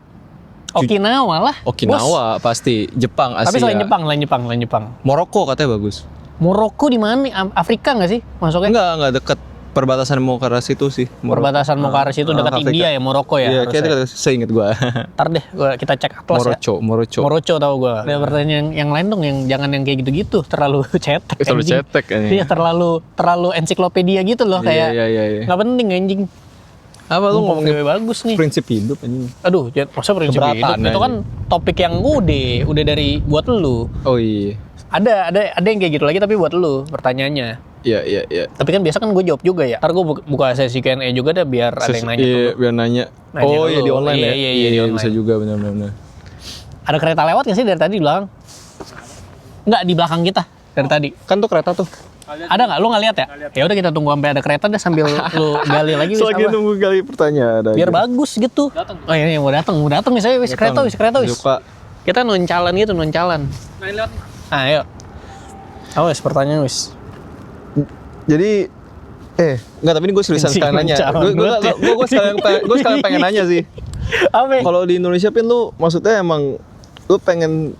Okinawa lah. Okinawa pasti, Jepang, Asia. Tapi selain Jepang. Moroko katanya bagus. Moroko di mana nih? Afrika nggak sih masuknya? Enggak deket perbatasan mau ke arah situ sih. Perbatasan mau ke arah situ dekat Afrika. India ya, Moroko ya. Iya, harusnya. kayaknya seinget gua. Ntar deh, kita cek atlas ya. Moroco tahu gua. Ada pertanyaan yang lain dong, yang jangan yang kayak gitu-gitu, terlalu cetek. Terlalu anjing. cetek anjing. Iya, terlalu ensiklopedia gitu loh, kayak Iya. nggak penting anjing. Apa lu ngomongin bagus nih. prinsip hidup anjing? Aduh, masa prinsip hidup? Keberatan Itu kan topik yang udah dari buat lu. Oh iya. Ada yang kayak gitu lagi tapi buat lu pertanyaannya. Iya. Tapi kan biasa kan gue jawab juga ya. Ntar gue buka sesi Q&A juga deh biar ada yang nanya Iya, dulu. biar nanya. Nanya Oh iya dulu. di online ya? Iya, di online. Bisa juga benar-benar. Ada kereta lewat nggak sih dari tadi di belakang? Nggak, di belakang kita dari tadi. Kan tuh kereta tuh. Ada nggak? Lu nggak lihat ya? Ya udah kita tunggu sampai ada kereta deh sambil lu gali lagi. Selagi nunggu kali pertanyaan. Biar bagus gitu. Oh iya, mau datang nih saya wis kereta. Suka. Kita noncalan. Main lewat. Ayo. Wis pertanyaan wis. Jadi enggak, tapi ini gue seriusan sekalian nanya. Gue sekalian pengen nanya sih. Apa? Kalau di Indonesia Pin, lu maksudnya emang lu pengen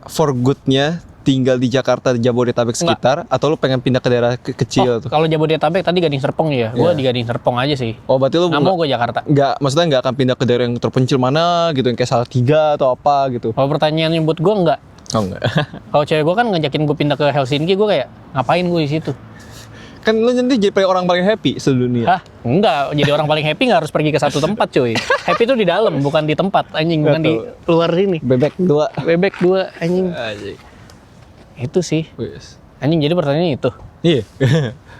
for good-nya tinggal di Jakarta, di Jabodetabek sekitar, atau lu pengen pindah ke daerah kecil tuh? Kalau Jabodetabek tadi Gading Serpong ya, gue di Gading Serpong aja sih. Oh, berarti lu nggak mau gue Jakarta. Maksudnya nggak akan pindah ke daerah yang terpencil mana gitu, yang kayak Salatiga atau apa gitu? Kalau pertanyaannya buat gue enggak. Oh enggak. Kalau cewek gue kan ngajakin gue pindah ke Helsinki, gue kayak ngapain gue di situ? Kan lu nanti jadi orang paling happy sedunia. Hah? Enggak, jadi orang paling happy nggak harus pergi ke satu tempat cuy. Happy itu di dalam, bukan di tempat anjing, bukan di luar sini. Bebek 2. Bebek 2 anjing. Itu sih. Yes. Anjing, jadi pertanyaannya itu. Iya.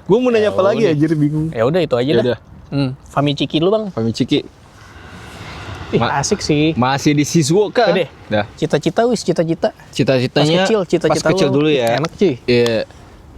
Gue mau nanya apa lagi anjir, bingung. Ya udah itu aja dah. Famiciki lu, Bang. Famiciki. Ih, asik sih. Masih di Shizuoka. Udah. Dah. Cita-cita. Cita-citanya pas kecil dulu ya. Enak cuy. Iya.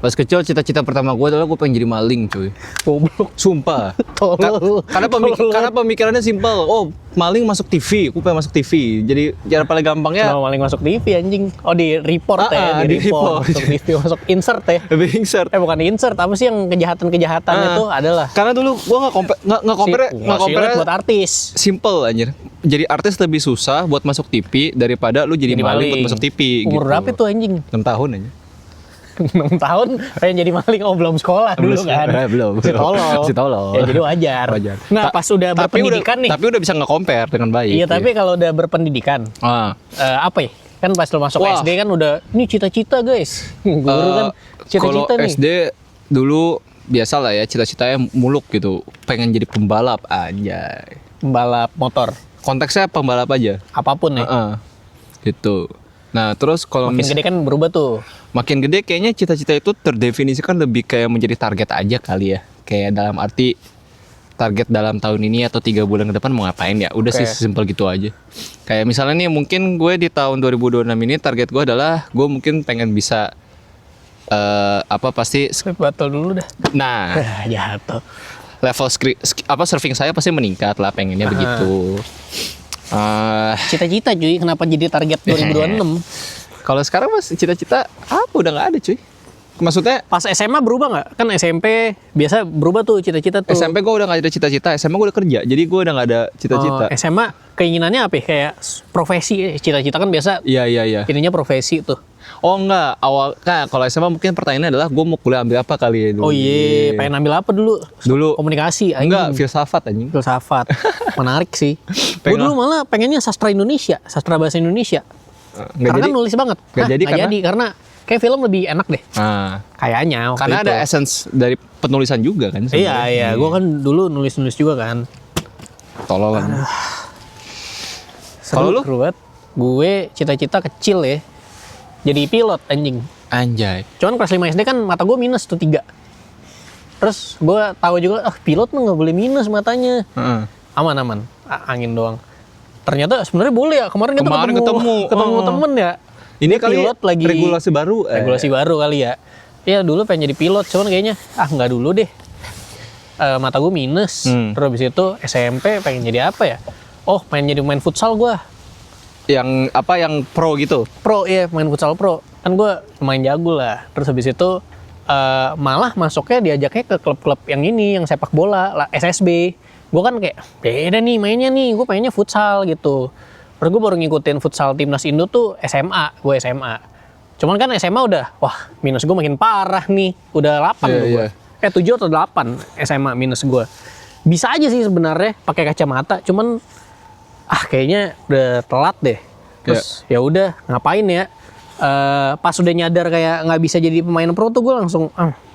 Pas kecil cita-cita pertama gue adalah gue pengen jadi maling cuy. Goblok. Sumpah. Tolol. Karena pemikirannya simpel. Oh, maling masuk TV, gue pengen masuk TV. Jadi cara paling gampangnya Kenapa maling masuk TV anjing? Oh, di report ya, di report. Masuk TV, masuk insert ya. lebih insert. Bukan di insert, apa sih yang kejahatan itu adalah Karena dulu gue nggak compare buat artis. simple anjir. Jadi artis lebih susah buat masuk TV daripada lu jadi maling buat masuk TV. Umur berapa gitu. tuh anjing? 6 tahun aja. 6 tahun pengen jadi maling, belum sekolah dulu kan. Belum. Si tolol. Ya jadi wajar. Nah, pas udah berpendidikan nih. Tapi udah bisa nge-compare dengan baik. Iya, tapi kalau udah berpendidikan. Apa ya? Kan pas lu masuk SD kan udah ini cita-cita, guys. Guru kan cita-cita kalau nih. SD dulu biasa lah ya, cita-citanya muluk gitu. Pengen jadi pembalap anjay. Pembalap motor. Konteksnya pembalap aja. Apapun ya. Gitu. Nah, terus kalau Makin gede kan berubah tuh. makin gede kayaknya cita-cita itu terdefinisikan lebih kayak menjadi target aja kali ya. Kayak dalam arti target dalam tahun ini atau 3 bulan ke depan mau ngapain ya. Udah sih Oke. sesimpel gitu aja. Kayak misalnya nih mungkin gue di tahun 2026 ini target gue adalah gue mungkin pengen bisa pasti Batal dulu dah. nah Jatuh. level surfing saya pasti meningkat lah pengennya begitu. Cita-cita cuy, kenapa jadi target 2026? Kalau sekarang mas cita-cita apa udah nggak ada cuy. Maksudnya Pas SMA berubah nggak? Kan SMP biasa berubah tuh cita-cita tuh. SMP gue udah gak ada cita-cita, SMA gue udah kerja, jadi gue udah gak ada cita-cita. SMA keinginannya apa ya? Kayak profesi, cita-cita kan biasa Iya. ininya profesi tuh. Oh enggak, kalau SMA mungkin pertanyaannya adalah gue mau kuliah ambil apa kali ya dulu. Oh iya, pengen ambil apa dulu? Dulu Komunikasi, enggak, filsafat anjing. filsafat. Menarik sih. Gue Pengen dulu malah pengennya sastra Indonesia, sastra bahasa Indonesia. Enggak Karena jadi. kan nulis banget. Nggak jadi nggak karena? karena kayak film lebih enak deh. Nah, Kayaknya waktu karena itu. ada essence dari penulisan juga kan sebenarnya. Iya, gue kan dulu nulis-nulis juga kan. Tolol kan. Seru, Kalau lu? seru banget. Gue cita-cita kecil ya. Jadi pilot anjing. Anjay. Cuman kelas 5 SD kan mata gue minus tuh 3. Terus gue tahu juga, pilot mah nggak boleh minus matanya. Heeh. Aman-aman, angin doang. Ternyata sebenarnya boleh ya. Kemarin kita Kemarin ketemu. temen ya. Ini Dia kali pilot lagi regulasi baru. regulasi baru kali ya. Iya dulu pengen jadi pilot, cuman kayaknya nggak dulu deh. Mata gue minus. Terus habis itu SMP pengen jadi apa ya? Oh, pengen jadi main futsal gue. Yang pro gitu. Pro ya, main futsal pro. Kan gue main jago lah. Terus habis itu malah masuknya diajaknya ke klub-klub yang ini, yang sepak bola, lah, SSB. Gue kan kayak beda nih mainnya nih, gue pengennya futsal gitu. Terus gue baru ngikutin futsal timnas Indo tuh gue SMA. Cuman kan SMA udah, wah minus gue makin parah nih. Udah 8 Iya, tuh gue. 7 atau 8 SMA minus gue. Bisa aja sih sebenarnya pakai kacamata, cuman kayaknya udah telat deh. Terus ya udah ngapain ya? Pas udah nyadar kayak nggak bisa jadi pemain pro tuh gue langsung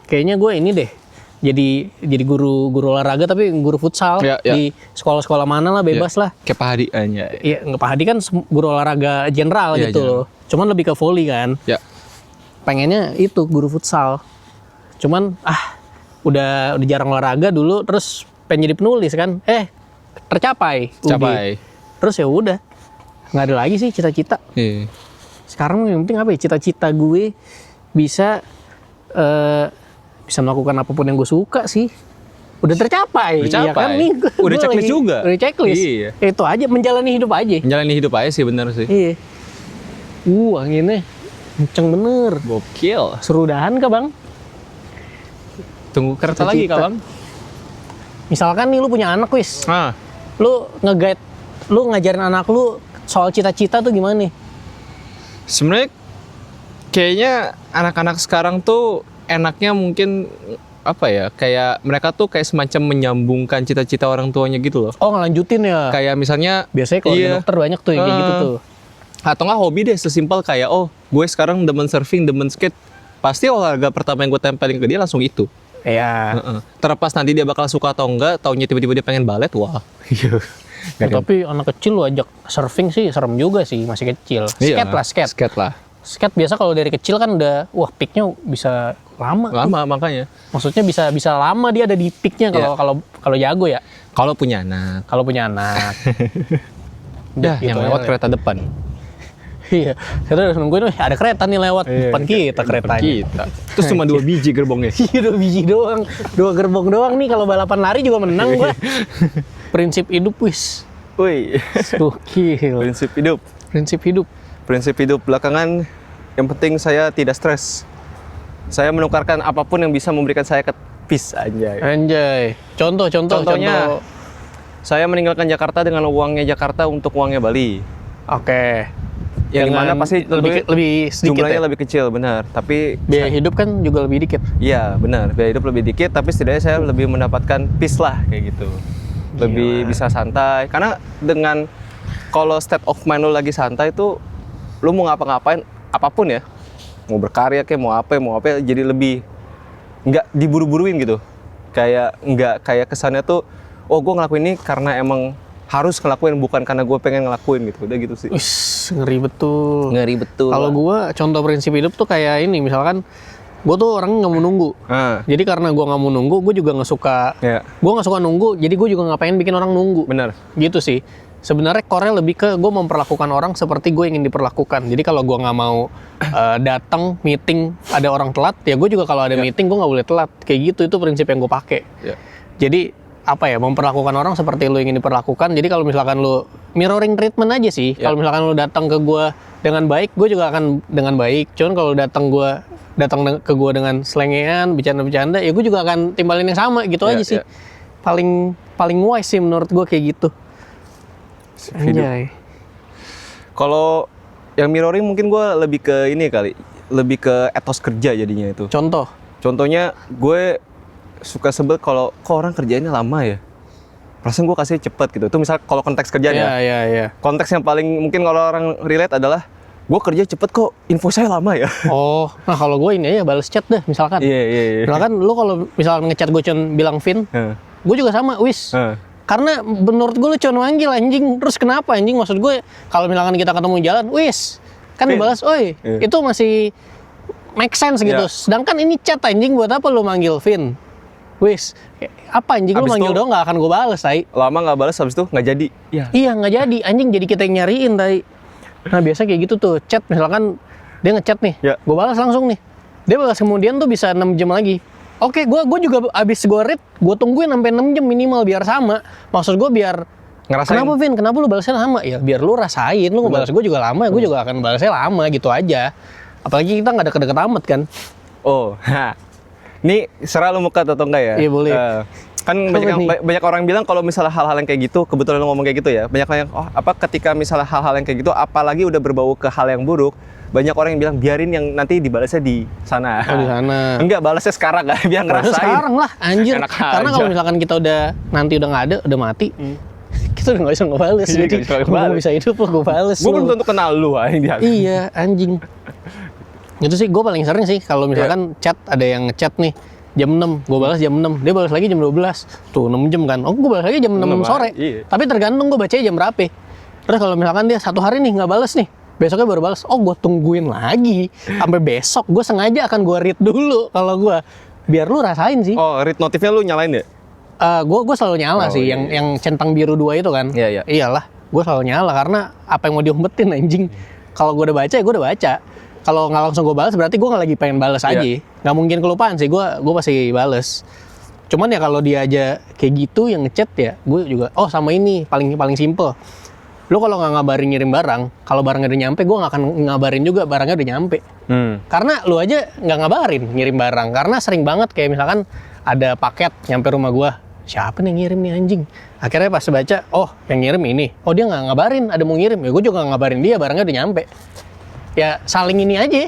kayaknya gue ini deh. Jadi guru olahraga tapi guru futsal di sekolah-sekolah mana lah bebas lah. Kayak Pak Hadi aja. Iya, nggak Pak Hadi kan guru olahraga general Iya, gitu loh. Cuman lebih ke volley kan. Ya. Pengennya itu guru futsal. Cuman udah jarang olahraga dulu, terus pengen jadi penulis kan. Tercapai. Capai. Terus ya udah. Nggak ada lagi sih cita-cita. Iya. Sekarang yang penting apa ya? Cita-cita gue bisa bisa melakukan apapun yang gue suka sih. Udah tercapai. Udah Ya kan capai. nih. Udah checklist juga. Udah checklist. Iya. Ya itu aja, menjalani hidup aja. Menjalani hidup aja sih bener sih. Iya. Anginnya kenceng bener. Gokil. Seru dahan kah bang? Tunggu kereta Cita-cita. lagi kawan. Misalkan nih lu punya anak wis. Lu nge-guide, lu ngajarin anak lu soal cita-cita tuh gimana nih? Sebenarnya kayaknya anak-anak sekarang tuh enaknya mungkin apa ya, kayak mereka tuh kayak semacam menyambungkan cita-cita orang tuanya gitu loh. Oh ngelanjutin ya? Kayak misalnya Biasanya kalau di dokter banyak tuh yang kayak gitu tuh. Atau nggak hobi deh, sesimpel kayak gue sekarang demen surfing, demen skate, pasti olahraga pertama yang gue tempelin ke dia langsung itu. Iya. Terlepas nanti dia bakal suka atau enggak, taunya tiba-tiba dia pengen balet, wah. Tapi anak kecil lu ajak surfing sih serem juga sih, masih kecil. Skate lah, skate. Skate lah. Skate biasa kalau dari kecil kan udah, peaknya bisa lama. Lama makanya. Maksudnya bisa lama dia ada di peaknya kalau jago ya. Kalau punya anak. Kalau punya anak. Ya, Gitu yang ya. lewat kereta depan. Iya, kita udah nungguin, ada kereta nih lewat depan kita keretanya. Kita. Terus cuma 2 biji gerbongnya. Iya 2 biji doang, 2 gerbong doang nih, kalau balapan lari juga menang gua. Prinsip hidup wis. Woi. Gokil. Prinsip hidup. Prinsip hidup. Prinsip hidup belakangan yang penting saya tidak stres. Saya menukarkan apapun yang bisa memberikan saya peace anjay. Anjay. Contohnya. Saya meninggalkan Jakarta dengan uangnya Jakarta untuk uangnya Bali. Oke. Yang dimana pasti lebih sedikit jumlahnya ya? lebih kecil, benar. Tapi Biaya hidup kan juga lebih dikit. iya, benar. Biaya hidup lebih dikit, tapi setidaknya saya lebih mendapatkan peace lah kayak gitu. Lebih bisa santai. Karena dengan kalau state of mind lu lagi santai tuh, lu mau ngapa-ngapain, apapun ya, mau berkarya kayak mau apa, jadi lebih nggak diburu-buruin gitu. Kayak nggak kayak kesannya tuh, gue ngelakuin ini karena emang harus ngelakuin, bukan karena gue pengen ngelakuin gitu. Udah gitu sih. Wis, ngeri betul. Ngeri betul. Kalau gue contoh prinsip hidup tuh kayak ini, misalkan gue tuh orang nggak mau nunggu. Jadi karena gue nggak mau nunggu, gue juga nggak suka. Gue nggak suka nunggu, jadi gue juga nggak pengen bikin orang nunggu. Bener. Gitu sih. Sebenarnya core lebih ke gue memperlakukan orang seperti gue ingin diperlakukan. Jadi kalau gue nggak mau datang meeting ada orang telat, ya gue juga kalau ada meeting gue nggak boleh telat. Kayak gitu, itu prinsip yang gue pakai. Jadi apa ya, memperlakukan orang seperti lu ingin diperlakukan. Jadi kalau misalkan lu mirroring treatment aja sih. Kalau misalkan lu datang ke gue dengan baik, gue juga akan dengan baik. Cuman kalau datang ke gue dengan selengean, bercanda-bercanda, ya gue juga akan timbalin yang sama gitu aja sih. Paling wise sih menurut gue kayak gitu. Anjay. Kalau yang mirroring mungkin gue lebih ke ini kali, lebih ke etos kerja jadinya itu. Contohnya gue suka sebel kalau kok orang kerjainnya lama ya. Perasaan gue kasih cepet gitu. Itu misal kalau konteks kerjanya. Iya. Konteks yang paling mungkin kalau orang relate adalah gue kerja cepet kok info saya lama ya. Oh, nah kalau gue ini aja balas chat deh misalkan. Iya. Misalkan lu kalau misalkan ngechat gue cuma bilang Vin, gue juga sama, wis. Karena menurut gue lu cuma manggil anjing, terus kenapa anjing? Maksud gue kalau misalkan kita ketemu jalan, wis. Kan dibalas, oi, itu masih make sense gitu. Sedangkan ini chat anjing, buat apa lu manggil Vin? Wis, apa anjing lu manggil doang, gak akan gue bales, tai. Lama gak bales, habis itu gak jadi. Iya, gak jadi, anjing, jadi kita yang nyariin, tai. Nah biasa kayak gitu tuh, chat misalkan dia ngechat nih, gue balas langsung nih. Dia balas kemudian tuh bisa 6 jam lagi. Oke, gue juga abis gue read, gue tungguin sampai 6 jam minimal biar sama. Maksud gue biar ngerasain. Kenapa Vin? Kenapa lu balasnya lama? Ya biar lu rasain, lu ngebalas gue juga lama, gue juga akan balasnya lama gitu aja. Apalagi kita nggak deket-deket amat kan. Oh, ini serah lu muka atau enggak ya? Iya boleh. Kan banyak orang bilang kalau misalnya hal-hal yang kayak gitu, kebetulan lu ngomong kayak gitu ya, banyak yang ketika misalnya hal-hal yang kayak gitu, apalagi udah berbau ke hal yang buruk, banyak orang yang bilang biarin yang nanti dibalasnya di sana. Oh, di sana. Enggak, balasnya sekarang kan, biar ngerasain. Sekarang lah, anjir. Enak karena aja. kalau misalkan kita udah nggak ada, udah mati, kita udah nggak bisa ngebales. Jadi gue bisa hidup lo gue bales. Gue belum tentu kenal lu anjing. Iya, anjing. Itu sih gue paling sering sih kalau misalkan chat, ada yang ngechat nih jam 6, gue balas jam 6, dia balas lagi jam 12. Tuh 6 jam kan. Oh, gue balas lagi jam 6 sore. Tapi tergantung gue bacanya jam berapa. Terus kalau misalkan dia 1 hari nih nggak balas nih, besoknya baru balas. Oh, gue tungguin lagi sampai besok. Gue sengaja akan gue read dulu kalau gue, biar lu rasain sih. Oh, read notifnya lu nyalain ya? Gue selalu nyala sih, yang centang biru 2 itu kan. Iya. Iyalah, gue selalu nyala karena apa yang mau diumpetin anjing. Kalau gue udah baca, ya gue udah baca. Kalau nggak langsung gue balas, berarti gue nggak lagi pengen balas aja. Nggak mungkin kelupaan sih, gue pasti balas. Cuman ya kalau dia aja kayak gitu yang ngechat ya, gue juga. Oh sama ini paling simple. Lu kalau nggak ngabarin ngirim barang, kalau barangnya udah nyampe, gue nggak akan ngabarin juga barangnya udah nyampe. Karena lu aja nggak ngabarin ngirim barang, karena sering banget kayak misalkan ada paket nyampe rumah gue. Siapa nih yang ngirim nih anjing? Akhirnya pas baca, oh yang ngirim ini. Oh dia nggak ngabarin, ada mau ngirim. Ya gue juga nggak ngabarin dia, barangnya udah nyampe. Ya saling ini aja.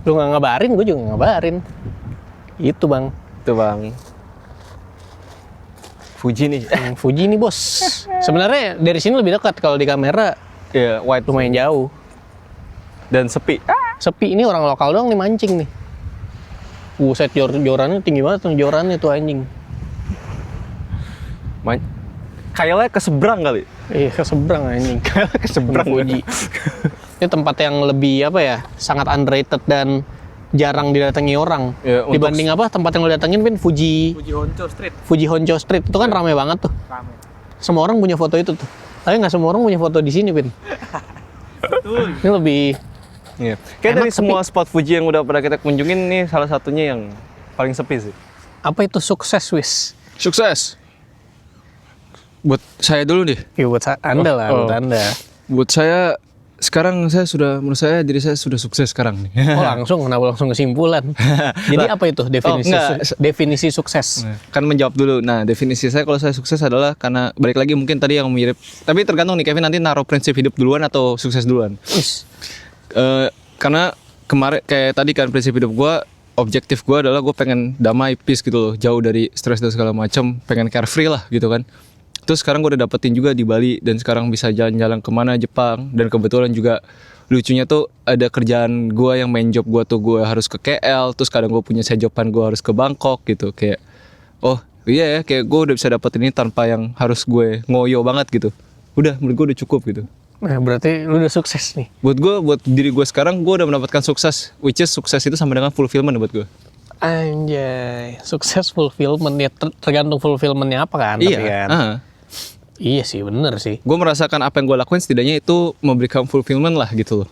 Lu nggak ngabarin, gue juga nggak ngabarin. Itu bang. Fuji nih. Fuji nih bos. Sebenarnya dari sini lebih dekat, kalau di kamera. Iya, wide. Lumayan jauh. Dan sepi. Sepi, ini orang lokal doang nih mancing nih. Buset, jorannya tinggi banget tuh, jorannya tuh anjing. Kayaknya keseberang kali. Iya, keseberang anjing. Keseberang Fuji. Ini tempat yang lebih apa ya, sangat underrated dan jarang didatangi orang. Ya, dibanding apa tempat yang lo datengin, Pin? Fuji Honcho Street itu kan ramai banget tuh. Semua orang punya foto itu tuh. Tapi nggak semua orang punya foto di sini, Pin. Ini lebih. Iya. Kayak dari semua spot Fuji yang udah pernah kita kunjungin, nih salah satunya yang paling sepi sih. Apa itu sukses, Wis? Sukses. Buat saya dulu deh. Ya buat Anda lah, buat Anda. Buat saya sekarang menurut saya diri saya sudah sukses sekarang nih. Oh kenapa langsung kesimpulan? Jadi apa itu definisi sukses? Kan menjawab dulu. Nah definisi saya kalau saya sukses adalah karena balik lagi mungkin tadi yang mirip. Tapi tergantung nih Kevin nanti naruh prinsip hidup duluan atau sukses duluan. Karena kemarin kayak tadi kan prinsip hidup gue, objektif gue adalah gue pengen damai, peace gitu loh, jauh dari stres dan segala macam, pengen carefree lah gitu kan. Terus sekarang gue udah dapetin juga di Bali dan sekarang bisa jalan-jalan kemana Jepang, dan kebetulan juga lucunya tuh ada kerjaan gue yang main job gue tuh gue harus ke KL, terus kadang gue punya sejoban gue harus ke Bangkok gitu, kayak oh Iya ya, kayak gue udah bisa dapetin ini tanpa yang harus gue ngoyo banget gitu. Udah, menurut gue udah cukup gitu. Nah, berarti lu udah sukses nih. Buat diri gue sekarang, gue udah mendapatkan sukses. Which is sukses itu sama dengan fulfillment buat gue. Anjay, sukses fulfillment ya tergantung fulfillmentnya apa kan? Tapi kan. Iya sih, bener sih. Gue merasakan apa yang gue lakuin setidaknya itu memberikan fulfillment lah gitu loh.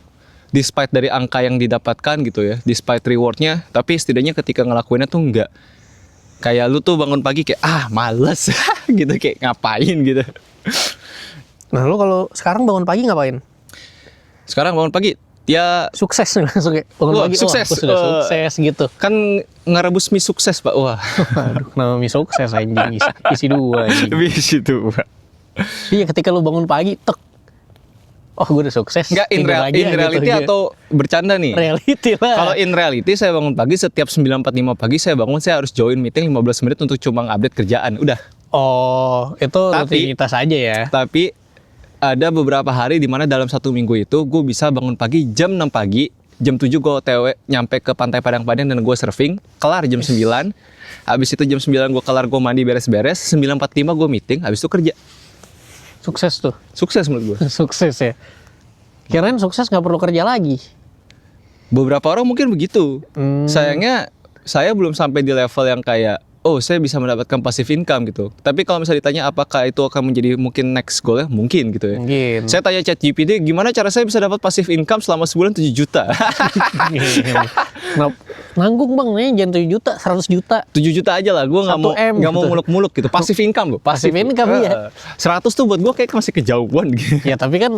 Despite dari angka yang didapatkan gitu ya, despite rewardnya, tapi setidaknya ketika ngelakuinnya tuh enggak kayak lu tuh bangun pagi kayak males gitu, kayak ngapain gitu. Nah, lu kalau sekarang bangun pagi ngapain? Sekarang bangun pagi ya Sukses langsung kayak bangun Wah, pagi. sukses. Aku sudah sukses gitu. kan ngerebus mie sukses Pak. Wah. Aduh, nama mie sukses anjing isi 2 anjing. Bis itu Pak. Iya, ketika lu bangun pagi, tek. Oh, gue udah sukses. Enggak in Tidur lagi ya, reality gitu. atau bercanda nih? Reality lah. Kalau in reality saya bangun pagi setiap 9.45 pagi saya bangun, saya harus join meeting 15 menit untuk cuma update kerjaan. Udah. Oh, itu rutinitas aja ya. Tapi ada beberapa hari di mana dalam 1 minggu itu gue bisa bangun pagi jam 6 pagi, jam 7 gue OTW nyampe ke Pantai Padang dan gue surfing, kelar jam 9. Habis itu jam 9 gue kelar, gue mandi beres-beres, 9.45 gue meeting, habis itu kerja. Sukses tuh. Sukses menurut gue. Sukses ya. Kirain sukses nggak perlu kerja lagi. Beberapa orang mungkin begitu. Sayangnya saya belum sampai di level yang kayak saya bisa mendapatkan passive income gitu. Tapi kalau misalnya ditanya apakah itu akan menjadi mungkin next goal-nya, mungkin gitu ya. Mungkin. Saya tanya ChatGPT, gimana cara saya bisa dapat passive income selama sebulan 7 juta? Kenapa? Nanggung bang, nih jangan 7 juta, 100 juta. 7 juta aja lah, gue nggak 1 M mau gitu. muluk-muluk gitu. Passive income loh. Passive income, iya. 100 tuh buat gue kayak masih kejauhan gitu. Ya tapi kan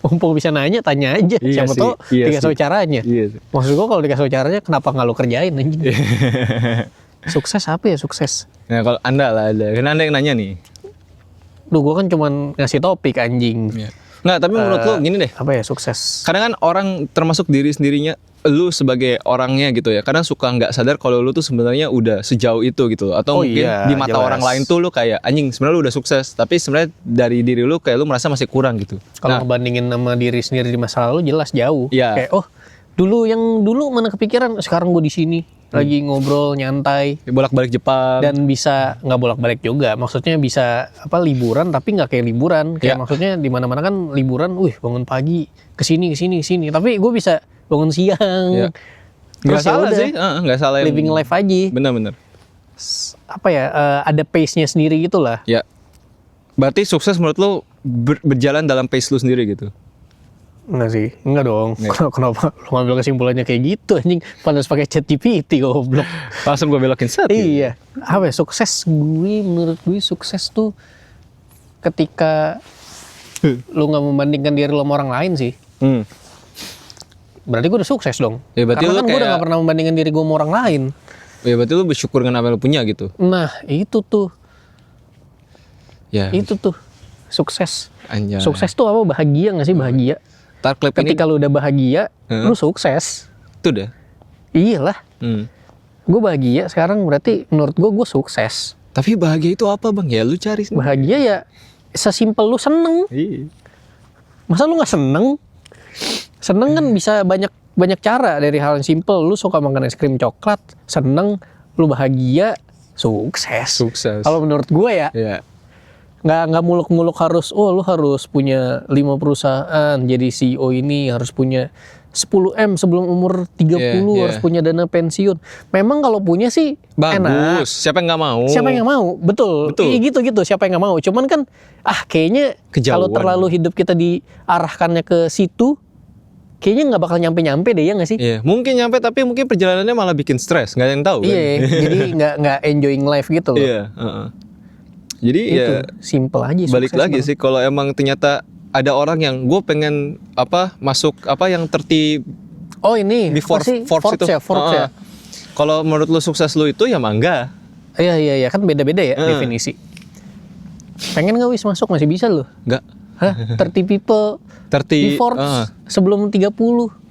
mumpung bisa nanya, tanya aja. Iya Siapa sih, tahu iya dikasih sih. caranya. Iya sih. Maksud gua kalau dikasih caranya, kenapa nggak lo kerjain anjing? Sukses apa ya sukses? Nah kalau anda lah ada, kan anda yang nanya nih. Duh, gua kan cuman ngasih topik anjing. Nggak, tapi menurut lo gini deh. Apa ya sukses? Kadang kan orang termasuk diri sendirinya, lu sebagai orangnya gitu ya, kadang suka nggak sadar kalau lu tuh sebenarnya udah sejauh itu gitu, atau mungkin iya, di mata jelas. orang lain tuh lu kayak anjing sebenarnya lu udah sukses, tapi sebenarnya dari diri lu kayak lu merasa masih kurang gitu. Kalau ngebandingin sama diri sendiri di masa lalu jelas jauh. Iya. Kayak dulu mana kepikiran, sekarang gue di sini lagi ngobrol nyantai bolak-balik Jepang dan bisa nggak bolak-balik juga. Maksudnya bisa liburan tapi nggak kayak liburan. Kayak Iya. maksudnya di mana-mana kan liburan, bangun pagi kesini. Tapi gue bisa bangun siang. Iya. Terus nggak salah yaudah, sih, nggak salah yang living life aja. bener-bener. Apa ya? Ada pace-nya sendiri gitu lah. Ya, berarti sukses menurut lu berjalan dalam pace lu sendiri gitu. Enggak sih, enggak dong. Nggak. Kenapa lu ngambil kesimpulannya kayak gitu anjing? Padahal pakai ChatGPT goblok. Langsung gue belokin set. Iya. Apa ya, sukses menurut gue sukses tuh ketika lu nggak membandingkan diri lu sama orang lain sih. Berarti gue udah sukses dong. Ya, berarti Karena lu kan gue udah kayak- gak pernah membandingkan diri gue sama orang lain. Ya berarti lu bersyukur dengan apa yang lu punya gitu. Nah itu tuh, Ya. itu tuh sukses. Anjay. Sukses tuh apa? Bahagia gak sih? Bahagia. Tar klip ini Ketika lu udah bahagia, lu sukses. itu deh. Iyalah. Hmm. Gue bahagia sekarang berarti menurut gue sukses. Tapi bahagia itu apa bang? Ya lu cari sendiri. Bahagia ya sesimpel lu seneng. Iya. Masa lu nggak seneng? Seneng kan bisa banyak cara, dari hal yang simpel. Lu suka makan es krim coklat, seneng, lu bahagia, sukses. Sukses. Kalau menurut gue ya, Iya. nggak muluk-muluk harus lu harus punya 5 perusahaan, jadi CEO ini harus punya 10 M sebelum umur 30, Iya, harus iya. punya dana pensiun. Memang kalau punya sih enak. Bagus. Siapa yang nggak mau? Siapa yang nggak mau? Betul. Betul. Iya gitu. Siapa yang nggak mau? Cuman kan kayaknya kalau Kejauhan. terlalu hidup kita diarahkannya ke situ, kayaknya nggak bakal nyampe deh, ya nggak sih? Iya. Mungkin nyampe tapi mungkin perjalanannya malah bikin stres. Nggak ada yang tahu. Iya, Kan? jadi nggak enjoying life gitu loh. Iya. Jadi Itu ya simple aja. balik sukses lagi banget. sih kalau emang ternyata ada orang yang gue pengen masuk yang tertib Oh ini di apa sih? Forbes itu. Forbes ya. Kalau menurut lu sukses lu itu ya mangga. Iya kan beda-beda ya definisi. Pengen nggak wis masuk, masih bisa loh. Enggak. Hah? 30 people di Forbes sebelum 30,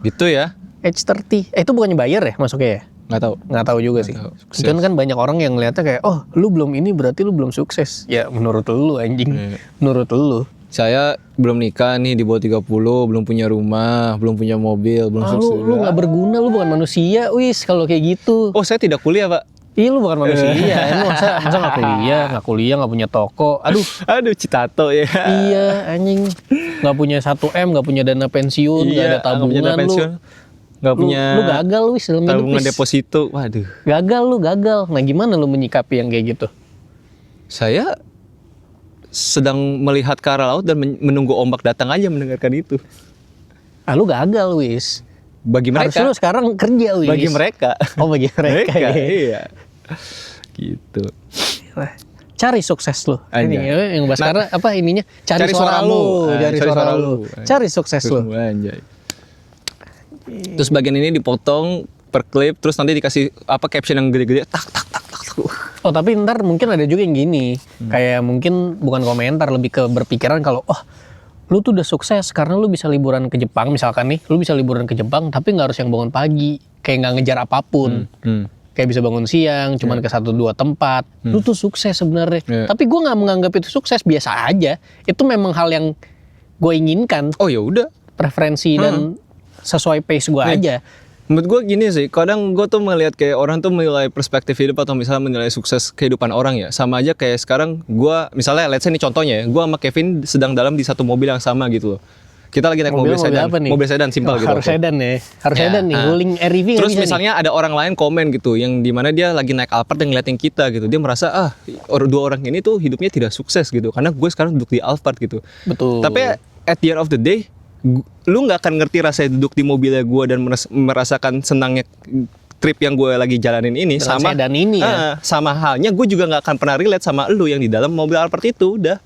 Gitu ya. age 30. Itu bukannya bayar ya masuknya ya? Nggak tahu. Nggak tahu juga sih. tahu. Sukses. Cuman kan banyak orang yang ngeliatnya kayak, lu belum ini berarti lu belum sukses. Ya menurut lu anjing. Iya. Menurut lu. Saya belum nikah nih di bawah 30, belum punya rumah, belum punya mobil, belum sukses. Lu nggak berguna, lu bukan manusia wis kalau kayak gitu. Oh, saya tidak kuliah, Pak. Ih lu bukan manusia, lu masa nggak kuliah nggak punya toko, aduh. Aduh, Citato ya. Iya anjing, nggak punya 1 M, nggak punya dana pensiun, nggak ada nggak punya tabungan, pensiun, nggak punya lu gagal wis dalam hidup tabungan wis. deposito. Waduh. Gagal. Nah gimana lu menyikapi yang kayak gitu? Saya sedang melihat ke arah laut dan menunggu ombak datang aja mendengarkan itu. Ah lu gagal wis. Bagi mereka. Harusnya lu sekarang kerja wis. Bagi mereka. Oh bagi mereka. ya. Iya. Gitu. Cari sukses lu. Ini Anjay. yang bahas karena apa ininya? Cari suara suaramu. lu, Cari suara lu. Cari sukses lu. Anjay. Terus bagian ini dipotong per klip, terus nanti dikasih apa caption yang gede-gede, tak. Oh tapi ntar mungkin ada juga yang gini, kayak mungkin bukan komentar, lebih ke berpikiran kalau lu tuh udah sukses karena lu bisa liburan ke Jepang misalkan nih, lu bisa liburan ke Jepang tapi nggak harus yang bangun pagi, kayak nggak ngejar apapun, kayak bisa bangun siang, cuman ke 1-2 tempat, lu tuh sukses sebenarnya. Tapi gue nggak menganggap itu sukses, biasa aja. Itu memang hal yang gue inginkan, Oh ya udah. preferensi dan sesuai pace gue aja. Menurut gue gini sih, kadang gue tuh melihat kayak orang tuh menilai perspektif hidup atau misalnya menilai sukses kehidupan orang ya. Sama aja kayak sekarang gue, misalnya let's say ini contohnya ya, gue sama Kevin sedang dalam di satu mobil yang sama gitu loh. Kita lagi naik mobil sedan, apa nih? mobil sedan simpel gitu. Harus sedan ya, harus Ya, sedan nih, nah. wuling REV nggak Terus bisa misalnya ada orang lain komen gitu, yang dimana dia lagi naik Alphard dan ngeliatin kita gitu, dia merasa dua orang ini tuh hidupnya tidak sukses gitu, karena gue sekarang duduk di Alphard gitu. nih. Betul. Tapi at the end of the day, lu nggak akan ngerti rasanya duduk di mobilnya gue dan merasakan senangnya trip yang gue lagi jalanin ini. Dengan Sama sedan ini ya. sama halnya gue juga nggak akan pernah relate sama lu yang di dalam mobil Alphard itu. Udah,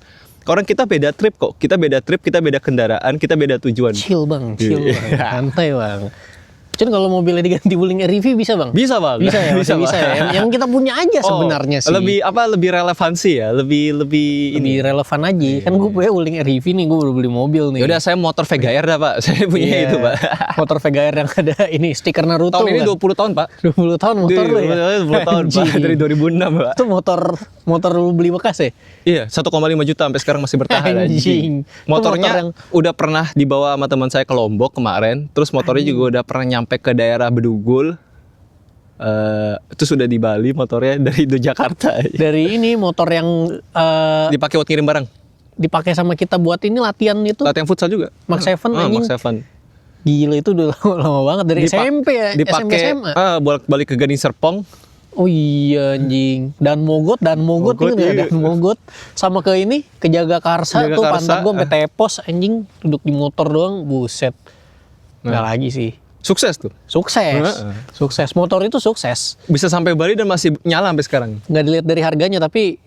orang kita beda trip kok, kita beda kendaraan, kita beda tujuan. Chill bang, chill Iya. bang, santai bang. Cuman kalau mobilnya diganti wuling REV bisa bang? Bisa bang, Bisa ya, bisa, Bang. ya. Yang kita punya aja Oh, sebenarnya sih. lebih relevansi ya, lebih Lebih relevan aja. Kan gue punya wuling REV nih, gue baru beli mobil nih. Yaudah saya motor Vega R dah pak, saya punya Iya, itu pak. Motor Vega R yang ada ini stiker Naruto. Tahun ini kan? 20 tahun pak. 20 tahun motor lu ya? 20 tahun pak, Anjing. dari 2006 pak. Itu motor lu beli bekas ya? Iya, 1,5 juta sampai sekarang masih bertahan Anjing. anjing. Itu motor Motornya yang- udah pernah dibawa sama teman saya ke Lombok kemarin, terus motornya juga udah pernah nyampe ke daerah Bedugul. Itu sudah di Bali motornya dari Jakarta. Dari ini motor yang Dipakai buat ngirim barang. dipakai sama kita buat ini latihan itu. Latihan futsal juga. Mark 7 anjing. Mark 7. Gila itu udah lama banget dari SMP ya, SMP Dipakai SMA. bolak-balik ke Gading Serpong. Oh iya anjing. Dan Mogot Mogot, ini nggak iya. Dan Mogot sama ke ini ke Jagakarsa Jagakarsa, tuh pantat gue sampai tepos anjing, duduk di motor doang, buset. Nggak lagi sih. Sukses tuh. Sukses. Sukses. Motor itu sukses. Bisa sampai Bali dan masih nyala sampai sekarang. Nggak dilihat dari harganya tapi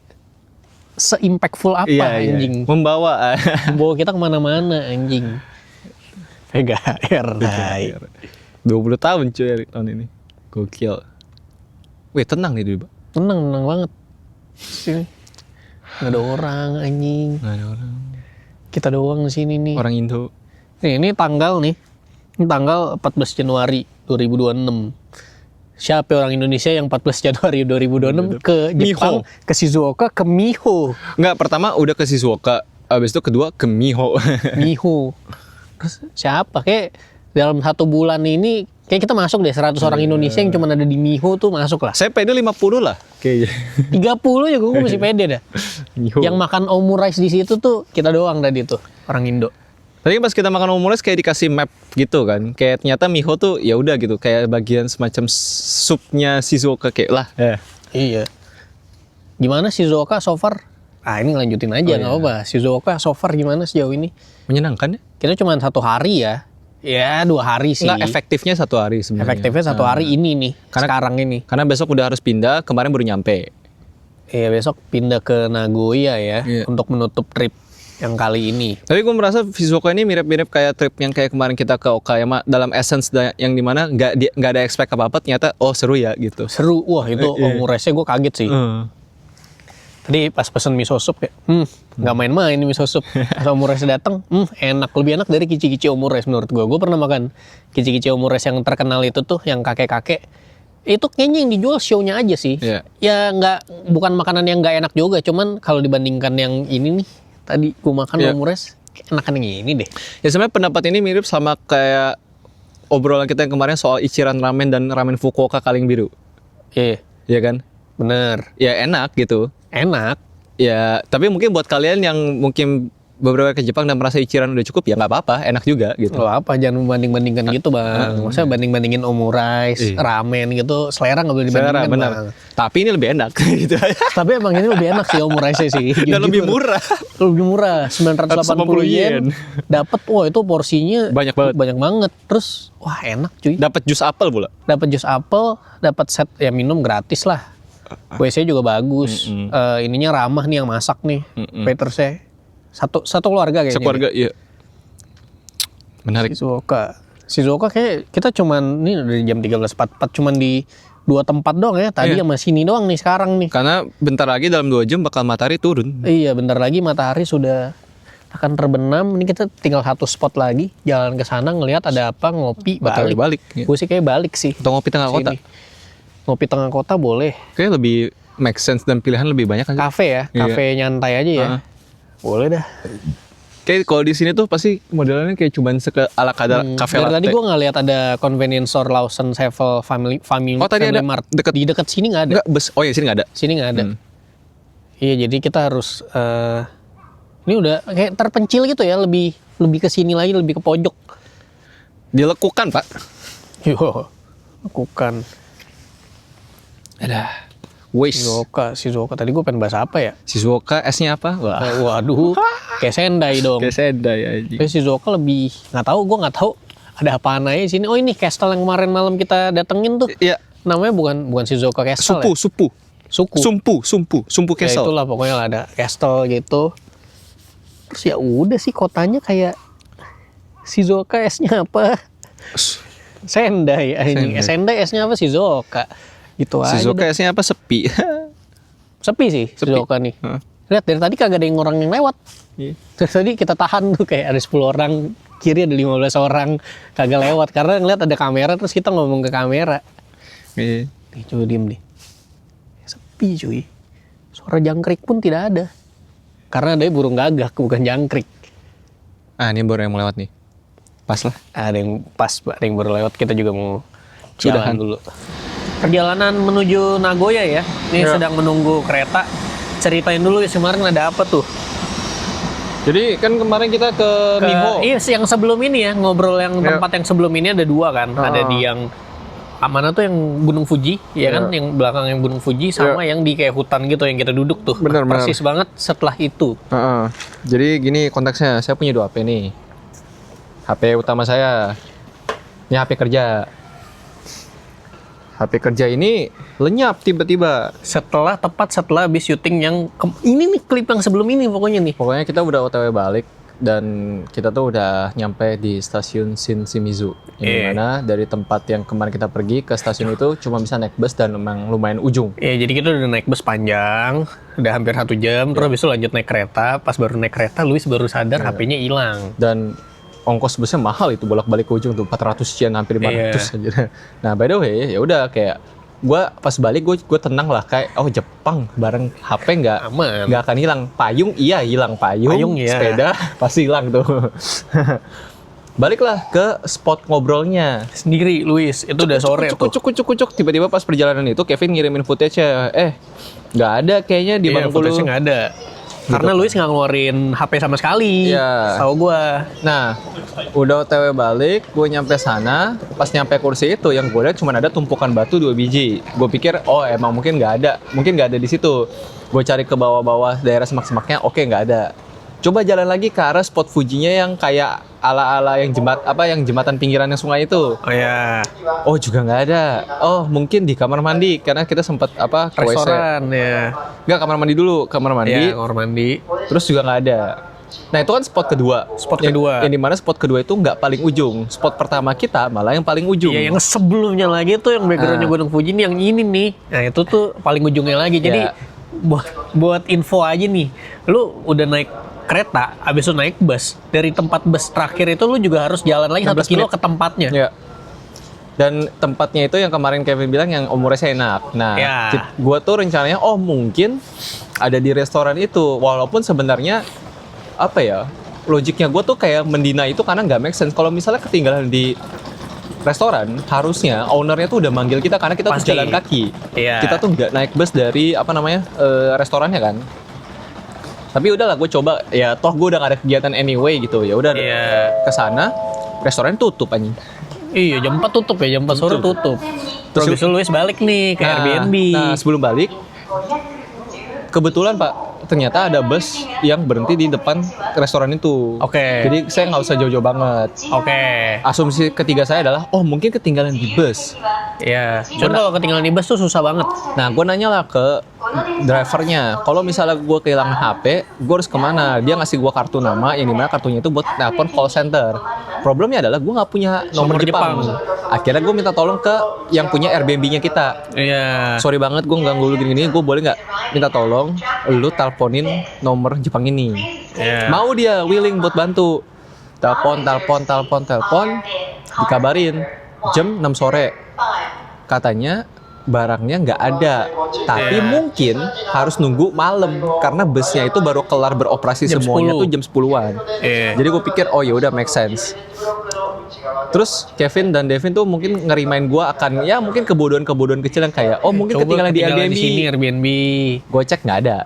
se-impactful apa anjing. Membawa. Bawa kita kemana-mana anjing. Vega R. 20 tahun cuy tahun ini. Gokil. Wih, tenang nih dulu, Pak. Tenang banget. Sini. Nggak ada orang anjing. Nggak ada orang. Kita doang di sini nih. Orang Indo. Ini tanggal nih. Ini tanggal 14 Januari 2026. Siapa orang Indonesia yang 14 Januari 2026 ke Jepang, ke Shizuoka, ke Miho. Enggak, pertama udah ke Shizuoka, abis itu kedua ke Miho. Miho. Terus siapa? Kayak dalam 1 bulan ini kayak kita masuk deh 100 orang Indonesia yang cuma ada di Miho tuh masuk lah. Saya pede 50 lah kayaknya. 30 ya gue masih pede dah. Miho. Yang makan omurice di situ tuh kita doang tadi tuh orang Indo. Tadi pas kita makan omurice kayak dikasih map gitu kan. Kayak ternyata Miho tuh ya udah gitu, kayak bagian semacam supnya Shizuoka kayak lah. Iya. Gimana Shizuoka so far? Ah ini lanjutin aja nggak apa-apa. Shizuoka so far gimana sejauh ini? Menyenangkan ya? Kita cuma 1 hari ya. Ya 2 hari sih. Enggak, efektifnya 1 hari sebenarnya. Efektifnya 1 hari ini nih. Sekarang ini. Karena besok udah harus pindah, kemarin baru nyampe. Iya besok pindah ke Nagoya ya. Iya. Untuk menutup trip yang kali ini. Tapi gue merasa Shizuoka ini mirip-mirip kayak trip yang kayak kemarin kita ke Okayama, dalam essence yang dimana nggak ada expect apa-apa, ternyata oh seru ya gitu. Seru. Wah itu omurice-nya gue kaget sih. Tadi pas pesen miso soup kayak, nggak main-main nih miso soup. Pas omurice datang, enak, lebih enak dari kici-kici omurice menurut gue. Gue pernah makan kici-kici omurice yang terkenal itu tuh, yang kakek-kakek. Itu kayaknya yang dijual show-nya aja sih. Iya. Ya nggak, bukan makanan yang nggak enak juga, cuman kalau dibandingkan yang ini nih, tadi gue makan omurice, enakan yang ini deh. Ya sebenarnya pendapat ini mirip sama kayak obrolan kita yang kemarin soal Ichiran Ramen dan Ramen Fukuoka Kaleng Biru. Iya. Iya kan? Bener. Ya enak gitu. Enak. Ya, tapi mungkin buat kalian yang mungkin beberapa ke Jepang dan merasa Ichiran udah cukup, ya nggak apa-apa, enak juga gitu. Lo apa, jangan membanding-bandingkan gitu bang. Maksudnya banding-bandingin omurice, Iya. ramen gitu, selera nggak boleh Selera, dibandingkan benar. bang. Tapi ini lebih enak gitu. Tapi emang ini lebih enak sih omurice sih. Dan lebih Jujur. murah. Lebih murah, 980 yen. Dapat, wah itu porsinya Banyak banget. Banyak banget. Terus, wah enak cuy. Dapat jus apel pula. Dapat jus apel, dapat set ya minum gratis lah. WC juga bagus. Ininya ramah nih yang masak nih. Waitersnya satu keluarga kayaknya. Sekeluarga, iya. Menarik. Shizuoka kayak kita cuman nih dari jam 13.44 cuman di 2 tempat doang ya. Tadi Iya. sama sini doang nih sekarang nih. Karena bentar lagi dalam 2 jam bakal matahari turun. Iya, bentar lagi matahari sudah akan terbenam. Ini kita tinggal 1 spot lagi, jalan ke sana ngelihat ada apa, ngopi, OTW balik. balik, iya. Gue sih kayak balik sih. Atau ngopi tengah kota. Sini. Ngopi tengah kota boleh. Kayak lebih make sense dan pilihan lebih banyak kan. Kafe ya, Iya. kafe nyantai aja ya. Boleh dah. Kayak kalau di sini tuh pasti modelannya kayak cuman ala kadar cafe Dari latte. tadi gue nggak lihat ada convenience store Lawson Sevel Family Oh, tadi Family ada. Mart. Deket. Di dekat sini nggak ada. Enggak, oh ya sini nggak ada. Sini nggak ada. Iya, jadi kita harus ini udah kayak terpencil gitu ya, lebih ke sini lagi, lebih ke pojok. Dilekukan, Pak. Yo, lakukan. Ada. Waste. Shizuoka. Tadi gue pengen bahas apa ya? Shizuoka S-nya apa? Wah. Waduh, kayak Sendai dong. Kayak Sendai aja. Kayak Shizuoka lebih gue nggak tahu ada apaan aja di sini. Oh ini castle yang kemarin malam kita datengin tuh. Iya. Namanya bukan Shizuoka Castle ya? Supu. Sumpu Ya Castle. itulah pokoknya lah ada castle gitu. Terus ya udah sih kotanya kayak Shizuoka S-nya apa? Sendai. Ini Sendai S-nya apa? Shizuoka. Gitu aja. Shizuoka dah. S-nya apa? Sepi. Sepi sih Shizuoka nih. Lihat dari tadi kagak ada orang yang lewat. Iya. Terus tadi kita tahan tuh kayak ada 10 orang, kiri ada 15 orang kagak lewat karena ngeliat ada kamera terus kita ngomong ke kamera. Iya. Nih coba diem deh. Sepi cuy. Suara jangkrik pun tidak ada. Karena ada burung gagak bukan jangkrik. Ah, ini baru yang mau lewat nih. Pas lah. Ada yang pas, ada yang baru lewat, kita juga mau Sudahan jalan dulu. Perjalanan menuju Nagoya ya. Ini Ya. sedang menunggu kereta. Ceritain dulu ya kemarin ada apa tuh? Jadi kan kemarin kita ke Miho. Iya, yang sebelum ini ya, ngobrol yang Ya. tempat yang sebelum ini ada 2 kan. Ada di yang mana tuh yang Gunung Fuji, ya kan, yang belakang yang Gunung Fuji sama yang di kayak hutan gitu yang kita duduk tuh. Benar, benar. Persis banget setelah itu. Jadi gini konteksnya, saya punya 2 HP nih. HP utama saya, ini HP kerja. HP kerja ini lenyap tiba-tiba. Tepat setelah habis syuting yang ini nih klip yang sebelum ini pokoknya nih. Pokoknya kita udah OTW balik dan kita tuh udah nyampe di stasiun Shinshimizu. Yang dimana dari tempat yang kemarin kita pergi ke stasiun itu cuma bisa naik bus dan memang lumayan ujung. Ya jadi kita udah naik bus panjang, udah hampir 1 jam, terus habis itu lanjut naik kereta. Pas baru naik kereta, Luis baru sadar HP-nya hilang. Dan ongkos busnya mahal itu bolak-balik ke ujung tuh 400 yen hampir 500 aja. Nah, by the way, ya udah kayak gua pas balik gue tenang lah kayak oh Jepang bareng HP Aman. nggak akan hilang. Payung iya hilang Payung iya. sepeda pasti hilang tuh. Baliklah ke spot ngobrolnya. Sendiri Luis, itu udah sore tuh. Kucuk. Tiba-tiba pas perjalanan itu Kevin ngirimin footage-nya. Nggak ada kayaknya di Iya, Bengkulu. footage-nya nggak ada. Karena Luis nggak ngeluarin HP sama sekali. Iya. Tahu gua. Nah, udah OTW balik, gue nyampe sana. Pas nyampe kursi itu, yang gue lihat cuma ada tumpukan batu 2 biji. Gue pikir, oh emang mungkin nggak ada di situ. Gue cari ke bawah-bawah daerah semak-semaknya, oke nggak ada. Coba jalan lagi ke arah spot Fujinya yang kayak ala-ala yang jembatan pinggirannya sungai itu. Oh ya. Oh juga nggak ada. Oh mungkin di kamar mandi karena kita sempat ke WC. Restoran ya. Nggak, kamar mandi dulu, kamar mandi. Iya, kamar mandi. Terus juga nggak ada. Nah itu kan spot kedua. Yang dimana spot kedua itu nggak paling ujung. Spot pertama kita malah yang paling ujung. Iya, yang sebelumnya lagi tuh yang backgroundnya Gunung Fuji nih yang ini nih. Nah itu tuh paling ujungnya lagi. Jadi Ya. buat info aja nih, lu udah naik kereta, abis itu naik bus. Dari tempat bus terakhir itu lu juga harus jalan lagi 1 kilo ke tempatnya. Ya. Dan tempatnya itu yang kemarin Kevin bilang yang omurice enak. Nah, Ya. gua tuh rencananya mungkin ada di restoran itu. Walaupun sebenarnya apa ya? Logiknya gua tuh kayak mendina itu karena nggak make sense. Kalau misalnya ketinggalan di restoran harusnya ownernya tuh udah manggil kita karena kita tuh Pasti. jalan kaki. Iya. Kita tuh nggak naik bus dari restorannya kan. Tapi udahlah, gue coba ya, toh gue udah gak ada kegiatan anyway gitu, ya udah Iya. ke sana, restoran tutup anjing. Iya, jam 4 tutup ya, jam 4 sore tutup. Terus Terus- besok Luis balik nih ke Airbnb. Nah, sebelum balik, kebetulan Pak, ternyata ada bus yang berhenti di depan restoran itu. Oke. Jadi saya nggak usah jauh-jauh banget. Oke. Asumsi ketiga saya adalah, oh mungkin ketinggalan di bus. Iya. Cuman kalau ketinggalan di bus tuh susah banget. Nah, gue nanya lah ke drivernya, kalau misalnya gue kehilangan HP, gue harus kemana? Dia ngasih gue kartu nama, yang dimana kartunya itu buat telepon call center. Problemnya adalah gue nggak punya nomor Nomor Jepang. Jepang. Akhirnya gue minta tolong ke yang punya Airbnb-nya kita. Iya. Sorry banget, gue ganggu lu gini-gini, gue boleh nggak minta tolong lu teleponin nomor Jepang ini? Iya. Mau dia willing buat bantu. Telepon, dikabarin jam 6 sore. Katanya barangnya nggak ada, tapi Iya. mungkin harus nunggu malam karena busnya itu baru kelar beroperasi Jam semuanya 10. tuh jam 10-an. Iya. Jadi gue pikir, oh ya udah, make sense. Terus Kevin dan Devin tuh mungkin ngerimain gue akan ya mungkin kebodohan-kebodohan kecil yang kayak, oh mungkin Coba ketinggalan di Airbnb. di sini Airbnb. Gue cek nggak ada.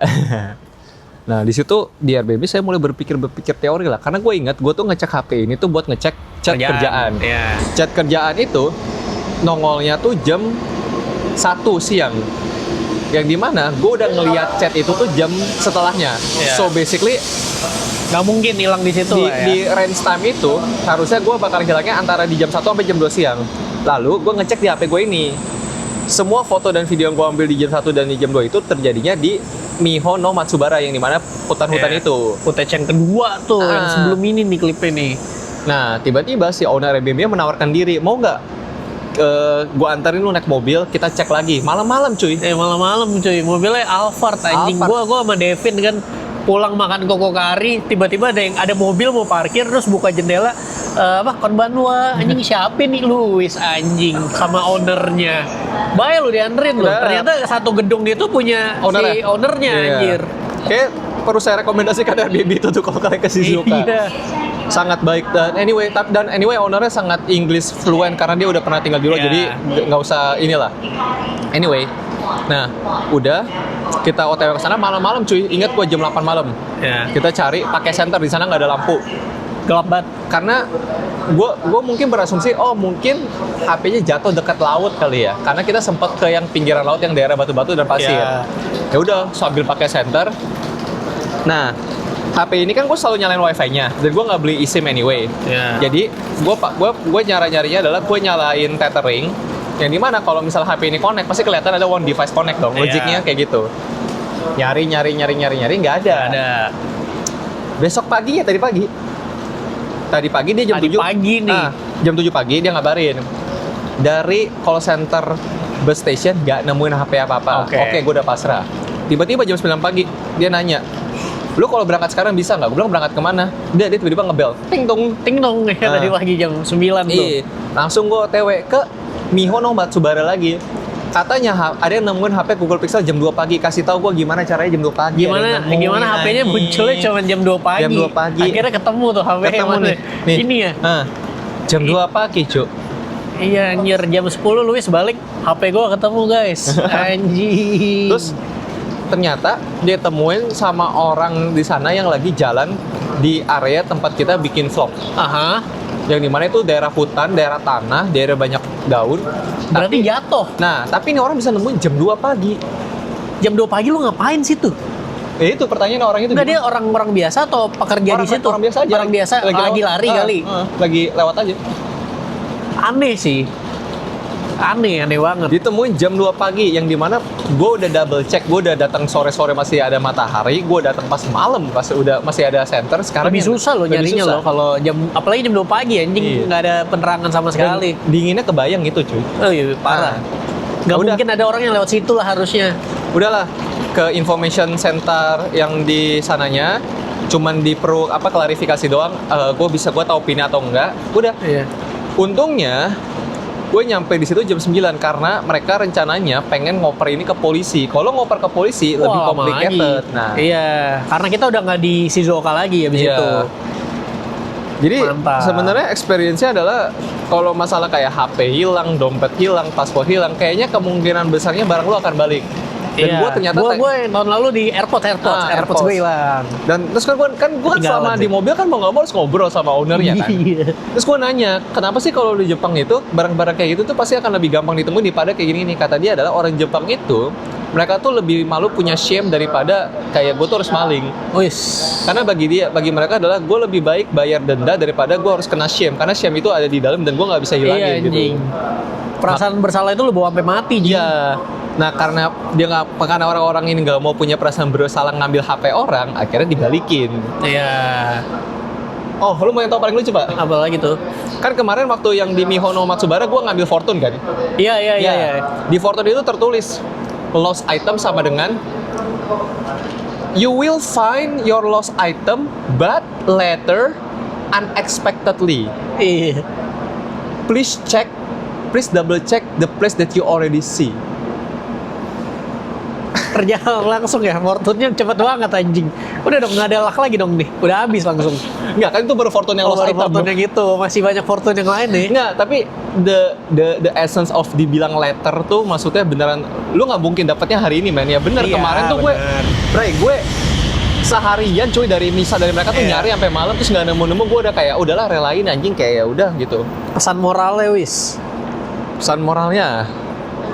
Nah di situ di Airbnb saya mulai berpikir teori lah, karena gue ingat gue tuh ngecek HP ini tuh buat ngecek chat kerjaan. Iya. Chat kerjaan itu nongolnya tuh jam 1 siang. Yang dimana gue udah ngeliat chat itu tuh jam setelahnya. Iya. So basically Nggak mungkin hilang di situ lah ya. di range time itu harusnya gue bakal hilangnya antara di jam 1 sampai jam 2 siang. Lalu gue ngecek di HP gue ini. Semua foto dan video yang gue ambil di jam 1 dan di jam 2 itu terjadinya di Miho no Matsubara, yang dimana hutan-hutan Iya. itu. Footage yang kedua tuh, yang Ah. sebelum ini nih klipnya nih. Nah, tiba-tiba si owner Airbnb menawarkan diri, mau nggak gue anterin lu naik mobil, kita cek lagi malam-malam cuy. Malam-malam cuy, mobilnya Alphard anjing. Alphard. Gua sama Devin kan pulang makan koko kari, tiba-tiba ada mobil mau parkir, terus buka jendela, konbanwa, anjing siapa nih Luis anjing sama ownernya. Bayar lu dianterin loh. Udah. Ternyata satu gedung dia tuh punya si ownernya Iya. anjir. Kayak perlu saya rekomendasikan Airbnb itu tuh kalau kalian ke Shizuoka. Iya. Sangat baik, dan anyway ownernya sangat English fluent karena dia udah pernah tinggal di luar, Iya. jadi nggak usah inilah. Anyway, nah udah kita OTW ke sana malam-malam cuy. Ingat gua jam 8 malam. Ya. Kita cari pakai center, di sana nggak ada lampu. Gelap banget. Karena gue mungkin berasumsi, oh mungkin HP-nya jatuh dekat laut kali ya, karena kita sempat ke yang pinggiran laut yang daerah batu-batu dan pasir. Ya. Ya udah sambil pakai center. Nah HP ini kan gue selalu nyalain wifi-nya dan gue nggak beli eSIM anyway. Ya. Jadi gue nyarinya adalah gue nyalain tethering, yang dimana kalau misal HP ini connect pasti kelihatan ada one device connect dong. Iya. Logiknya kayak gitu. Nyari nggak ada. Ada. Besok pagi ya, tadi pagi dia jam Tadi 7 pagi nih. Nah, jam 7 pagi dia ngabarin dari call center bus station nggak nemuin HP apa-apa. Oke. Oke, gue udah pasrah. Tiba-tiba jam 9 pagi dia nanya, lu kalau berangkat sekarang bisa nggak? Gue bilang berangkat kemana? Dia tiba-tiba ngebel, ting tong. Ting dong ya Nah. tadi pagi jam 9 tuh. Iya, langsung gue OTW ke Miho no Matsubara lagi. Katanya ada yang nemuin HP Google Pixel jam 2 pagi. Kasih tahu gue gimana caranya jam 2 pagi. Gimana HP-nya munculnya cuma jam 2 pagi. Jam 2 pagi. Akhirnya ketemu tuh HP yang Ketemu mana. nih. Ini ya. Jam 2 pagi, Cuk. Iya anjir, jam 10 Luis balik, HP gua ketemu guys. Anjing. Terus ternyata dia temuin sama orang di sana yang lagi jalan di area tempat kita bikin vlog. Aha. Yang dimana itu daerah hutan, daerah tanah, daerah banyak daun. Berarti jatuh. Nah, tapi ini orang bisa nemuin jam 2 pagi. Jam 2 pagi lu ngapain situ? Itu pertanyaan orang itu. Enggak, dia gimana? orang-orang biasa atau pekerja di situ? Orang biasa aja. Orang biasa lagi lari kali. Lagi lewat aja. Aneh sih. Aneh banget. Ditemuin jam 2 pagi, yang dimana gue udah double check, gue udah datang sore-sore masih ada matahari, gue datang pas malam pas udah masih ada center. Sekarang Lebih susah loh lebih nyarinya susah. loh kalau apalagi jam 2 pagi anjing, Iya. nggak ada penerangan sama sekali. Dan dinginnya kebayang gitu cuy. Oh iya, parah. Nggak Udah. mungkin ada orang yang lewat situ lah harusnya. Udahlah, ke information center yang di sananya cuman diperlu klarifikasi doang. Gue tahu pin atau enggak. Udah. Iya. Untungnya gue nyampe di situ jam 9 karena mereka rencananya pengen ngoper ini ke polisi. Kalau ngoper ke polisi lebih Wah, lama complicated. lagi. Nah, Iya, karena kita udah nggak di Shizuoka lagi ya Iya. itu. Jadi Mantap. sebenarnya experience-nya adalah kalau masalah kayak HP hilang, dompet hilang, paspor hilang, kayaknya kemungkinan besarnya barang lu akan balik. Dan Iya. gue ternyata gue tahun lalu di AirPods AirPods. gue hilang. dan terus kan gue kan Ketinggalan selama sih. di mobil kan mau nggak mau harus ngobrol sama ownernya kan. Iya. Terus gue nanya, kenapa sih kalau di Jepang itu barang-barang kayak gitu tuh pasti akan lebih gampang ditemuin daripada kayak gini nih. Kata dia adalah orang Jepang itu mereka tuh lebih malu punya shame daripada kayak gue tuh harus maling. Wis. Karena bagi mereka adalah gue lebih baik bayar denda daripada gue harus kena shame. Karena shame itu ada di dalam dan gue nggak bisa hilangin Iya gitu. anjing. Perasaan bersalah itu lu bawa sampai mati, Jing. Iya. Nah karena orang-orang ini nggak mau punya perasaan bersalah ngambil HP orang, akhirnya dibalikin. Iya. Oh, lu mau yang tahu paling lucu pak? Apa lagi tuh? Kan kemarin waktu yang di Mihono Matsubara gue ngambil Fortune kan? Iya. Ya. Di Fortune itu tertulis lost item sama dengan you will find your lost item but later unexpectedly. Iya. Please double check the place that you already see. Terjawab langsung ya, fortune-nya cepet banget anjing. Udah dong, nggak ada luck lagi dong nih. Udah habis langsung. Enggak, kan itu baru Fortune yang lost Baru item. fortune gitu, masih banyak fortune yang lain nih. Enggak, tapi the essence of dibilang letter tuh maksudnya beneran lu nggak mungkin dapetnya hari ini men. Ya bener, Iya, kemarin tuh gue seharian cuy dari mereka tuh Iya. nyari sampai malam terus nggak nemu gue udah kayak udahlah relain anjing kayak ya udah gitu. Pesan moralnya wis. Pesan moralnya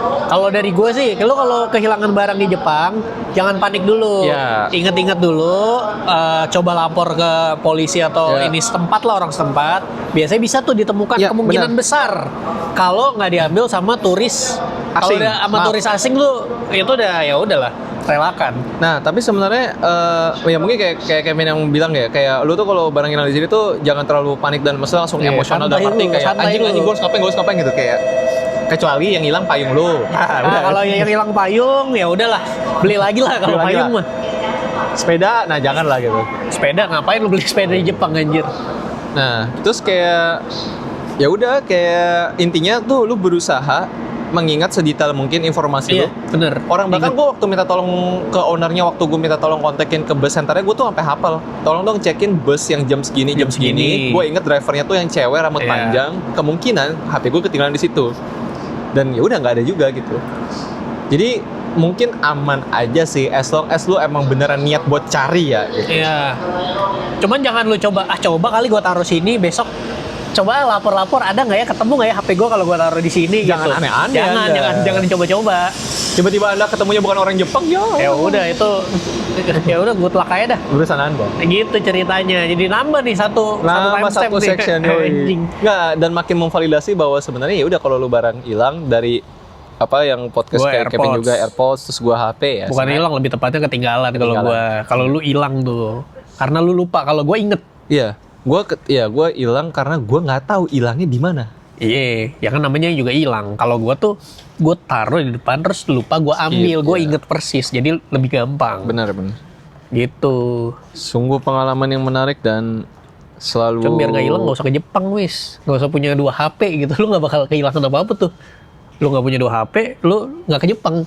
Kalau dari gue sih, lo kalau kehilangan barang di Jepang, jangan panik dulu. Iya. Ingat-ingat dulu, coba lapor ke polisi atau Iya. ini setempat lah, orang setempat. Biasanya bisa tuh ditemukan, Iya, kemungkinan benar. besar. Kalau nggak diambil sama turis Kalau Asing. udah sama Maaf. turis asing tuh, itu udah ya udahlah, relakan. Nah, tapi sebenarnya ya mungkin kayak Kevin yang bilang ya, kayak lu tuh kalau barang hilang di sini tuh jangan terlalu panik dan maksudnya langsung Iya, emosional dan santai party lu, kayak santai anjing lu. gue harus ngapain gitu kayak kecuali yang hilang payung lu. Nah, kalau yang hilang payung, ya udahlah, beli lagi lah kalau Beli lagi payung lah. mah. Sepeda, nah jangan lah gitu. Sepeda ngapain lu beli sepeda di Jepang anjir? Nah, terus kayak ya udah kayak intinya tuh lu berusaha mengingat sedetail mungkin informasi Iya, lu. bener. Orang bahkan Ingat. gue waktu minta tolong ke ownernya, waktu gue minta tolong kontakin ke bus centernya, gue tuh sampai hafal. Tolong dong cekin bus yang jam segini. Jam segini. Gue inget drivernya tuh yang cewek rambut Iya. panjang. Kemungkinan HP gue ketinggalan di situ. Dan ya udah nggak ada juga gitu. Jadi mungkin aman aja sih, as long as lu emang beneran niat buat cari ya. Gitu. Iya. Cuman jangan lu coba kali gua taruh sini besok. Coba lapor-lapor ada nggak ya, ketemu nggak ya HP gua kalau gua taruh di sini? Jangan gitu. aneh-aneh Anda. Jangan dicoba-coba. Tiba-tiba Anda ketemunya bukan orang Jepang, Ya udah itu, ya udah good luck aja dah. urusan Anda. Gitu ceritanya. Jadi nambah nih satu Satu timestamp nih. section Anjing. nggak, dan makin memvalidasi bahwa sebenarnya ya udah kalau lu barang hilang dari apa yang podcast Gua kayak Kevin AirPods. juga AirPods terus gua HP ya. Bukan sebenarnya- hilang, lebih tepatnya ketinggalan kalau Ketinggalan. gua. Kalau lu hilang tuh, karena lu lupa. Kalau gua inget. Iya, gua hilang karena gua nggak tahu hilangnya di mana. Iya, ya kan namanya juga hilang. Kalau gua tuh, gua taruh di depan terus lupa gua ambil, gua iya. inget persis, jadi lebih gampang. Benar. Gitu. Sungguh pengalaman yang menarik dan selalu. Cuma biar gak hilang gak usah ke Jepang wis, gak usah punya 2 HP gitu, lu gak bakal kehilangan apa-apa tuh. Lu gak punya 2 HP, lu gak ke Jepang,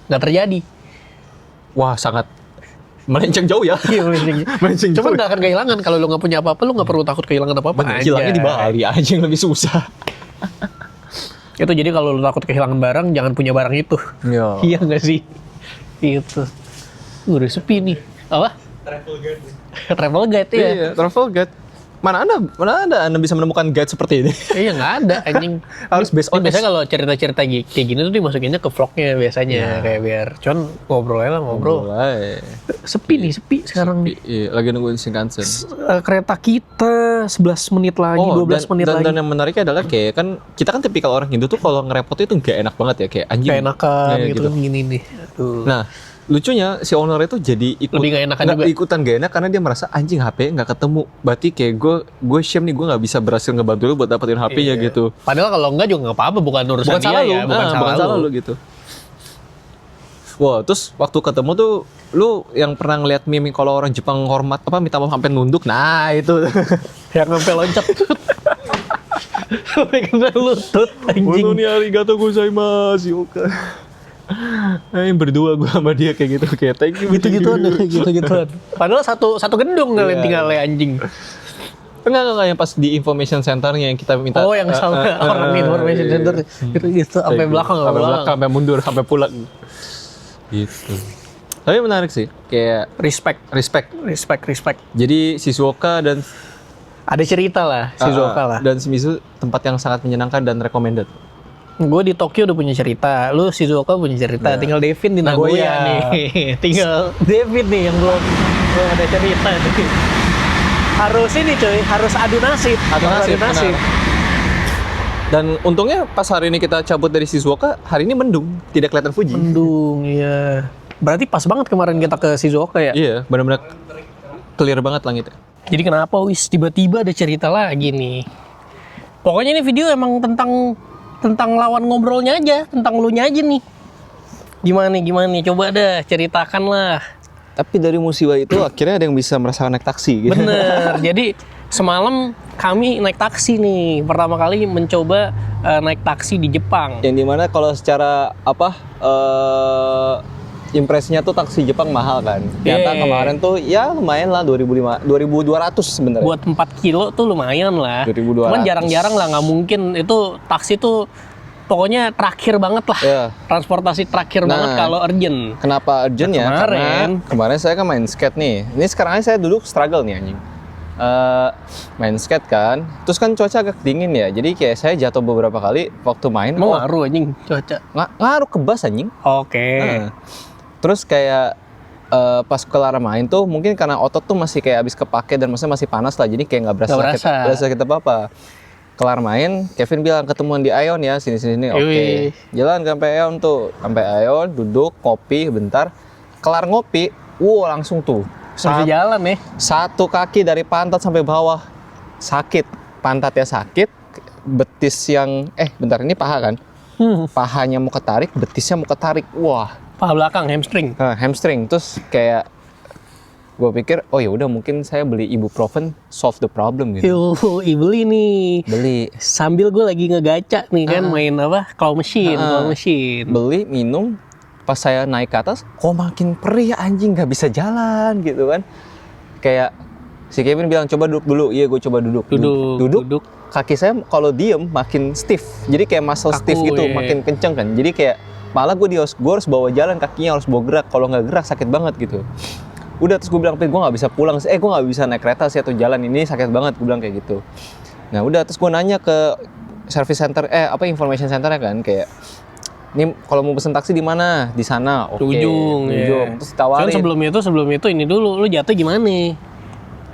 gak terjadi. Wah, sangat melenceng jauh ya. Iya, Melenceng Cuma jauh. gak akan kehilangan kalau lu gak punya apa-apa, lu gak perlu takut kehilangan apa-apa. Bener, hilangnya di Bali aja yang lebih susah. Itu jadi kalau lu takut kehilangan barang, jangan punya barang itu. Iya. Iya gak sih? Gitu. Udah sepi nih. Apa? Travel guide ya? Iya, travel guide. Mana Anda bisa menemukan guide seperti ini? Iya nggak ada anjing. Harus based on biasanya kalau cerita-cerita kayak gini tuh dimasukinnya ke vlognya biasanya kayak biar cuman ngobrol aja lah ngobrol. Mulai. Sepi sekarang nih. Iya, lagi nungguin Shinkansen. Kereta kita 11 menit lagi, 12 menit lagi. Dan yang menariknya adalah kayak kan kita kan tipikal orang Indo tuh kalau ngerepotin itu gak enak banget ya kayak anjing. Kayak enakan Kayak gitu kan gini nih. Aduh. Nah, lucunya si owner itu jadi Lebih nggak enakan juga. ikutan gak enak karena dia merasa anjing HP nggak ketemu. Berarti kayak gue shame nih gue nggak bisa berhasil ngebantu lu buat dapetin HP-nya Iya. gitu. Padahal kalau enggak juga nggak apa-apa, bukan urusan Bukan dia salah lu, ya, bukan salah lu. gitu. Wah, terus waktu ketemu tuh lu yang pernah ngeliat meme kalau orang Jepang hormat apa minta maaf sampai nunduk. Nah, itu. Yang sampai loncat. Sampai kena lutut anjing. nih arigato gozaimasu. Berdua gue sama dia kayak gitu kayak thank you. Gitu-gituan. Padahal satu gedung kalian Iya. tinggal anjing. Enggak yang pas di information centernya yang kita minta. Oh, yang sama orang information center gitu sampai belakang, sampai mundur, sampai pulang. Gitu. Tapi menarik sih, kayak respect. jadi Shizuoka dan Ada cerita lah Shizuoka lah. dan Shimizu tempat yang sangat menyenangkan dan recommended. Gue di Tokyo udah punya cerita, lu Shizuoka punya cerita, tinggal Devin di Nagoya nih. Tinggal Devin nih yang belum ada cerita nih. Harus ini cuy, harus adu nasib. Benar. Dan untungnya pas hari ini kita cabut dari Shizuoka, hari ini mendung, tidak kelihatan Fuji. Mendung, iya. Berarti pas banget kemarin kita ke Shizuoka ya? Iya, benar-benar clear banget langitnya. Jadi kenapa wis tiba-tiba ada cerita lagi nih? Pokoknya ini video emang tentang lawan ngobrolnya aja, tentang lu nya aja nih. Gimana nih? Coba dah ceritakan lah. Tapi dari musibah itu akhirnya ada yang bisa merasakan naik taksi gitu. Bener. Jadi semalam kami naik taksi nih. Pertama kali mencoba naik taksi di Jepang. Yang dimana kalau secara impresinya tuh taksi Jepang mahal kan. Ternyata kemarin tuh ya lumayan lah 2.200 sebenarnya. Buat 4 kilo tuh lumayan lah. 2.200. Cuman jarang-jarang lah, nggak mungkin itu taksi tuh pokoknya terakhir banget lah. Iya. Transportasi terakhir banget kalau urgent. Kenapa urgent ya? Kemarin. Karena kemarin saya kan main skate nih. Ini sekarang aja saya duduk struggle nih anjing. Main skate kan, terus kan cuaca agak dingin ya, jadi kayak saya jatuh beberapa kali waktu main. Mau ngaruh anjing cuaca? Ngaruh ke bas anjing. Oke. Terus kayak pas kelar main tuh mungkin karena otot tuh masih kayak habis kepake dan maksudnya masih panas lah, jadi kayak nggak berasa sakit apa-apa. Kelar main, Kevin bilang ketemuan di Aeon ya, sini. Oke. Jalan sampai Aeon tuh, sampai Aeon duduk ngopi bentar. Kelar ngopi, langsung tuh. Bisa jalan nih. Satu kaki dari pantat sampai bawah sakit, pantatnya sakit, betis yang bentar ini paha kan? Pahanya mau ketarik, betisnya mau ketarik. Wah. Paha belakang, hamstring. Hamstring. Terus kayak gue pikir, oh ya udah mungkin saya beli ibuprofen solve the problem gitu. Beli nih. Beli. Sambil gue lagi ngegaca nih kan, main apa? Claw machine. Beli, minum. Pas saya naik ke atas, kok makin perih anjing, nggak bisa jalan gitu kan. Kayak si Kevin bilang coba duduk dulu. Iya, gue coba duduk. Duduk. Kaki saya kalau diem makin stiff. Jadi kayak muscle stiff gitu, makin kenceng kan. Jadi kayak malah gue harus bawa jalan, kakinya harus bawa gerak. Kalau nggak gerak sakit banget gitu. Udah, terus gue bilang, gue nggak bisa pulang. Gue nggak bisa naik kereta sih atau jalan ini sakit banget. Gue bilang kayak gitu. Nah udah, terus gue nanya ke service center, information centernya kan, kayak ini kalau mau pesen taksi di mana? Di sana. Oke. Ujung. Terus tawarin. Sebelum itu ini dulu, lu jatuh gimana?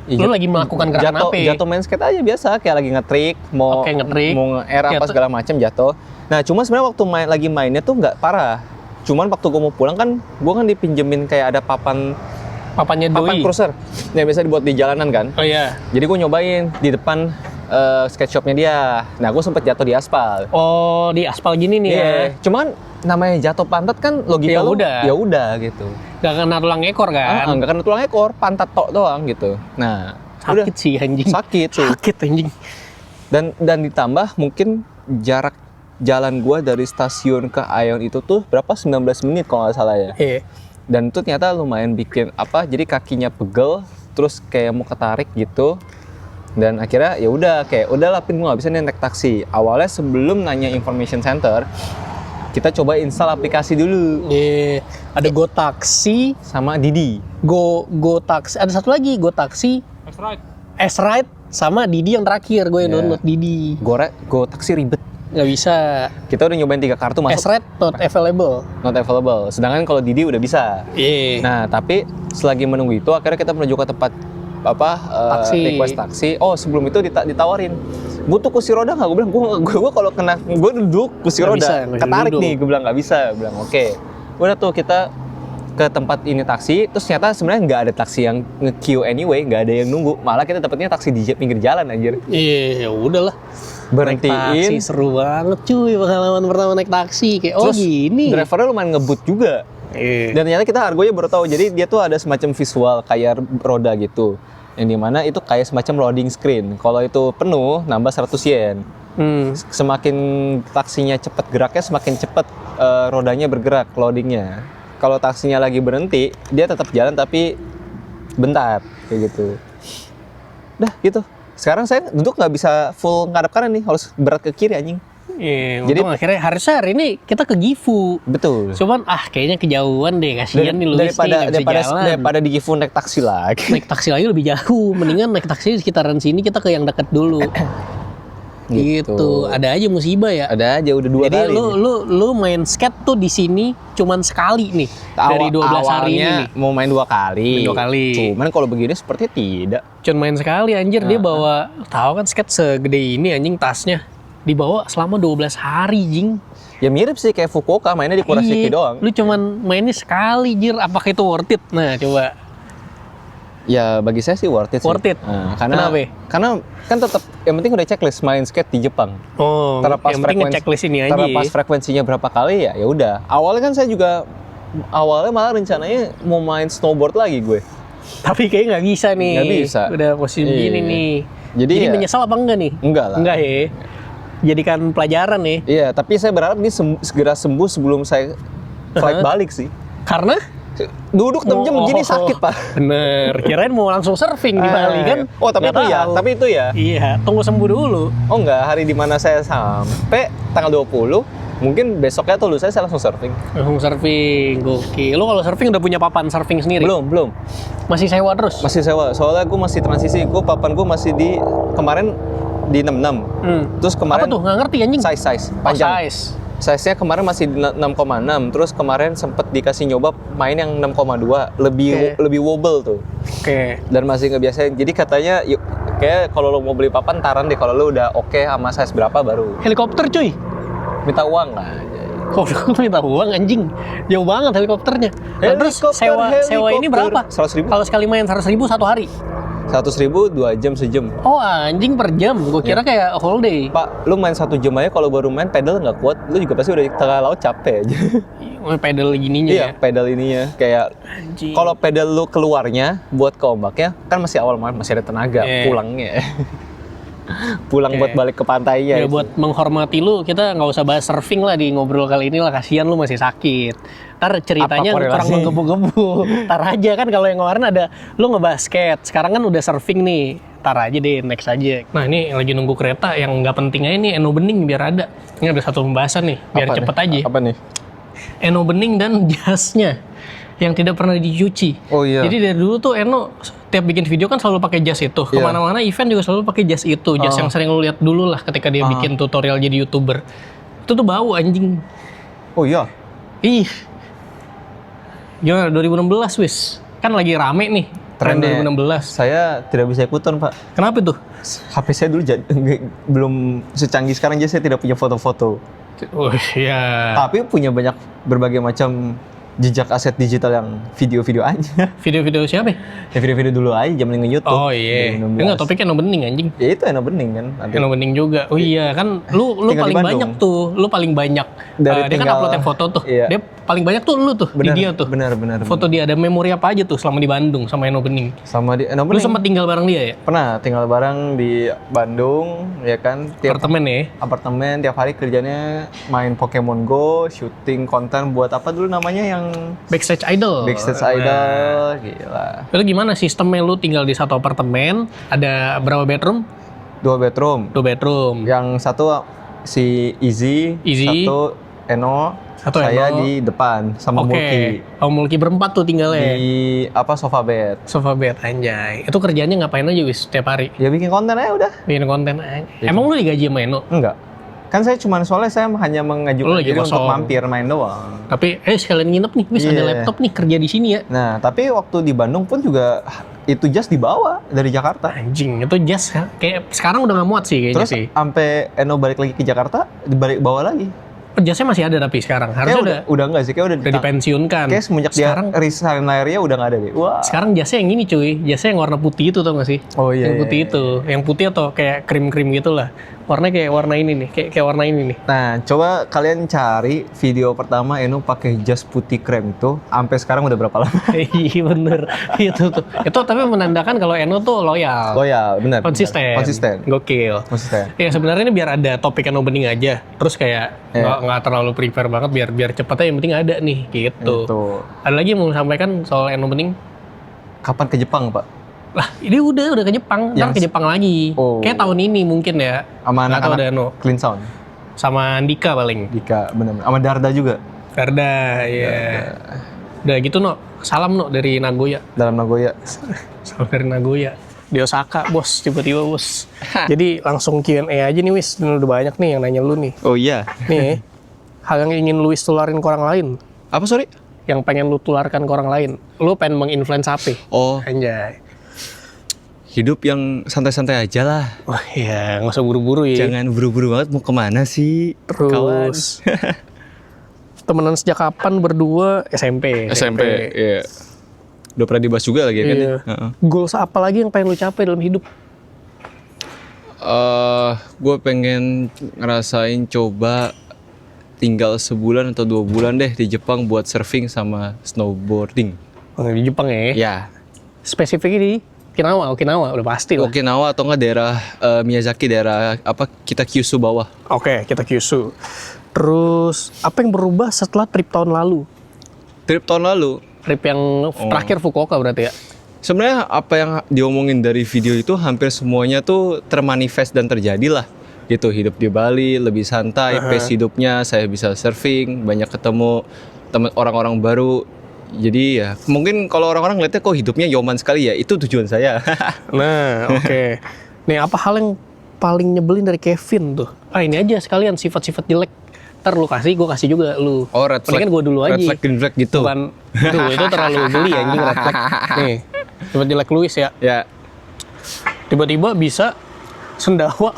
Lu lagi melakukan gerakan apa? Jatuh main skate aja biasa, kayak lagi nge-trick, mau nge-air apa segala macam jatuh. Nah, cuma sebenarnya waktu lagi mainnya tuh nggak parah. Cuman waktu gue mau pulang kan, gue kan dipinjemin kayak ada papan cruiser yang biasa dibuat di jalanan kan. Oh iya. Jadi gue nyobain di depan skate shopnya dia. Nah, gue sempet jatuh di aspal. Oh, di aspal gini nih ya. Cuman namanya jatuh pantat kan logika ya udah gitu. Gak kena tulang ekor kan? Gak kena tulang ekor, pantat tok doang gitu. Nah, sakit sih anjing. Sakit tuh. Sakit anjing. Dan ditambah mungkin jarak jalan gua dari stasiun ke Aeon itu tuh berapa? 19 menit kalau nggak salah ya. Dan itu ternyata lumayan bikin jadi kakinya pegel, terus kayak mau ketarik gitu. Dan akhirnya ya udah kayak udahlah Pin, gue nggak bisa nih naik taksi. Awalnya sebelum nanya information center, kita coba install aplikasi dulu. Ada GoTaksi sama Didi. GoTaksi. Ada satu lagi GoTaksi. S-Ride sama Didi yang terakhir. Gue yang download Didi. GoTaksi ribet. Nggak bisa. Kita udah nyobain 3 kartu masuk. S-Ride not available. Sedangkan kalau Didi udah bisa. Nah tapi selagi menunggu itu akhirnya kita menuju ke tempat request taksi. Oh sebelum itu ditawarin, butuh kursi roda nggak? Gue bilang gue kalau kena gue duduk kursi roda ketarik nih. Gue bilang nggak bisa. Gue bilang oke. Udah tuh kita ke tempat ini taksi, terus ternyata sebenarnya nggak ada taksi yang nge-queue anyway, nggak ada yang nunggu. Malah kita dapetnya taksi di pinggir jalan anjir. Ya udahlah. Berhentiin. Taksi seru banget cuy, pengalaman pertama naik taksi kayak terus, gini. Drivernya lumayan ngebut juga. Dan ternyata kita argonya baru tahu. Jadi dia tuh ada semacam visual kayak roda gitu. Yang dimana itu kayak semacam loading screen. Kalau itu penuh, nambah 100 yen. Semakin taksinya cepat geraknya, semakin cepat rodanya bergerak, loadingnya. Kalau taksinya lagi berhenti, dia tetap jalan tapi bentar, kayak gitu. Dah gitu. Sekarang saya duduk nggak bisa full ngadap kanan nih, harus berat ke kiri anjing. Iya, Jadi- jadi akhirnya harusnya hari ini kita ke Gifu. Betul. Cuman kayaknya kejauhan deh, kasihan nih Luis nih, nggak bisa jalan. daripada di Gifu naik taksi lagi. Naik taksi lagi lebih jauh, mendingan naik taksi di sekitaran sini kita ke yang dekat dulu. Gitu. Ada aja musibah ya. Ada aja udah 2 Jadi kali. lu main skate tuh di sini cuman sekali nih dari 12 hari ini. Awalnya mau main 2 kali. Main 2 kali. Cuman kalau begini sepertinya tidak. Cuman main sekali anjir, dia bawa, tahu kan skate segede ini anjing tasnya. Dibawa selama 12 hari jing. Ya mirip sih kayak Fukuoka, mainnya di Kurashiki Iya, doang. Lu cuman mainnya sekali jir, apakah itu worth it? Nah, coba. Ya bagi saya sih worth it sih. Worth it? Nah, karena Kenapa? karena kan tetap yang penting udah checklist main skate di Jepang. Oh, Terlepas yang penting ngechecklist ini aja. terlepas frekuensinya berapa kali ya udah. Awalnya kan saya juga malah rencananya mau main snowboard lagi gue. Tapi kayaknya nggak bisa nih. Nggak bisa. Udah posisi begini Iya. nih. Jadi ya- menyesal apa enggak nih? Enggak lah. Enggak ya. Jadikan pelajaran nih. Iya, tapi saya berharap dia segera sembuh sebelum saya flight balik sih. Karena Duduk 6 jam begini sakit, Pak. Bener. Kirain mau langsung surfing di Bali kan? Oh, tapi Nggak itu ya, tahu. tapi itu ya. Iya, tunggu sembuh dulu. Oh enggak, hari di mana saya sampai tanggal 20, mungkin besoknya tuh saya langsung surfing. Langsung surfing, gokil. Lu kalau surfing udah punya papan surfing sendiri? Belum. Masih sewa terus? Masih sewa. Soalnya gue masih transisi, papan gue masih di kemarin di 66. Terus kemarin Apa tuh? Nggak ngerti anjing. size Oh, panjang. size. Size-nya kemarin masih di 6,6, terus kemarin sempet dikasih nyoba main yang 6,2, Oke. lebih wobble tuh. Oke. Dan masih ngebiasain. Jadi katanya yuk kayak kalau lo mau beli papan taran deh kalau lo udah oke sama size berapa baru Helikopter cuy. minta uang lah. Oh, lu minta uang anjing. Jauh banget helikopternya. Nah, terus Helikopter, sewa ini berapa? 100.000. Kalau sekali main 100.000 1 hari. 100.000 2 jam sejam. Oh, anjing per jam. Gue kira kayak whole day. Pak, lu main 1 jam aja kalau baru main pedal nggak kuat, lu juga pasti udah di tengah laut capek aja. Pedal gininya Iya, ya. pedal ininya kayak Anjing. kalau pedal lu keluarnya buat ke ombaknya kan masih awal main masih ada tenaga Iya. pulangnya. Pulang Oke. buat balik ke pantainya. Ya itu. buat menghormati lu, kita nggak usah bahas surfing lah di ngobrol kali ini lah, kasihan lu masih sakit. Ntar ceritanya Apa kurang korelasi? menggebu-gebu. Ntar aja kan kalau yang kemarin ada lu ngebasket, sekarang kan udah surfing nih. Ntar aja deh, next aja. Nah ini lagi nunggu kereta yang nggak penting aja nih, Eno Bening biar ada. Ini ada satu pembahasan nih, biar Apa cepet nih? aja. Apa nih? Eno Bening dan jasnya yang tidak pernah dicuci. Oh iya. Jadi dari dulu tuh Eno tiap bikin video kan selalu pakai jas itu. Iya. Kemana-mana event juga selalu pakai jas itu. Jas yang sering lu lihat dulu lah ketika dia bikin tutorial jadi YouTuber. Itu tuh bau anjing. Oh iya. Ih. Gimana 2016 wis? Kan lagi rame nih. Tren Trennya. 2016. Saya tidak bisa ikutan, Pak. Kenapa tuh? HP saya dulu belum secanggih sekarang, jadi saya tidak punya foto-foto. Oh iya. Tapi punya banyak berbagai macam jejak aset digital yang video-video aja. Video-video siapa ya? Ya video-video dulu aja zaman nge-YouTube. Oh iya. 2016. Enggak, topiknya Eno Bening anjing. Ya itu Eno Bening kan. Nanti. Eno Bening juga. Oh iya kan lu Tinggal di paling Bandung. banyak tuh. Lu paling banyak. Dari Dia kan tinggal- upload yang foto tuh. Iya. Dia paling banyak tuh lu tuh Benar, di dia tuh. benar. Foto dia ada memori apa aja tuh selama di Bandung sama Eno Bening. Sama di Eno Lu Bening. sempat tinggal bareng dia ya? Pernah tinggal bareng di Bandung, ya kan. Tiap Apartemen ya? apartemen tiap hari kerjanya main Pokemon Go, syuting konten buat apa dulu namanya yang Backstage Idol. Backstage Nah. Idol, gila. Itu gimana sistemnya lu tinggal di satu apartemen, ada berapa bedroom? 2 bedroom. 2 bedroom. Yang satu si Easy, Easy. satu Eno, Satu saya Eno. di depan sama Oke. Mulki Oh, Mulki berempat tuh tinggalnya. di apa sofa bed. Sofa bed anjay. Itu kerjanya ngapain aja wis setiap hari? Ya bikin konten aja udah. Bikin konten aja. Emang lu digaji sama Eno? Enggak. Kan saya soalnya saya hanya Lu mengajukan lagi diri untuk kosong. mampir main doang. Tapi sekalian nginep nih, wis ada Iya. laptop nih kerja di sini ya. Nah, tapi waktu di Bandung pun juga itu just dibawa dari Jakarta. Anjing, itu jas kayak sekarang udah nggak muat sih kayaknya Terus sih. sampai Eno balik lagi ke Jakarta, dibalik bawa lagi. Jasnya masih ada tapi sekarang harusnya Kayak udah enggak sih, kayak udah dipensiunkan. Kayak semenjak sekarang dia resign layarnya udah nggak ada deh. Wah. sekarang jasnya yang ini cuy, jasnya yang warna putih itu tau gak sih? Oh iya. Yang iya, putih iya. itu, yang putih atau kayak krim-krim gitu lah. Warnanya kayak warna ini nih, kayak warna ini nih. Nah, coba kalian cari video pertama Eno pakai jas putih krem tuh, sampai sekarang udah berapa lama? Iya bener, itu tuh. Itu tapi menandakan kalau Eno tuh loyal, Loyal, benar. konsisten, benar. Konsisten. gokil. Konsisten. Ya sebenarnya ini biar ada topik Eno Bening aja, terus kayak nggak terlalu prepare banget, biar cepet aja, yang penting ada nih gitu. Itu. Ada lagi yang mau sampaikan soal Eno Bening? Kapan ke Jepang, Pak? Lah, ini udah ke Jepang, ntar ke Jepang lagi. Oh. Kayak tahun ini mungkin ya. Sama Nggak tahu anak-anak dah, No. Clean Sound. Sama Andika paling. Dika, bener. Sama Darda juga. Garda, ya. Udah gitu, No. Salam, No, dari Nagoya. Dalam Nagoya. Salam dari Nagoya. Di Osaka, bos. Tiba-tiba, bos. Jadi langsung Q&A aja nih, Wis. Dan udah banyak nih yang nanya lu nih. Oh iya. Nih, hal yang ingin Luis tularin ke orang lain. Apa sorry? Yang pengen lu tularkan ke orang lain. Lu pengen menginfluence apa? Oh, Anjay. hidup yang santai-santai aja lah. Wah, ya, nggak usah buru-buru ya. Jangan buru-buru banget mau kemana sih? Kawan. Terus, temenan sejak kapan berdua? SMP. SMP, iya. Udah pernah dibahas juga lagi kan? Iya. Heeh. Goals apa lagi yang pengen lu capai dalam hidup? Gue pengen ngerasain coba tinggal sebulan atau 2 bulan deh di Jepang buat surfing sama snowboarding. Oh, di Jepang ya? Ya, Spesifiknya di Okinawa udah pasti lah. Okinawa atau enggak daerah Miyazaki, daerah apa kita Kyushu bawah. Oke, kita Kyushu. Terus, apa yang berubah setelah trip tahun lalu? Trip tahun lalu, Trip yang terakhir Fukuoka berarti ya? sebenarnya apa yang diomongin dari video itu hampir semuanya tuh termanifest dan terjadi lah. Gitu, hidup di Bali lebih santai, pace hidupnya, saya bisa surfing, banyak ketemu teman orang-orang baru. Jadi ya mungkin kalau orang-orang ngeliatnya kok hidupnya yoman sekali ya, itu tujuan saya. Nah, oke. Nih, apa hal yang paling nyebelin dari Kevin tuh? Ah, ini aja sekalian sifat-sifat jelek. Ntar lu kasih, gue kasih juga lu. Oh, red flag. Mendingan gue dulu aja. Red flag, green flag gitu. Bukan, itu terlalu geli anjing red flag. Nih, sifat jelek Luis ya. Ya, Tiba-tiba bisa sendawa.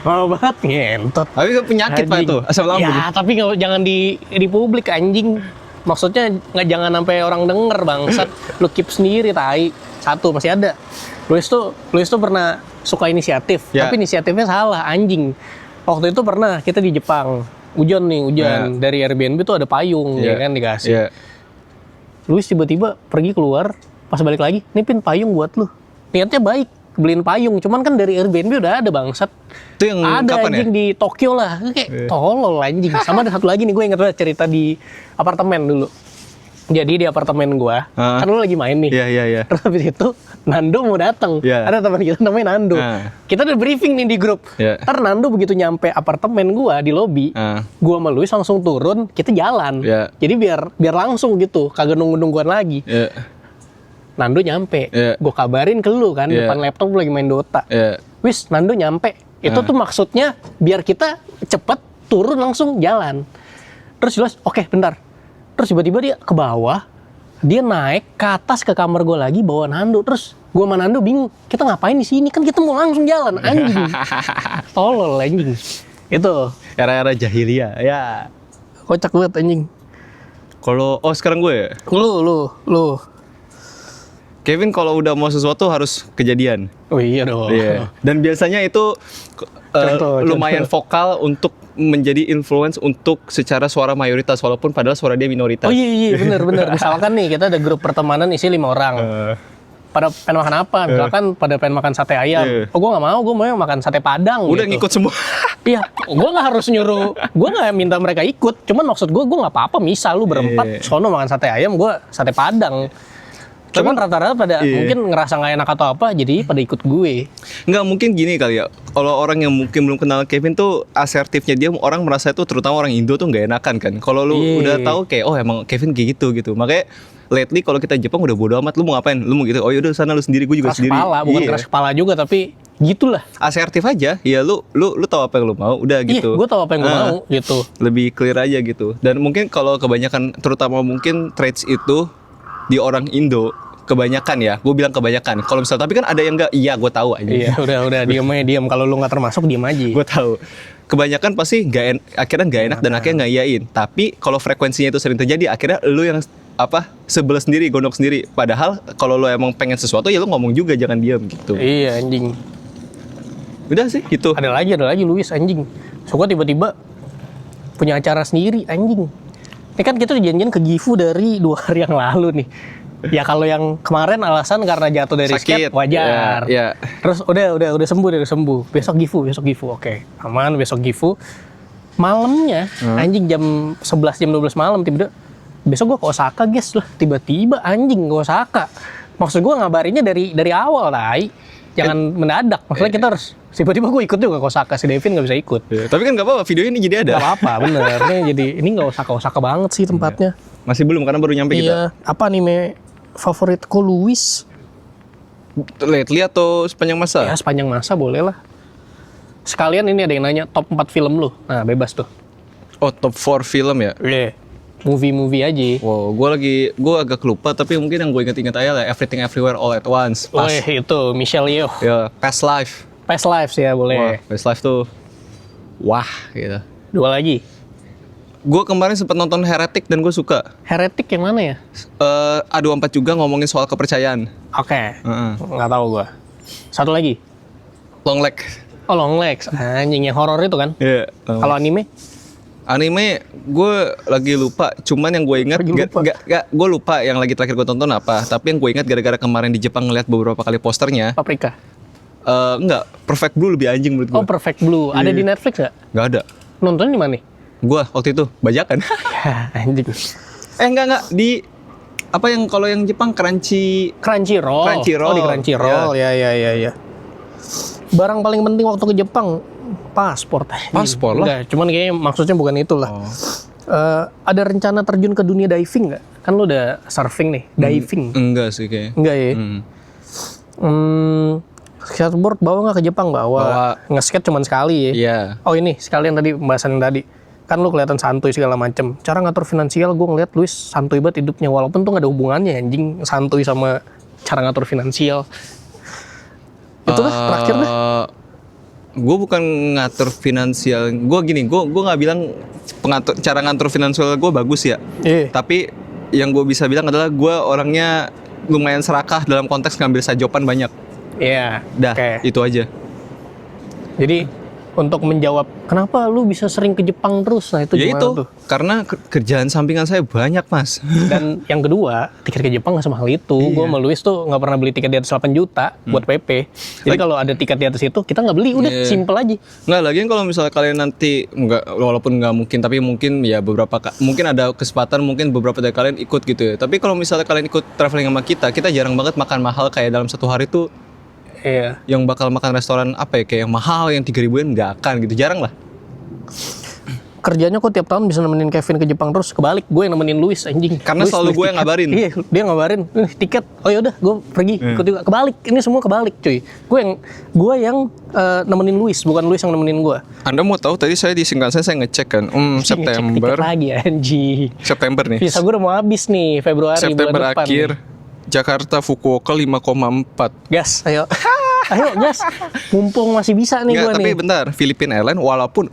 Mau banget ngentot. tapi kan penyakit Pak Anjing. itu, asam lambung. Ya, tapi jangan di publik anjing. Maksudnya nggak jangan sampai orang denger bangsat. Lu keep sendiri tai. Satu masih ada. Luis tuh pernah suka inisiatif, Ya. tapi inisiatifnya salah anjing. Waktu itu pernah kita di Jepang. Hujan dari Airbnb tuh ada payung ya kan dikasih. Ya. Luis tiba-tiba pergi keluar, pas balik lagi, nipin payung buat lu. Niatnya baik, beliin payung, cuman kan dari Airbnb udah ada bangsat. Itu yang Ada kapan anjing ya? di Tokyo lah, kayak tolol anjing. Sama ada satu lagi nih, gue inget banget cerita di apartemen dulu. Jadi di apartemen gue, kan lu lagi main nih. Iya. Terus habis itu Nando mau datang. Iya. Ada teman kita namanya Nando. Kita udah briefing nih di grup. Iya. Ntar Nando begitu nyampe apartemen gue di lobi, gue sama Luis langsung turun, kita jalan. Iya. Jadi biar langsung gitu, kagak nunggu-nungguan lagi. Ya. Nando nyampe, Iya. gue kabarin ke lu kan, Iya. depan laptop lu lagi main Dota. Ya. Wis, Nando nyampe. Itu tuh maksudnya biar kita cepet turun langsung jalan. Terus jelas, oke bentar. Terus tiba-tiba dia ke bawah, dia naik ke atas ke kamar gue lagi bawa Nando. Terus gue sama Nando bingung, kita ngapain di sini? Kan kita mau langsung jalan, anjing. Tolol anjing. Itu Era-era jahiliyah. Ya. kocak banget anjing. Kalau sekarang gue ya. Lu. Kevin kalau udah mau sesuatu harus kejadian. Oh iya dong. Iya. Dan biasanya itu Contoh. lumayan vokal untuk menjadi influence untuk secara suara mayoritas walaupun padahal suara dia minoritas. Oh iya bener. Misalkan nih kita ada grup pertemanan isi 5 orang. Pada pengen makan apa? Misalkan pada pengen makan sate ayam. Oh gue nggak mau, gue mau makan sate padang. Udah gitu. ngikut semua. Iya, gue nggak harus nyuruh, gue nggak minta mereka ikut. Cuman maksud gue nggak apa-apa. Misal lu berempat, sono makan sate ayam, gue sate padang. Cuman rata-rata pada mungkin ngerasa nggak enak atau apa, jadi pada ikut gue. Nggak, mungkin gini kali ya. Kalau orang yang mungkin belum kenal Kevin tuh asertifnya dia, orang merasa itu terutama orang Indo tuh nggak enakan kan. Kalau lu udah tahu kayak oh emang Kevin kayak gitu. Makanya lately kalau kita Jepang udah bodo amat, lu mau ngapain? Lu mau gitu. Oh yaudah sana lu sendiri, gue juga Keras sendiri. kepala, bukan keras kepala juga tapi gitulah. Asertif aja. Ya lu tahu apa yang lu mau, udah gitu. Iya, gue tahu apa yang gue mau gitu. Lebih clear aja gitu. Dan mungkin kalau kebanyakan, terutama mungkin traits itu di orang Indo, kebanyakan ya, gue bilang kebanyakan. Kalau misalnya, tapi kan ada yang enggak, iya gue tahu aja. Iya, udah diem. Kalau lu nggak termasuk diem aja. Gue tahu. Kebanyakan pasti akhirnya nggak enak dan akhirnya nggak iyain. Tapi kalau frekuensinya itu sering terjadi, akhirnya lu yang sebelah sendiri, gondok sendiri. Padahal kalau lu emang pengen sesuatu ya lu ngomong juga, jangan diam gitu. Iya anjing. Udah sih gitu. Ada lagi Luis anjing. Suka tiba-tiba punya acara sendiri anjing. Ini kan kita janjian ke Gifu dari 2 hari yang lalu nih. Ya kalau yang kemarin alasan karena jatuh dari skate wajar. Ya. Terus udah sembuh. Besok Gifu. Oke. Aman besok Gifu. Malamnya anjing jam 11 jam 12 malam tiba-tiba besok gua ke Osaka guys lah. Tiba-tiba anjing ke Osaka. Maksud gue ngabarinnya dari awal, Tai. Jangan mendadak. Maksudnya kita harus tiba-tiba gue ikut juga ke Osaka, si Devin nggak bisa ikut. Tapi kan nggak apa-apa, video ini jadi ada. Gak apa-apa, bener. Ini nggak Osaka banget sih tempatnya. Masih belum karena baru nyampe kita. Iya. Apa anime favoritku Luis? Lately atau sepanjang masa? Ya sepanjang masa boleh lah. Sekalian ini ada yang nanya top 4 film lu. Nah bebas tuh. Oh, top 4 film ya? Iya. Movie aja. Wow, gue agak lupa tapi mungkin yang gue inget-inget aja lah Everything Everywhere All at Once. Pas. Itu Michelle Yeoh. Ya, Past Life. Past Lives ya boleh. Wah, Past Life tuh wah gitu. 2 lagi. Gue kemarin sempat nonton Heretic dan gue suka. Heretic yang mana ya? A24 juga ngomongin soal kepercayaan. Oke. Heeh. Nggak tahu gua. Satu lagi. Long Leg. Oh Long Legs. Anjing yang horor itu kan? Iya. Kalau anime? Anime gue lagi lupa, cuman yang gue ingat Lagi lupa. gue lupa yang lagi terakhir gue tonton apa. Tapi yang gue ingat gara-gara kemarin di Jepang ngeliat beberapa kali posternya. Paprika. Enggak, Perfect Blue lebih anjing menurut gue. Oh Perfect Blue. Ada di Netflix nggak? Nggak ada. Nonton di mana? Gue waktu itu bajakan. Ya anjing. Enggak di apa yang kalau yang Jepang Crunchyroll. Crunchyroll. Oh di Crunchyroll. Ya. Barang paling penting waktu ke Jepang paspor. Paspor lah. Enggak, cuman kayaknya maksudnya bukan itulah. Oh. Ada rencana terjun ke dunia diving nggak? Kan lu udah surfing nih, diving. Enggak sih kayaknya. Enggak ya? Skateboard bawa nggak ke Jepang? Bawa. Nge-skate cuman sekali ya? Iya. Oh ini sekalian tadi pembahasan yang tadi. Kan lu kelihatan santuy segala macem. Cara ngatur finansial gue ngeliat Luis santuy banget hidupnya. Walaupun tuh gak ada hubungannya anjing santuy sama cara ngatur finansial. Itu lah terakhir dah. Gue bukan ngatur finansial. Gue gini, gue nggak bilang cara ngatur finansial gue bagus ya. Tapi yang gue bisa bilang adalah gue orangnya lumayan serakah dalam konteks ngambil sajopan banyak. Iya. Dah, itu aja. Jadi untuk menjawab kenapa lu bisa sering ke Jepang terus, nah itu Ya gimana itu, tuh? karena kerjaan sampingan saya banyak mas. Dan yang kedua, tiket ke Jepang gak semahal itu. Gue sama Luis tuh gak pernah beli tiket di atas 8 juta buat PP. Jadi kalau ada tiket di atas itu, kita gak beli, udah simple aja. Nggak, lagian kalau misalnya kalian nanti walaupun nggak mungkin, tapi mungkin ya mungkin ada kesempatan, mungkin beberapa dari kalian ikut gitu ya. Tapi kalau misalnya kalian ikut traveling sama kita jarang banget makan mahal kayak dalam satu hari tuh. Iya. Yang bakal makan restoran apa ya kayak yang mahal yang 3.000-an nggak akan gitu, jarang lah. Kerjanya kok tiap tahun bisa nemenin Kevin ke Jepang terus, kebalik gue yang nemenin Luis anjing. Karena Luis selalu beli gue yang tiket. ngabarin. Iya, dia ngabarin tiket. Oh yaudah, gue pergi ikut juga. Kebalik, ini semua kebalik cuy. Gue yang nemenin Luis, bukan Luis yang nemenin gue. Anda mau tahu tadi saya di Shinkansen saya ngecek kan, September. Tiket lagi anjing. September nih. Visa gue udah mau habis nih Februari September bulan depan. akhir. Nih. Jakarta Fukuoka 5,4. Gas, ayo. Ayo gas. Mumpung masih bisa nih gue nih. Tapi bentar, Philippine Airlines walaupun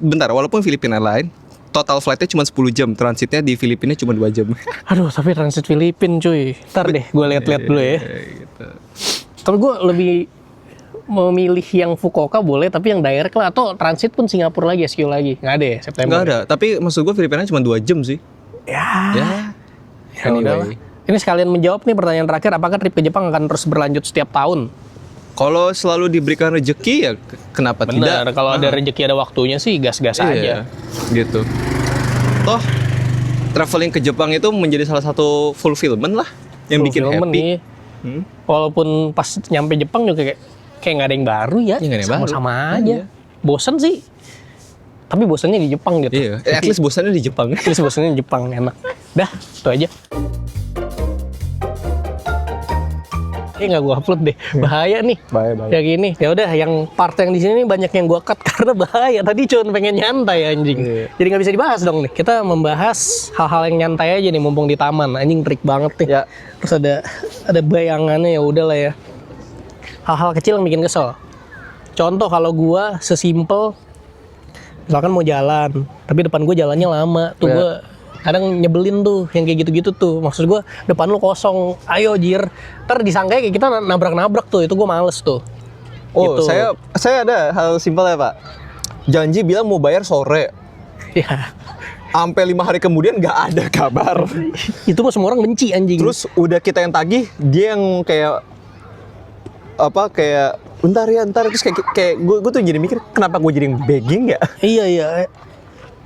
Philippine Airlines total flightnya cuma 10 jam, transitnya di Filipina cuma 2 jam. Aduh, tapi transit Filipin cuy. Ntar deh gue lihat-lihat dulu ya. Gitu. Tapi gue lebih memilih yang Fukuoka boleh, tapi yang direct lah. Atau transit pun Singapura lagi, SQ lagi. Nggak ada ya September? Nggak ada, tapi maksud gue Filipina cuma 2 jam sih. Ya Anyway. udahlah. Ini sekalian menjawab nih pertanyaan terakhir. Apakah trip ke Jepang akan terus berlanjut setiap tahun? Kalau selalu diberikan rezeki ya kenapa Benar, tidak? kalau ada rezeki ada waktunya sih gas-gas aja. Gitu. Toh traveling ke Jepang itu menjadi salah satu fulfillment lah yang bikin Fulfillment happy. nih. Walaupun pas nyampe Jepang juga kayak nggak ada yang baru ya. Iya, nggak ada yang baru. Sama-sama aja. Bosen sih. Tapi bosannya di Jepang gitu. Iya, at least bosannya di Jepang. Terus bosannya di Jepang enak. Dah, itu aja. Nggak gue upload deh, bahaya nih. Bahaya. Ya gini, ya udah yang part yang di sini nih banyak yang gue cut karena bahaya. Tadi cuma pengen nyantai anjing. Jadi nggak bisa dibahas dong nih. Kita membahas hal-hal yang nyantai aja nih, mumpung di taman. Anjing trik banget nih. Ya. Terus ada bayangannya, ya udahlah ya. Hal-hal kecil yang bikin kesel. Contoh kalau gue sesimpel, misalkan mau jalan, tapi depan gue jalannya lama, tuh gue kadang nyebelin tuh yang kayak gitu-gitu tuh. Maksud gue depan lu kosong, ayo jir, ntar disangka kayak kita nabrak-nabrak tuh, itu gue males tuh. Oh, Gitu. saya ada hal simpel ya Pak. Janji bilang mau bayar sore, Ya, sampai 5 hari kemudian nggak ada kabar. itu mah semua orang benci anjing. Terus udah kita yang tagih, dia yang kayak bentar ya, terus kayak gue tuh jadi mikir kenapa gue jadi yang begging ya? Iya.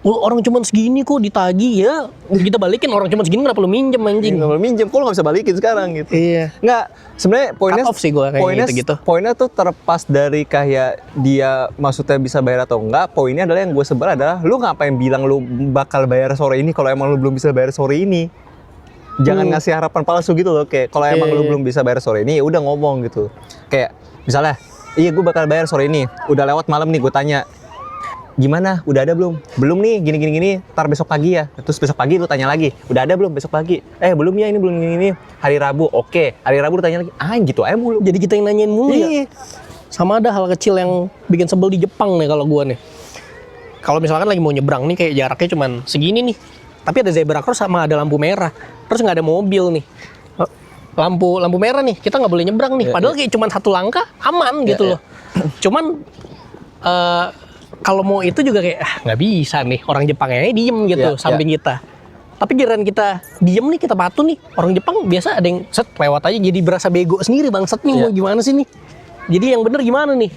Orang cuman segini kok ditagi ya. Kita balikin orang cuman segini kenapa lu minjem anjing? Kalau minjem, kok lu nggak bisa balikin sekarang gitu. Iya. Nggak, sebenarnya poinnya Cut off sih gua kayak gitu-gitu. Poinnya tuh terlepas dari kayak dia maksudnya bisa bayar atau enggak. Poinnya adalah yang gue sebel adalah lu ngapain bilang lu bakal bayar sore ini kalau emang lu belum bisa bayar sore ini. Jangan ngasih harapan palsu gitu loh, kayak kalau emang lu belum bisa bayar sore ini ya udah ngomong gitu. Kayak misalnya, iya gue bakal bayar sore ini. Udah lewat malam nih, gue tanya, gimana? Udah ada belum? Belum nih, gini. Ntar besok pagi ya. Terus besok pagi lu tanya lagi, udah ada belum besok pagi? Belum ya, ini belum ini. Hari Rabu, oke. Hari Rabu lu tanya lagi, gitu aja mulu. Jadi kita yang nanyain mulu ya. Iya. Sama ada hal kecil yang bikin sebel di Jepang nih kalau gua nih. Kalau misalkan lagi mau nyebrang nih kayak jaraknya cuman segini nih. Tapi ada zebra cross sama ada lampu merah. Terus nggak ada mobil nih. Lampu merah nih, kita nggak boleh nyebrang nih. Padahal kayak cuman satu langkah aman gitu loh. Cuman kalau mau itu juga kayak nggak bisa nih, orang Jepangnya diem gitu samping kita. Tapi giliran kita diem nih, kita patuh nih, orang Jepang biasa ada yang set lewat aja jadi berasa bego sendiri bangsat nih. Mau gimana sih nih? Jadi yang bener gimana nih?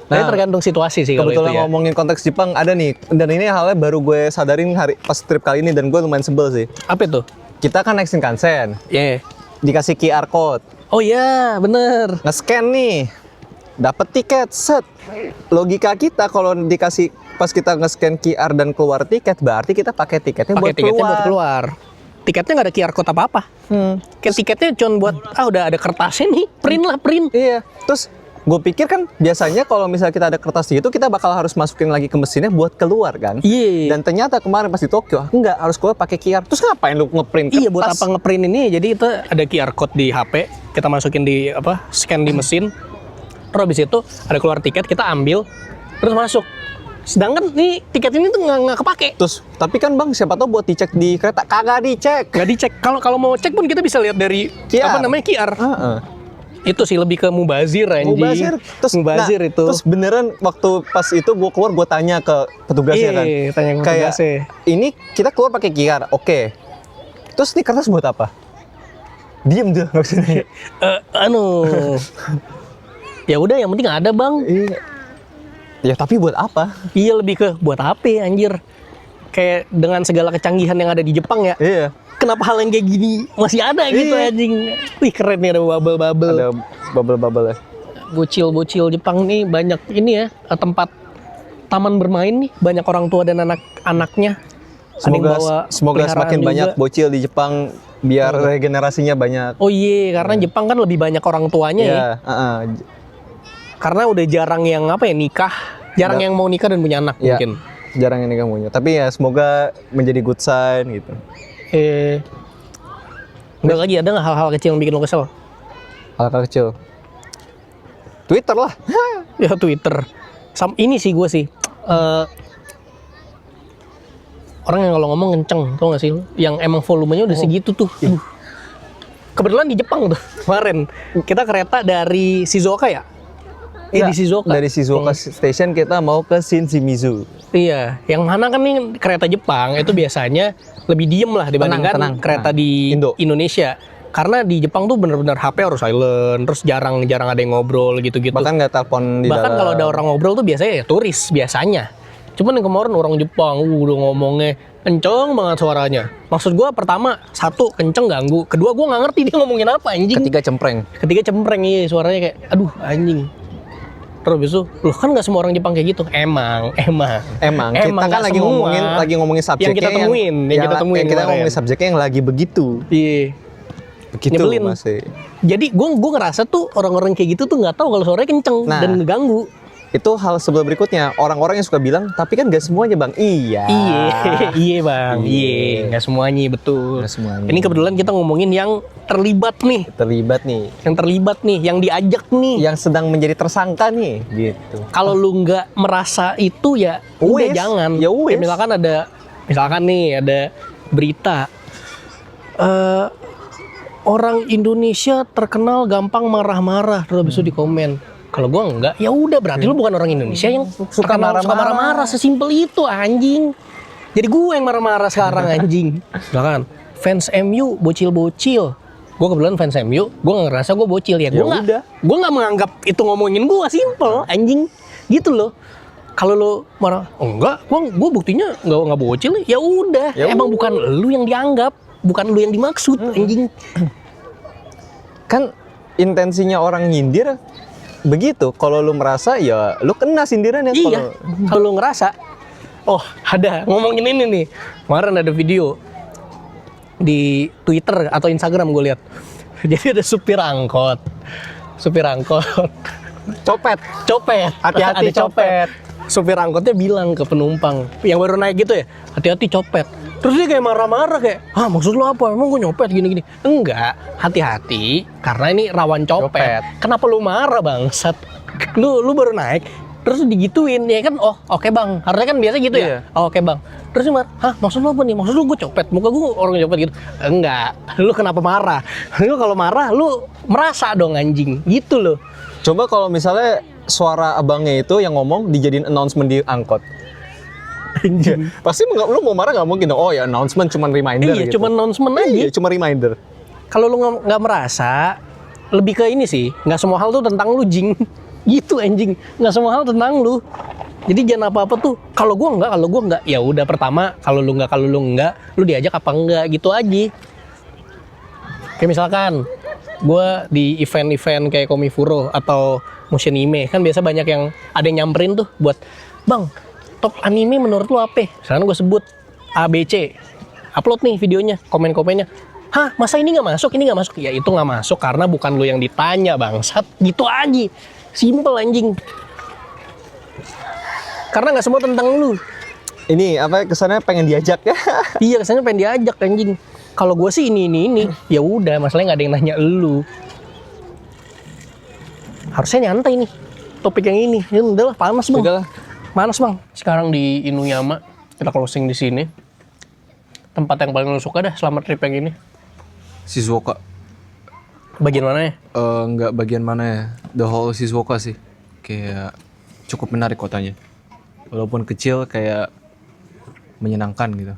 Nah, tergantung situasi sih kalau itu kebetulan ya. ngomongin konteks Jepang ada nih, dan ini halnya baru gue sadarin pas trip kali ini dan gue lumayan sebel sih. Apa itu? Kita kan naik Shinkansen, Iya. dikasih QR code, Oh iya, bener. nge-scan nih, dapet tiket, set. Logika kita kalau dikasih pas kita nge-scan QR dan keluar tiket, berarti kita pakai tiketnya Pakai buat tiketnya keluar. buat keluar. Tiketnya nggak ada QR code apa-apa. Kayak tiketnya cuma buat udah ada kertasnya nih, print. Iya, terus gue pikir kan biasanya kalau misalnya kita ada kertas gitu, kita bakal harus masukin lagi ke mesinnya buat keluar kan. Iya. Dan ternyata kemarin pas di Tokyo, enggak, harus keluar pakai QR. Terus ngapain lu ngeprint kertas? Iya, buat apa ngeprint ini? Jadi itu ada QR code di HP, kita masukin di scan di mesin. Terus habis itu ada keluar tiket, kita ambil, terus masuk. Sedangkan nih tiket ini tuh nggak kepake. Terus, tapi kan bang, siapa tahu buat dicek di kereta, kagak dicek. Nggak dicek. Kalau mau cek pun kita bisa lihat dari QR. QR. Itu sih lebih ke mubazir anjing. Mubazir itu. Terus beneran waktu pas itu gue keluar, gue tanya ke petugasnya kan. Iya, tanya ke kayak, petugasnya. ini kita keluar pakai QR, oke. Terus ini kertas buat apa? Diem tuh, nggak bisa nanya. Ya udah, yang penting ada bang. Iya. Ya tapi buat apa? Iya, lebih ke buat apa anjir. Kayak dengan segala kecanggihan yang ada di Jepang ya. Iya. Kenapa hal yang kayak gini masih ada gitu anjing. Wih keren nih, ada bubble-bubble. Ada bubble-bubble ya. Bocil-bocil Jepang nih banyak ini ya, tempat taman bermain nih, banyak orang tua dan anak-anaknya. Semoga semakin banyak bocil di Jepang biar regenerasinya banyak. Oh iya, karena Jepang kan lebih banyak orang tuanya ya. Karena udah jarang yang nikah, jarang yang mau nikah dan punya anak mungkin. Jarang yang nikah punya. Tapi ya semoga menjadi good sign gitu. Enggak lagi, ada nggak hal-hal kecil yang bikin lo kesel? Hal-hal kecil. Twitter lah. Ya Twitter. Ini sih gue sih. Orang yang kalau ngomong kenceng, tau gak sih? Yang emang volumenya udah segitu tuh. Kebetulan di Jepang tuh kemarin kita kereta dari Shizuoka ya. Di Shizuoka. Dari Shizuoka Station kita mau ke Shinshimizu. Iya, yang mana kan nih kereta Jepang itu biasanya lebih diem lah dibandingkan kereta di Indonesia. Karena di Jepang tuh bener-bener HP harus silent, terus jarang ada yang ngobrol gitu-gitu. Bahkan nggak telepon di Bahkan kalau ada orang ngobrol tuh biasanya ya turis biasanya. Cuman yang kemarin orang Jepang udah ngomongnya kenceng banget suaranya. Maksud gua pertama, satu kenceng ganggu, kedua gua nggak ngerti dia ngomongin apa anjing. Ketiga cempreng Iya, suaranya kayak aduh anjing. Terus besok, loh kan nggak semua orang Jepang kayak gitu. Emang. Kita kan lagi ngomongin subjeknya yang kita temuin, kita ngomongin subjeknya yang lagi begitu. Iya. Begitu Nyebelin. masih. Jadi gue ngerasa tuh orang-orang kayak gitu tuh nggak tahu kalau suaranya kenceng dan ngeganggu. Itu hal sebelum berikutnya, orang-orang yang suka bilang, tapi kan gak semuanya bang. Iya Bang. Iya, nggak semuanya betul. Nggak semuanya. Ini kebetulan kita ngomongin yang terlibat nih, yang diajak nih, yang sedang menjadi tersangka nih, gitu. Kalau lu nggak merasa itu ya udah jangan. Ya wes. Misalkan nih ada berita orang Indonesia terkenal gampang marah-marah, terus besok di komen. Kalau gua enggak, ya udah berarti lu bukan orang Indonesia yang suka marah-marah, sesimpel itu anjing. Jadi gue yang marah-marah sekarang anjing. Misalkan fans MU bocil-bocil. Gue kebetulan fans MU, gue nggak ngerasa gue bocil ya. Gue nggak menganggap itu ngomongin gue, simple anjing. Gitu loh. Kalau lu marah, oh enggak, gua buktinya nggak bocil, ya udah. Ya Emang bukan lu yang dianggap, bukan lu yang dimaksud, anjing. Kan intensinya orang nyindir begitu. Kalau lu merasa ya lu kena sindirannya. Iya, kalau lu ngerasa, oh ada ngomongin ini nih. Kemarin ada video di Twitter atau Instagram gue lihat. Jadi ada supir angkot, Copet. Hati-hati Ada copet. Supir angkotnya bilang ke penumpang yang baru naik gitu ya, hati-hati copet. Terus dia kayak marah-marah kayak, maksud lu apa? Emang gue nyopet gini-gini? Enggak, hati-hati karena ini rawan copet. Kenapa lu marah bangsat? Lu baru naik, terus digituin ya kan? Oh oke bang, harusnya kan biasa gitu ya. Iya. Oh, oke bang. Terus dia marah, maksud lu apa nih? Maksud lu gue copet? Muka gue orang copet gitu? Enggak, lu kenapa marah? Lu kalau marah lu merasa dong anjing, gitu loh. Coba kalau misalnya suara abangnya itu yang ngomong dijadiin announcement di angkot. Anjing. Pasti lu mau marah nggak mungkin dong. Oh ya announcement cuma reminder Iya, gitu. cuma announcement aja. Iya, cuma reminder. Kalau lu nggak merasa, lebih ke ini sih, nggak semua hal tuh tentang lu jing. Gitu anjing, nggak semua hal tentang lu. Jadi jangan apa-apa tuh. Kalau gua nggak, ya udah pertama kalau lu nggak, lu diajak apa enggak gitu aja. Kayak misalkan gua di event-event kayak Komifuro atau Motion Anime kan biasa banyak yang ada yang nyamperin tuh buat bang top anime menurut lu apa? Sekarang gue sebut A, B, C. Upload nih videonya, komen-komennya. Hah, masa ini nggak masuk? Ini nggak masuk? Ya itu nggak masuk karena bukan lu yang ditanya, bangsat. Gitu aja. Simple anjing. Karena nggak semua tentang lu. Ini apa kesannya pengen diajak ya? Iya, kesannya pengen diajak anjing. Kalau gue sih ini. Ya udah, masalahnya nggak ada yang nanya lu. Harusnya nyantai nih. Topik yang ini. Ya udah lah, panas bang. Udahlah. Panas bang. Sekarang di Inuyama kita closing di sini. Tempat yang paling lu suka dah selama trip yang ini. Shizuoka. Bagian mana ya? Nggak bagian mana ya? The whole Shizuoka sih. Kayak cukup menarik kotanya. Walaupun kecil kayak menyenangkan gitu.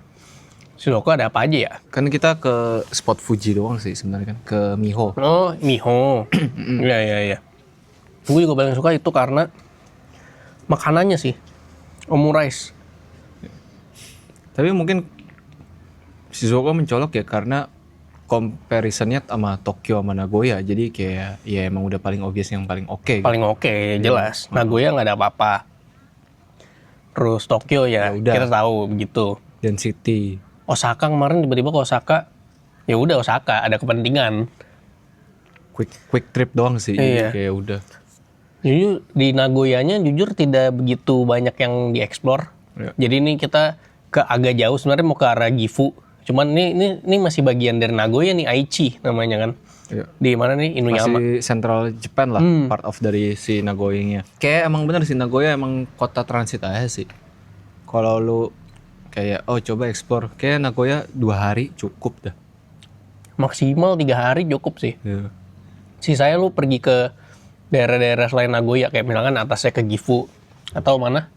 Shizuoka ada apa aja ya? Kan kita ke spot Fuji doang sih sebenarnya kan. Ke Miho. Oh, Miho. Iya. Gue juga paling suka itu karena makanannya sih. Omurice. Tapi mungkin Shizuoka mencolok ya karena comparisonnya sama Tokyo sama Nagoya. Jadi kayak ya emang udah paling obvious yang paling oke. Gitu. Paling oke, jelas. Nagoya nggak ada apa-apa. Terus Tokyo ya, udah. kita tahu begitu. Density. Osaka kemarin tiba-tiba ke Osaka. Ya udah Osaka, ada kepentingan. Quick trip doang sih. Iya. Jadi kayak udah. Jujur di Nagoyanya jujur tidak begitu banyak yang dieksplor. Iya. Jadi ini kita ke agak jauh sebenarnya mau ke arah Gifu. Cuman ini masih bagian dari Nagoya nih, Aichi namanya kan. Iya. Di mana nih Inuyama. Masih Central Japan lah, part of dari si Nagoya-nya. Kayak emang bener sih Nagoya emang kota transit aja sih. Kalau lu kayak coba explore, kayak Nagoya 2 hari cukup dah. Maksimal 3 hari cukup sih. Iya. Sisanya lu pergi ke daerah-daerah selain Nagoya kayak misalkan atasnya ke Gifu atau mana?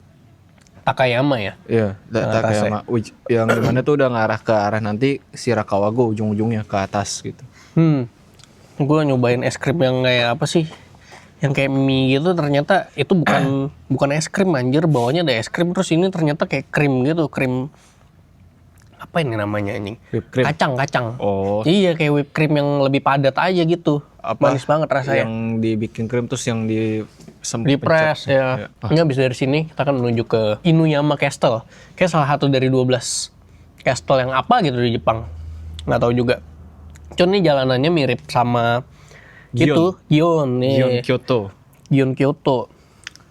Takayama ya. Iya, Takayama. Yang dimana tuh udah ngarah ke arah nanti Shirakawago ujung-ujungnya ke atas gitu. Gue nyobain es krim yang kayak apa sih? Yang kayak mie gitu ternyata itu bukan es krim anjir, bawahnya ada es krim terus ini ternyata kayak krim gitu, krim apa ini namanya anjing? Whipped cream. Kacang. Oh. Iya kayak whipped cream yang lebih padat aja gitu. Manis banget rasanya. Yang dibikin krim terus yang di Di press ya. Ini habis dari sini kita akan menuju ke Inuyama Castle. Kayak salah satu dari 12 castle yang apa gitu di Jepang. Nggak tahu juga. Cuman ini jalanannya mirip sama gitu, Gion nih. Gion Kyoto.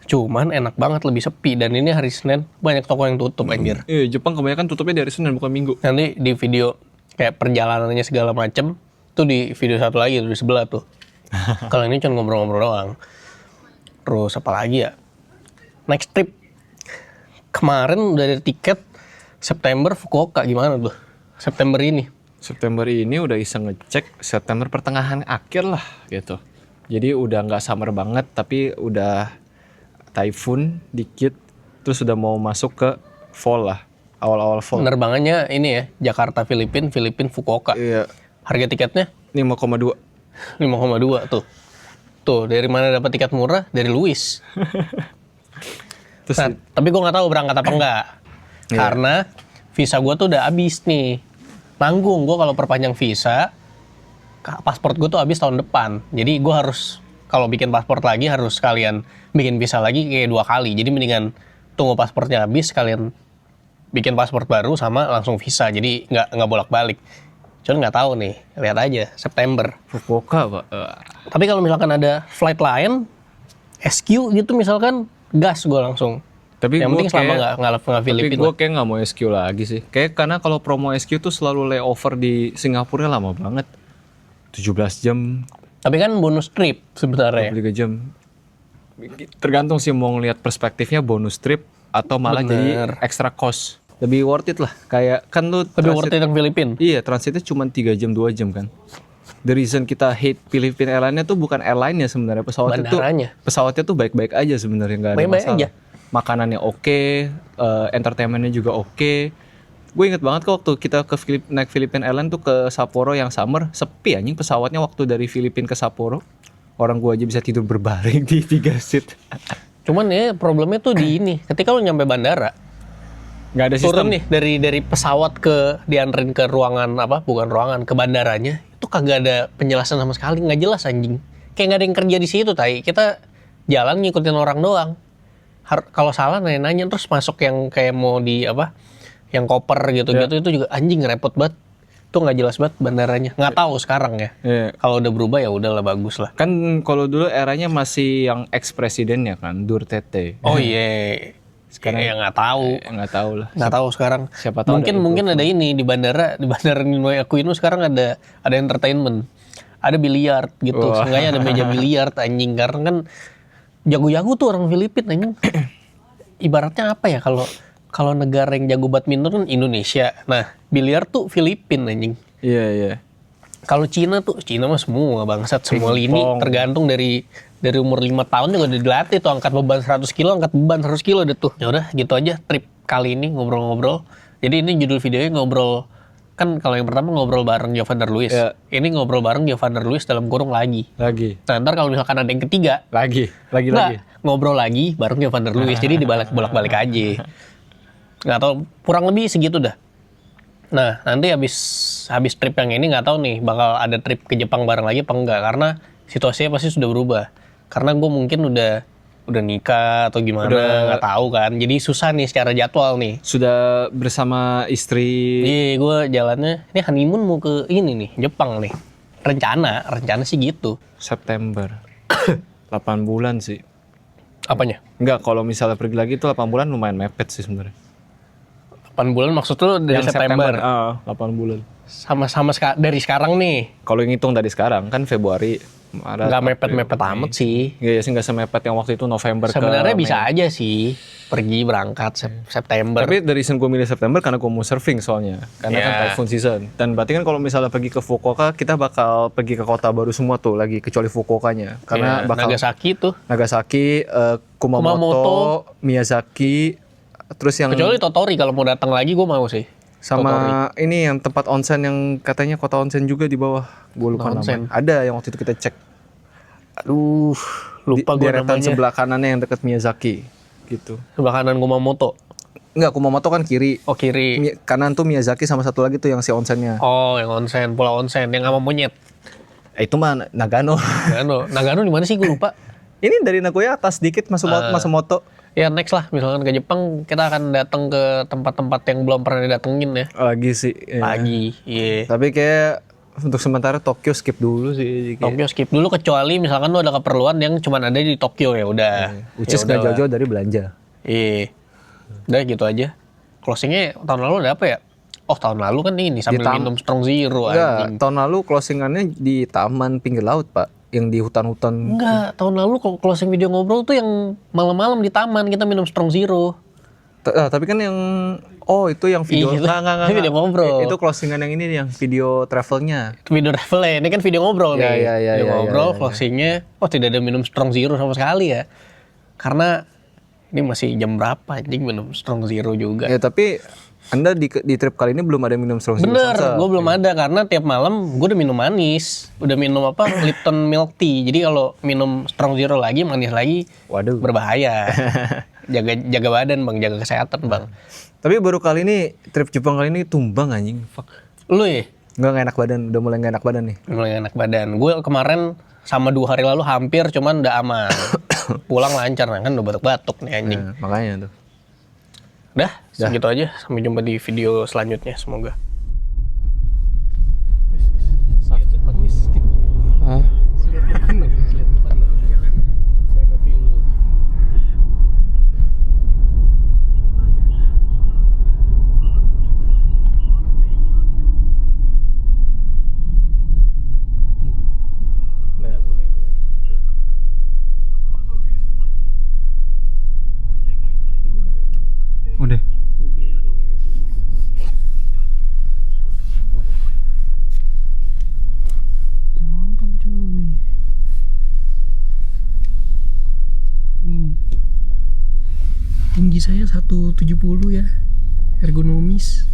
Cuman enak banget, lebih sepi dan ini hari Senin banyak toko yang tutup anjir. Iya, Jepang kebanyakan tutupnya dari Senin bukan Minggu. Nanti di video kayak perjalanannya segala macem tuh di video satu lagi tuh di sebelah tuh. Kalau ini cuma ngobrol-ngobrol doang. Terus apa lagi ya? Next trip. Kemarin udah ada tiket September Fukuoka, gimana tuh? September ini. September ini udah iseng ngecek September pertengahan akhir lah gitu. Jadi udah nggak summer banget tapi udah typhoon dikit terus udah mau masuk ke fall lah. Awal-awal fall. Penerbangannya ini ya, Jakarta Filipina Fukuoka. Iya. Harga tiketnya 5,2. 5,2 tuh. Tuh, dari mana dapat tiket murah? Dari Luis. Terus Terus Nah, tapi gue nggak tahu berangkat apa enggak. Iya. Karena visa gue tuh udah habis nih. Nanggung gue kalau perpanjang visa, paspor gue tuh habis tahun depan. Jadi gue harus kalau bikin paspor lagi harus sekalian bikin visa lagi kayak 2 kali. Jadi mendingan tunggu paspornya habis sekalian bikin paspor baru sama langsung visa. Jadi nggak bolak-balik. Cuman nggak tahu nih, lihat aja September. Fukuoka, Pak. Tapi kalau misalkan ada flight lain, SQ gitu misalkan, gas gue langsung. Tapi yang gua penting selama kayak- nggak Tapi Filipina. gue kayak nggak mau SQ lagi sih. Kayak karena kalau promo SQ tuh selalu layover di Singapura lama banget. 17 jam, Tapi kan bonus trip sebenarnya. 23 jam. Tergantung sih mau ngelihat perspektifnya bonus trip atau malah jadi Bener. extra cost. Lebih worth it lah. Kayak kan lu Lebih worth it yang Filipina. Iya, transitnya cuma 3 jam 2 jam kan. The reason kita hate Philippine Airlines-nya tuh bukan airline-nya sebenarnya, Bandaranya. pesawatnya tuh baik-baik aja sebenarnya, nggak ada Baik-baik masalah. aja. Makanannya oke, entertainment-nya juga oke. Gue inget banget kok waktu kita ke naik Philippine Airlines tuh ke Sapporo yang summer, sepi anjing pesawatnya waktu dari Filipina ke Sapporo. Orang gue aja bisa tidur berbaring di 3 seat. Cuman ya problemnya tuh di ini. Ketika lu nyampe bandara, Nggak ada sistem. turun nih dari pesawat ke dianterin ke ruangan bukan ruangan, ke bandaranya, itu kagak ada penjelasan sama sekali, nggak jelas anjing. Kayak nggak ada yang kerja di situ, tai. Kita jalan ngikutin orang doang. Kalau salah nanya-nanya terus masuk yang kayak mau di yang koper gitu-gitu itu juga anjing repot banget. Itu nggak jelas banget bandaranya. Nggak tahu sekarang ya. Iya. Kalau udah berubah ya udahlah bagus lah. Kan kalau dulu eranya masih yang ex-presidennya kan, Duterte. Oh iya. Sekarang ya nggak tahu. Nggak tahu lah. Nggak tahu sekarang. Siapa tahu Mungkin ada ini di bandara Ninoy Aquino sekarang ada entertainment. Ada biliar gitu. Wah. Seenggaknya ada meja biliar anjing karena kan jago-jago tuh orang Filipina anjing. Ibaratnya apa ya kalau negara yang jago badminton kan Indonesia. Nah, biliar tuh Filipina anjing. Iya, iya. Kalau Cina mah semua bangsat semua lini Ping-pong. tergantung dari umur 5 tahun juga udah dilatih tuh angkat beban 100 kilo udah tuh. Ya udah gitu aja trip kali ini ngobrol-ngobrol. Jadi ini judul videonya ngobrol kan kalau yang pertama ngobrol bareng Jovander Luis. Ya. Ini ngobrol bareng Jovander Luis dalam kurung lagi. Lagi. Nah, ntar kalau misalkan ada yang ketiga, Lagi. nggak, ngobrol lagi bareng Jovander Luis. Jadi bolak-balik aja. Nggak tahu kurang lebih segitu dah. Nah, nanti habis trip yang ini nggak tahu nih bakal ada trip ke Jepang bareng lagi apa enggak karena situasinya pasti sudah berubah. Karena gue mungkin udah nikah atau gimana nggak tahu kan. Jadi susah nih secara jadwal nih. Sudah bersama istri. Iya, gue jalannya ini honeymoon mau ke ini nih Jepang nih. Rencana sih gitu. September. 8 bulan sih. Apanya? Enggak, kalau misalnya pergi lagi tuh 8 bulan lumayan mepet sih sebenarnya. 8 bulan maksud lu dari September. 8 bulan. Sama dari sekarang nih. Kalau ngitung dari sekarang kan Februari, Maret. Nggak April, mepet-mepet Mei. amat sih. Iya sih, nggak semepet yang waktu itu November Sebenarnya ke bisa Mei. aja sih pergi berangkat September. Tapi dari reason gue milih September karena gue mau surfing soalnya. Karena kan Ya. typhoon season. Dan berarti kan kalau misalnya pergi ke Fukuoka, kita bakal pergi ke kota baru semua tuh lagi, kecuali Fukuokanya. Karena Ya, bakal Nagasaki tuh. Nagasaki, Kumamoto, Kumamoto. Miyazaki, terus yang Kecuali Totori kalau mau datang lagi gue mau sih. sama ini yang tempat onsen yang katanya kota onsen juga di bawah. Gue lupa Onsen. namanya. Ada yang waktu itu kita cek. Aduh, lupa gue Deretan namanya. sebelah kanannya yang dekat Miyazaki gitu. Sebelah kanan Kumamoto. Enggak, Kumamoto kan kiri. Oh kiri. Kanan tuh Miyazaki sama satu lagi tuh yang si onsennya. Oh yang onsen, pulau onsen yang sama monyet. Itu mah Nagano. Nagano di mana sih gue lupa. Ini dari Nagoya atas dikit masuk Masumoto. Ya next lah, misalkan ke Jepang kita akan datang ke tempat-tempat yang belum pernah didatengin ya. Lagi sih. Iya. Lagi, iya. Tapi kayak untuk sementara Tokyo skip dulu sih. Kayak. Tokyo skip dulu kecuali misalkan lu ada keperluan yang cuma ada di Tokyo ya udah. Which is Ya gak udahlah. jauh-jauh dari belanja. Iya. Udah gitu aja. Closingnya tahun lalu ada apa ya? Oh tahun lalu kan ini sambil minum Strong Zero Enggak, anjing. tahun lalu closingannya di taman pinggir laut, Pak. Yang di hutan-hutan. Enggak, tahun lalu closing video ngobrol tuh yang malam-malam di taman kita minum Strong Zero. Tapi kan yang itu yang video. Iya, Enggak. video ngobrol. Itu closingan yang ini yang video travelnya. Itu video travel ya, ini kan video ngobrol nih. Iya, Video iya, ngobrol, iya. closingnya, tidak ada minum Strong Zero sama sekali ya. Karena ini masih jam berapa anjing minum Strong Zero juga. Ya tapi Anda di trip kali ini belum ada minum strong zero Bener, salsa. gue belum ada karena tiap malam gue udah minum manis, udah minum apa Lipton milk tea. Jadi kalau minum strong zero lagi, manis lagi, Waduh. berbahaya. jaga badan bang, jaga kesehatan bang. Tapi baru kali ini trip Jepang kali ini tumbang anjing. Fuck. Lu ya? Nggak enak badan, udah mulai nggak enak badan nih. Mulai gak enak badan. Gue kemarin sama 2 hari lalu hampir, cuman udah aman. Pulang lancar, nah kan udah batuk-batuk nih anjing. Nah, makanya tuh. Dah, segitu aja. Sampai jumpa di video selanjutnya. Semoga. Udah. Nonton cuy. Tinggi saya 170 ya. Ergonomis.